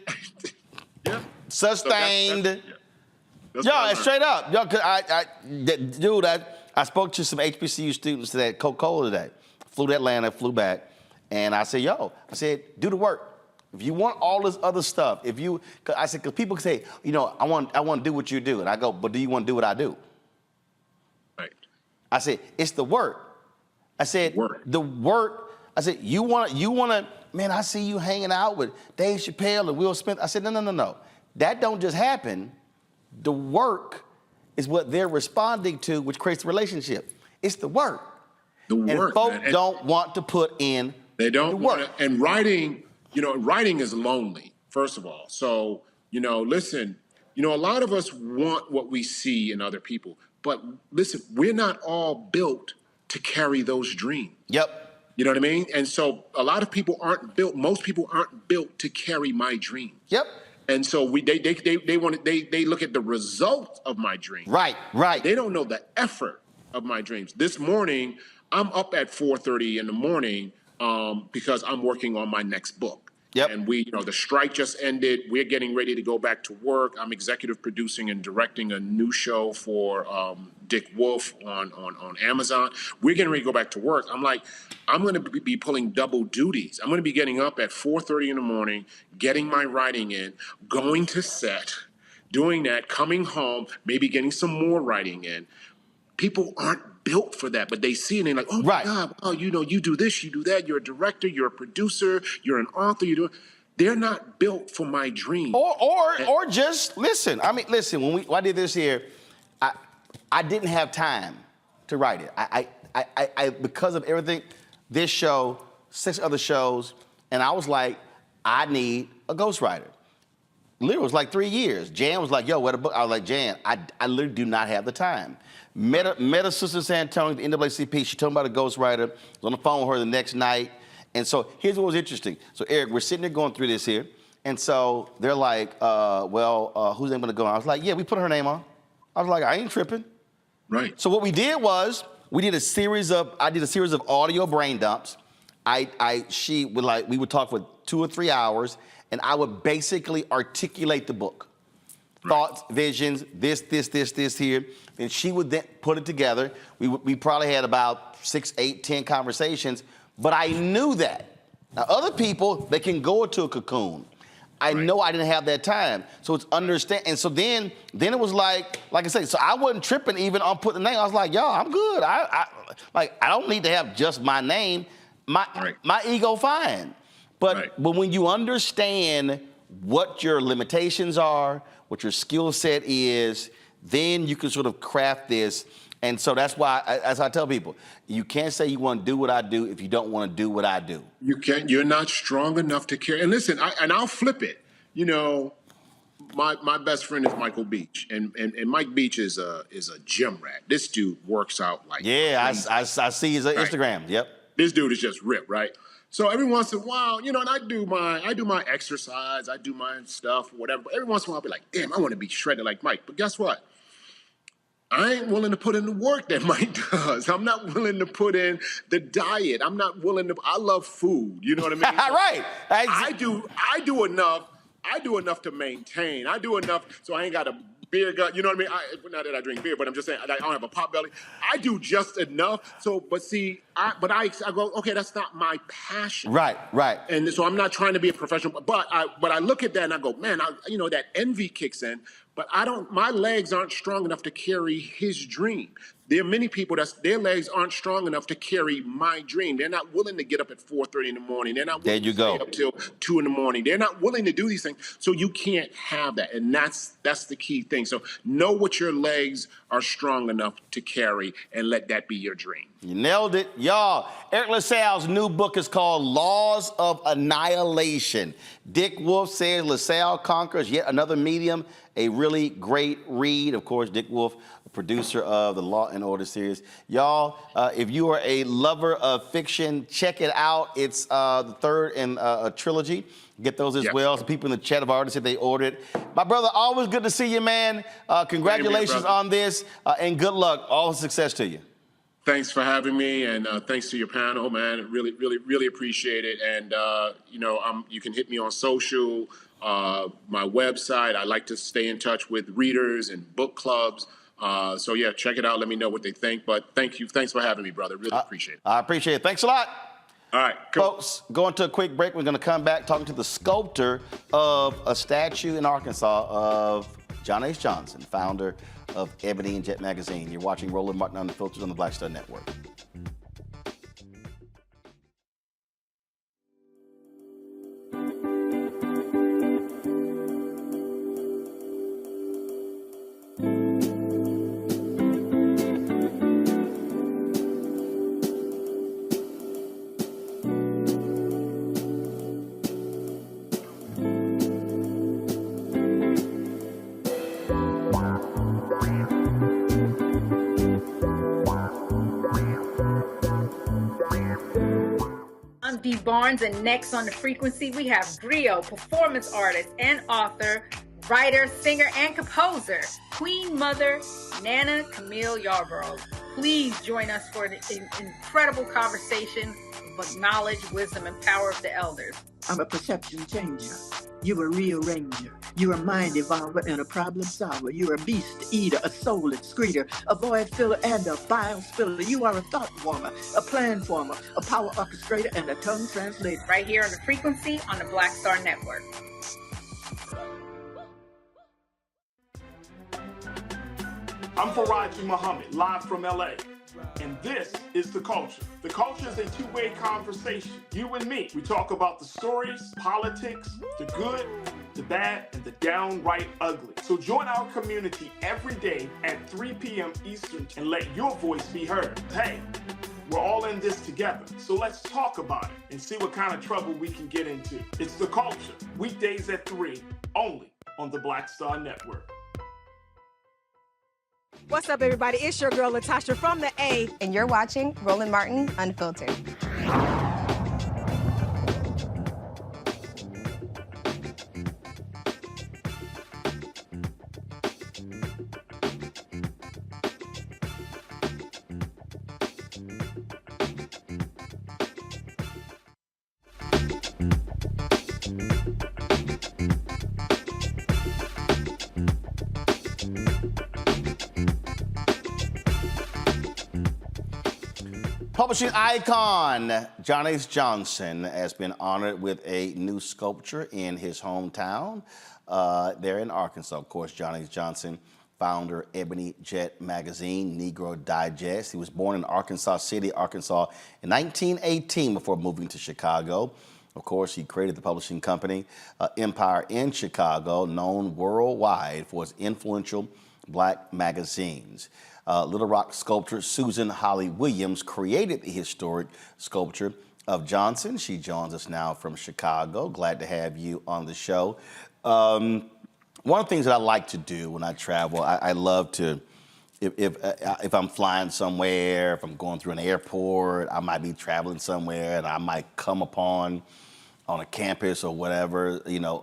Yeah. Sustained. That's Yo, straight up. Yo, cause I spoke to some HBCU students at Coca-Cola today. Flew to Atlanta, flew back, and I said, do the work. If you want all this other stuff, because people say, I want to do what you do, and I go, but do you want to do what I do? Right. I said, it's the work. I said, the work. I said, you want to, man, I see you hanging out with Dave Chappelle and Will Smith. I said, no. That don't just happen. The work is what they're responding to, which creates a relationship. It's the work. And folks don't want to put in They don't the work. And writing, writing is lonely, first of all. So, listen, a lot of us want what we see in other people. But listen, we're not all built to carry those dreams. Yep. You know what I mean? And so a lot of people most people aren't built to carry my dreams. Yep. And so they look at the result of my dream. Right. They don't know the effort of my dreams. This morning, I'm up at 4:30 in the morning because I'm working on my next book. Yep. And the strike just ended. We're getting ready to go back to work. I'm executive producing and directing a new show for Dick Wolf on Amazon. We're getting ready to go back to work. I'm like, I'm going to be pulling double duties. I'm going to be getting up at 4:30 in the morning, getting my writing in, going to set, doing that, coming home, maybe getting some more writing in. People aren't built for that, but they see it and they're like, oh my God, oh, you do this, you do that, you're a director, you're a producer, you're an author, they're not built for my dream. Or just listen. When I did this here, I didn't have time to write it. I because of everything, this show, 6 other shows, and I was like, I need a ghostwriter. Literally, it was like 3 years. Jan was like, yo, what a book? I was like, Jan, I literally do not have the time. Met a sister in San Antonio, the NAACP. She told me about a ghostwriter. I was on the phone with her the next night. And so here's what was interesting. So Eriq, we're sitting there going through this here. And so they're like, who's name gonna go on? I was like, yeah, we put her name on. I was like, I ain't tripping. Right. So what we did was, I did a series of audio brain dumps. We would talk for 2 or 3 hours, and I would basically articulate the book. Thoughts, visions, this here. And she would then put it together. We probably had about 6, 8, 10 conversations, but I knew that. Now, other people, they can go into a cocoon. I know I didn't have that time. So it's understand. And so then it was like I said, so I wasn't tripping even on putting the name. I was like, yo, I'm good. I don't need to have just my name. My ego fine. But when you understand what your limitations are, what your skill set is, then you can sort of craft this. And so that's why, as I tell people, you can't say you want to do what I do if you don't want to do what I do. You can't. You're not strong enough to carry. And listen, I'll flip it. My best friend is Michael Beach, and Mike Beach is a gym rat. This dude works out like crazy. I see his Instagram. Yep. This dude is just ripped, right? So every once in a while, and I do my exercise, I do my stuff, whatever. But every once in a while, I'll be like, damn, I want to be shredded like Mike. But guess what? I ain't willing to put in the work that Mike does. I'm not willing to put in the diet. I'm not willing to. I love food. You know what I mean? Right. I do enough to maintain. I do enough so I ain't got a beer gut. You know what I mean? Not that I drink beer, but I'm just saying I don't have a pot belly. I do just enough. So, but see, I go, okay, that's not my passion. Right. And so I'm not trying to be a professional, but I look at that and I go, man, that envy kicks in. But my legs aren't strong enough to carry his dream. There are many people their legs aren't strong enough to carry my dream. They're not willing to get up at 4:30 in the morning. They're not willing to stay up till 2 in the morning. They're not willing to do these things. So you can't have that. And that's the key thing. So know what your legs are strong enough to carry and let that be your dream. You nailed it. Y'all, Eriq LaSalle's new book is called Laws of Annihilation. Dick Wolf says LaSalle conquers yet another medium, a really great read. Of course, Dick Wolf, producer of the Law and Order series. Y'all, if you are a lover of fiction, check it out. It's the third in a trilogy. Get those as well. Some people in the chat have already said they ordered it. My brother, always good to see you, man. Congratulations on this, and good luck. All the success to you. Thanks for having me, and thanks to your panel, man. Really appreciate it. And you can hit me on social, my website. I like to stay in touch with readers and book clubs. So yeah, check it out. Let me know what they think. But thank you. Thanks for having me, brother. Really appreciate it. I appreciate it. Thanks a lot. All right, cool. Folks, going to a quick break. We're going to come back talking to the sculptor of a statue in Arkansas of John H. Johnson, founder of Ebony and Jet magazine. You're watching Roland Martin Unfiltered on the Black Star Network. Barnes, and next on the frequency we have griot, performance artist and author, writer, singer, and composer, Queen Mother Nana Camille Yarborough. Please join us for an incredible conversation of knowledge, wisdom, and power of the elders. I'm a perception changer. You're a rearranger. You're a mind evolver and a problem solver. You're a beast eater, a soul excreter, a void filler, and a bile spiller. You are a thought warmer, a plan former, a power orchestrator, and a tongue translator. Right here on the frequency on the Black Star Network. I'm Faraji Muhammad, live from LA. And this is The Culture. The Culture is a two-way conversation. You and me. We talk about the stories, politics, the good, the bad, and the downright ugly. So join our community every day at 3 p.m. Eastern and let your voice be heard. Hey, we're all in this together. So let's talk about it and see what kind of trouble we can get into. It's The Culture, weekdays at 3, only on the Black Star Network. What's up, everybody? It's your girl, Latasha from the A. And you're watching Roland Martin Unfiltered. Publishing icon John H. Johnson has been honored with a new sculpture in his hometown there in Arkansas. Of course, John H. Johnson, founder Ebony Jet magazine, Negro Digest. He was born in Arkansas City, Arkansas in 1918 before moving to Chicago. Of course, he created the publishing company Empire in Chicago, known worldwide for its influential black magazines. Little Rock sculptor Susan Holly Williams created the historic sculpture of Johnson. She joins us now from Chicago. Glad to have you on the show. One of the things that I like to do when I travel, I love to, if I'm flying somewhere, if I'm going through an airport, I might be traveling somewhere and I might come upon on a campus or whatever, you know,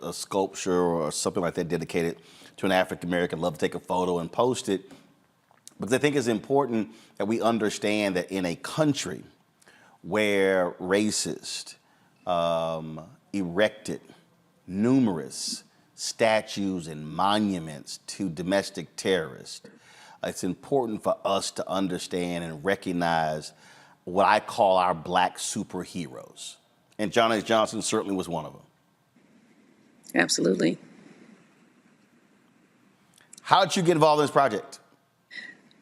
a sculpture or something like that dedicated to an African American. Love to take a photo and post it. Because I think it's important that we understand that in a country where racist erected numerous statues and monuments to domestic terrorists, it's important for us to understand and recognize what I call our black superheroes. And John H. Johnson certainly was one of them. Absolutely. How did you get involved in this project?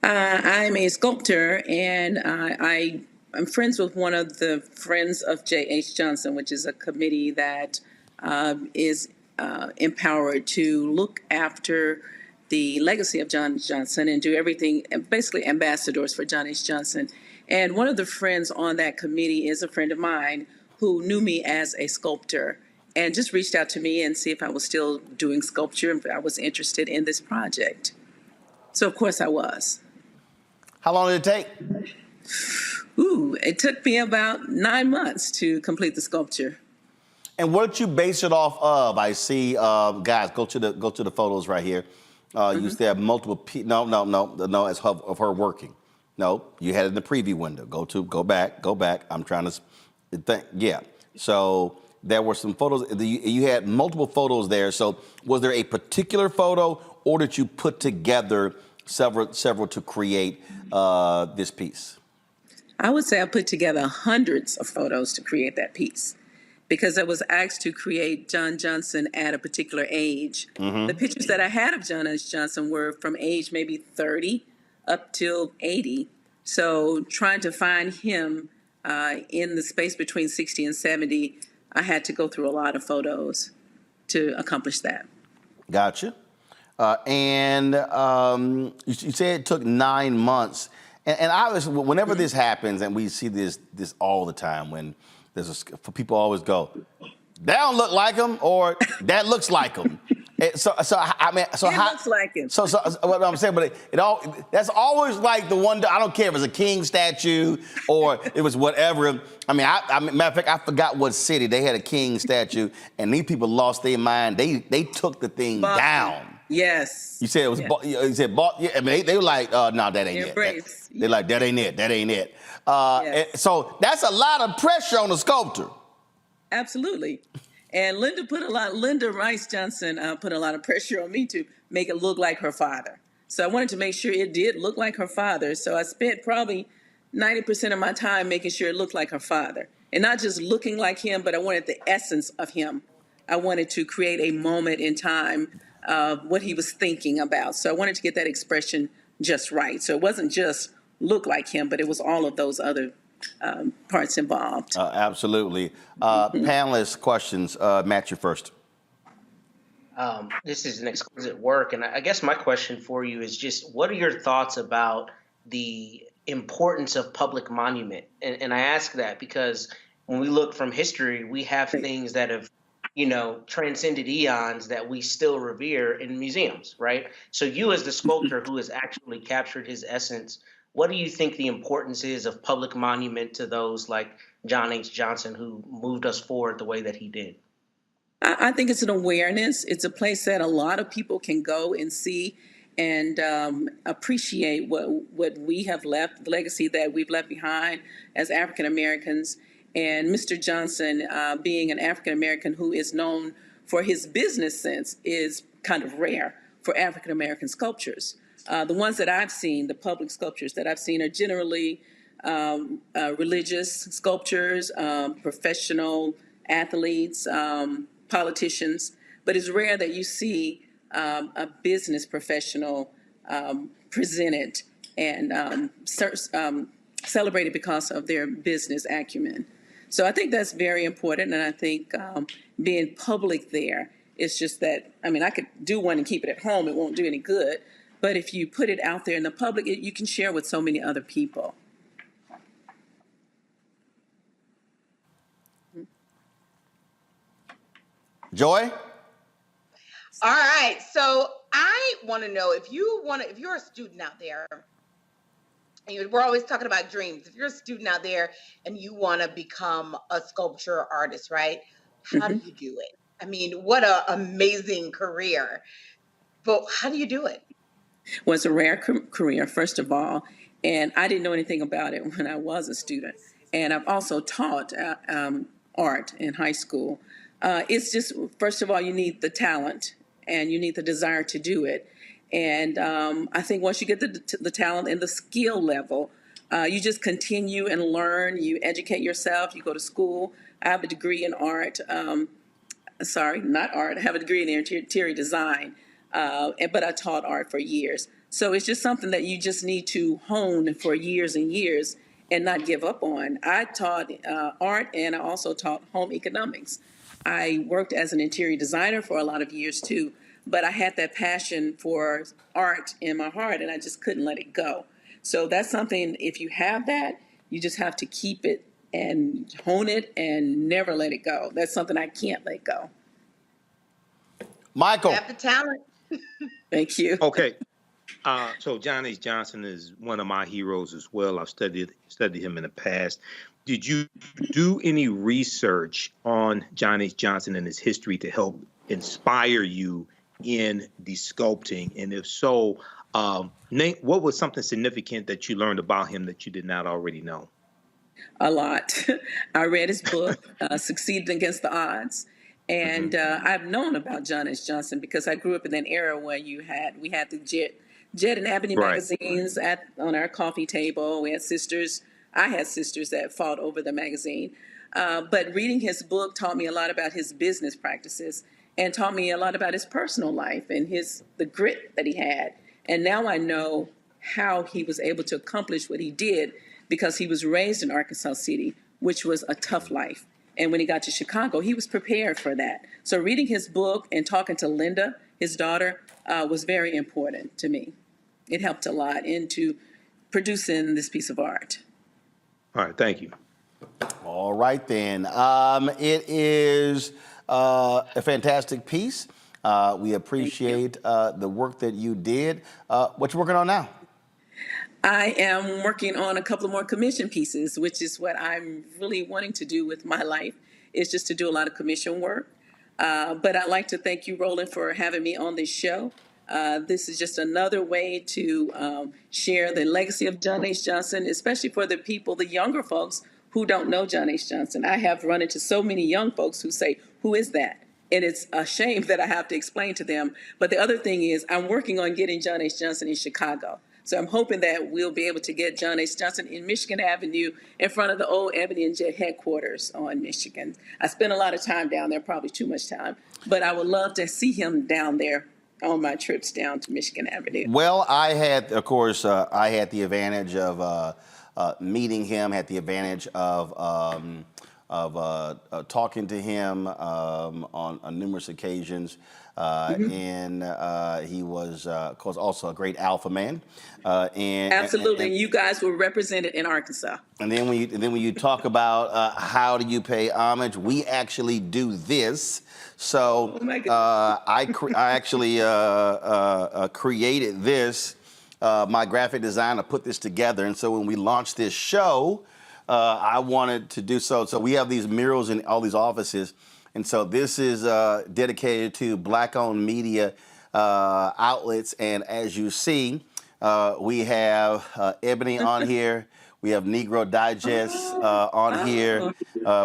I'm a sculptor, and I'm friends with one of the Friends of J.H. Johnson, which is a committee that is empowered to look after the legacy of John Johnson and do everything, and basically ambassadors for John H. Johnson. And one of the friends on that committee is a friend of mine who knew me as a sculptor and just reached out to me and see if I was still doing sculpture and if I was interested in this project. So, of course, I was. How long did it take? It took me about 9 months to complete the sculpture. And what did you base it off of? I see, guys, go to the photos right here. You used to have multiple. No, it's of her working. No, you had it in the preview window. Go back. I'm trying to think. Yeah. So there were some photos. You had multiple photos there. So was there a particular photo, or did you put together several to create this piece? I would say I put together hundreds of photos to create that piece, because I was asked to create John Johnson at a particular age. The pictures that I had of John H. Johnson were from age maybe 30 up till 80. So trying to find him in the space between 60 and 70, I had to go through a lot of photos to accomplish that. Gotcha. And you said it took 9 months. And obviously, whenever this happens, and we see this all the time, when people always go, that don't look like him, or that looks like him. It looks like him. So what I'm saying, but that's always like the one. I don't care if it's a king statue or it was whatever. I mean, matter of fact, I forgot what city they had a king statue, and these people lost their mind. They took the thing down. Yes. You said it was. You said bought. Yeah. I mean, they were like, no, that ain't it. They're like, that ain't it. That ain't it. Yes. So that's a lot of pressure on the sculptor. Absolutely. And Linda Rice Johnson put a lot of pressure on me to make it look like her father. So I wanted to make sure it did look like her father. So I spent probably 90% of my time making sure it looked like her father. And not just looking like him, but I wanted the essence of him. I wanted to create a moment in time of what he was thinking about. So I wanted to get that expression just right. So it wasn't just look like him, but it was all of those other parts involved. Absolutely. Panelists, questions. Matt, you first. This is an exquisite work, and I guess my question for you is just, what are your thoughts about the importance of public monument? And I ask that because when we look from history, we have things that have, transcended eons that we still revere in museums, right? So you, as the sculptor who has actually captured his essence, what do you think the importance is of public monument to those like John H. Johnson who moved us forward the way that he did? I think it's an awareness. It's a place that a lot of people can go and see and appreciate what we have left, the legacy that we've left behind as African Americans. And Mr. Johnson, being an African American who is known for his business sense, is kind of rare for African American sculptures. The ones that I've seen, the public sculptures that I've seen, are generally religious sculptures, professional athletes, politicians. But it's rare that you see a business professional presented and celebrated because of their business acumen. So I think that's very important, and I think being public there is just that. I mean, I could do one and keep it at home; it won't do any good. But if you put it out there in the public, you can share with so many other people. Joy? All right. So I want to know if you're a student out there, and we're always talking about dreams. If you're a student out there and you want to become a sculpture artist, right? How do you do it? I mean, what an amazing career. But how do you do it? Well, it's a rare career, first of all, and I didn't know anything about it when I was a student. And I've also taught art in high school. It's just, first of all, you need the talent and you need the desire to do it. And I think once you get the talent and the skill level, you just continue and learn. You educate yourself. You go to school. I have a degree in art. Sorry, not art. I have a degree in interior design. But I taught art for years. So it's just something that you just need to hone for years and years and not give up on. I taught art, and I also taught home economics. I worked as an interior designer for a lot of years too, but I had that passion for art in my heart and I just couldn't let it go. So that's something, if you have that, you just have to keep it and hone it and never let it go. That's something I can't let go. Michael. You have the talent. Thank you. Okay. So John H. Johnson is one of my heroes as well. I've studied him in the past. Did you do any research on John H. Johnson and his history to help inspire you in the sculpting? And if so, Nate, what was something significant that you learned about him that you did not already know? A lot. I read his book, Succeeding Against the Odds. And I've known about John H. Johnson because I grew up in that era where we had the Jet and Ebony magazines on our coffee table. We had sisters. I had sisters that fought over the magazine. But reading his book taught me a lot about his business practices and taught me a lot about his personal life and the grit that he had. And now I know how he was able to accomplish what he did because he was raised in Arkansas City, which was a tough life. And when he got to Chicago, he was prepared for that. So reading his book and talking to Linda, his daughter, was very important to me. It helped a lot into producing this piece of art. All right, thank you. All right, then. It is a fantastic piece. We appreciate the work that you did. What you working on now? I am working on a couple of more commission pieces, which is what I'm really wanting to do with my life, is just to do a lot of commission work. But I'd like to thank you, Roland, for having me on this show. This is just another way to share the legacy of John H. Johnson, especially for the people, the younger folks who don't know John H. Johnson. I have run into so many young folks who say, "Who is that?" And it's a shame that I have to explain to them. But the other thing is I'm working on getting John H. Johnson in Chicago. So I'm hoping that we'll be able to get John H. Johnson in Michigan Avenue in front of the old Ebony and Jet headquarters on Michigan. I spent a lot of time down there, probably too much time, but I would love to see him down there on my trips down to Michigan Avenue. Well, I had, of course, I had the advantage of meeting him, had the advantage of talking to him on numerous occasions. And he was, of course, also a great alpha man. Absolutely, and you guys were represented in Arkansas. And then when you talk about how do you pay homage, we actually do this. So I actually created this. My graphic designer put this together, and so when we launched this show, I wanted to do so. So we have these murals in all these offices. And so this is dedicated to Black-owned media outlets. And as you see, we have Ebony on here. We have Negro Digest on here.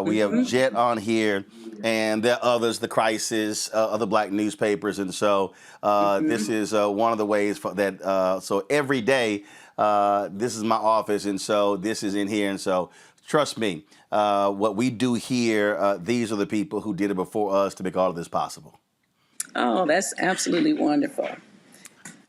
We have Jet on here. And there are others, The Crisis, other Black newspapers. And so this is one of the ways that, so every day, this is my office. And so this is in here. And so trust me, what we do here, these are the people who did it before us to make all of this possible. Oh, that's absolutely wonderful.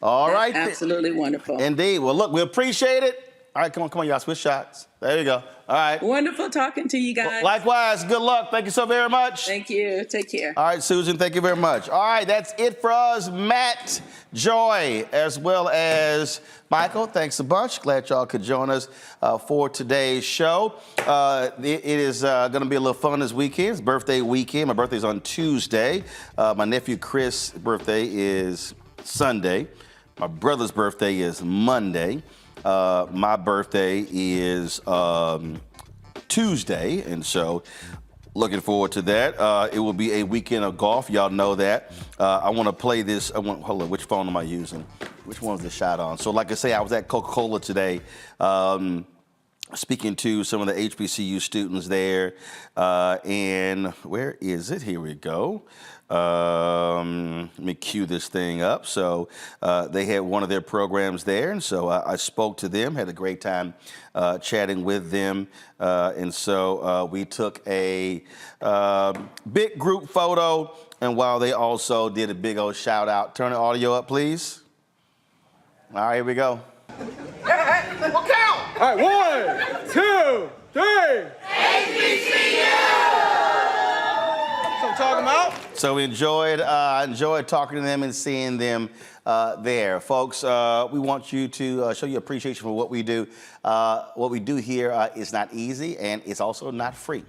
All right. Absolutely wonderful. Indeed. Well, look, we appreciate it. All right, come on, y'all, switch shots. There you go. All right. Wonderful talking to you guys. Well, likewise. Good luck. Thank you so very much. Thank you. Take care. All right, Susan, thank you very much. All right, that's it for us. Matt, Joy, as well as Michael, thanks a bunch. Glad y'all could join us for today's show. It is going to be a little fun this weekend. It's birthday weekend. My birthday's on Tuesday. My nephew Chris' birthday is Sunday. My brother's birthday is Monday. My birthday is Tuesday, and so looking forward to that. It will be a weekend of golf. Y'all know that. I want to play this. Hold on, which phone am I using? Which one's the shot on? So like I say, I was at Coca-Cola today speaking to some of the HBCU students there. And where is it? Here we go. Let me cue this thing up. So they had one of their programs there, and so I spoke to them, had a great time chatting with them. And so we took a big group photo, and while they also did a big old shout out. Turn the audio up, please. All right, here we go. Well, count. All right, 1, 2, 3. HBCU. That's what I'm talking about. So we enjoyed talking to them and seeing them there. Folks, we want you to show you appreciation for what we do. What we do here is not easy, and it's also not free.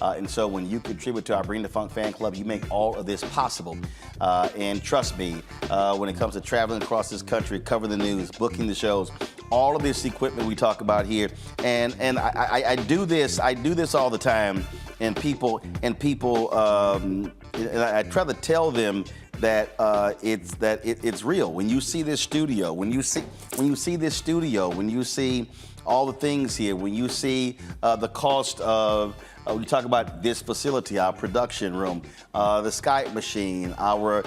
And so when you contribute to our Bring the Funk fan club, you make all of this possible. And trust me, when it comes to traveling across this country, covering the news, booking the shows, all of this equipment we talk about here, and I do this all the time, and I try to tell them that it's real. When you see this studio, when you see all the things here, when you see the cost of, we talk about this facility, our production room, the Skype machine, our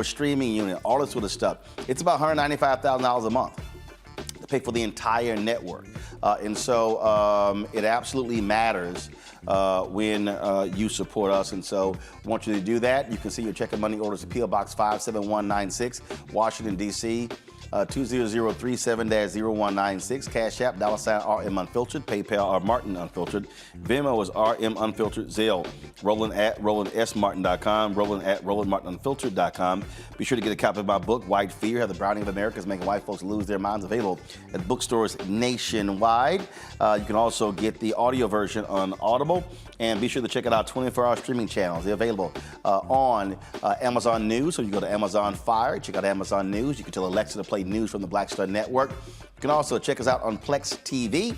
streaming unit, all this sort of stuff. It's about $195,000 a month to pay for the entire network. And so it absolutely matters when you support us. And so I want you to do that. You can see your check and money orders at P.O. Box 57196, Washington, D.C., 20037-0196. Cash App, $RM Unfiltered. PayPal, Martin Unfiltered. Venmo is RM Unfiltered. Zelle, Roland at RolandSMartin.com. Roland at RolandMartinUnfiltered.com. Be sure to get a copy of my book, White Fear, How the Browning of America is Making White Folks Lose Their Minds, available at bookstores nationwide. You can also get the audio version on Audible. And be sure to check out our 24-hour streaming channels. They're available on Amazon News. So you go to Amazon Fire, check out Amazon News. You can tell Alexa to play news from the Black Star Network. You can also check us out on Plex TV,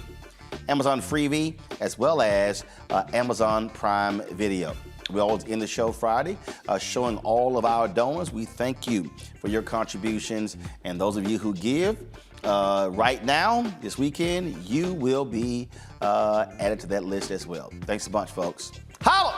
Amazon Freevee, as well as Amazon Prime Video. We always end the show Friday showing all of our donors. We thank you for your contributions. And those of you who give, right now, this weekend, you will be added to that list as well. Thanks a bunch, folks. Holla!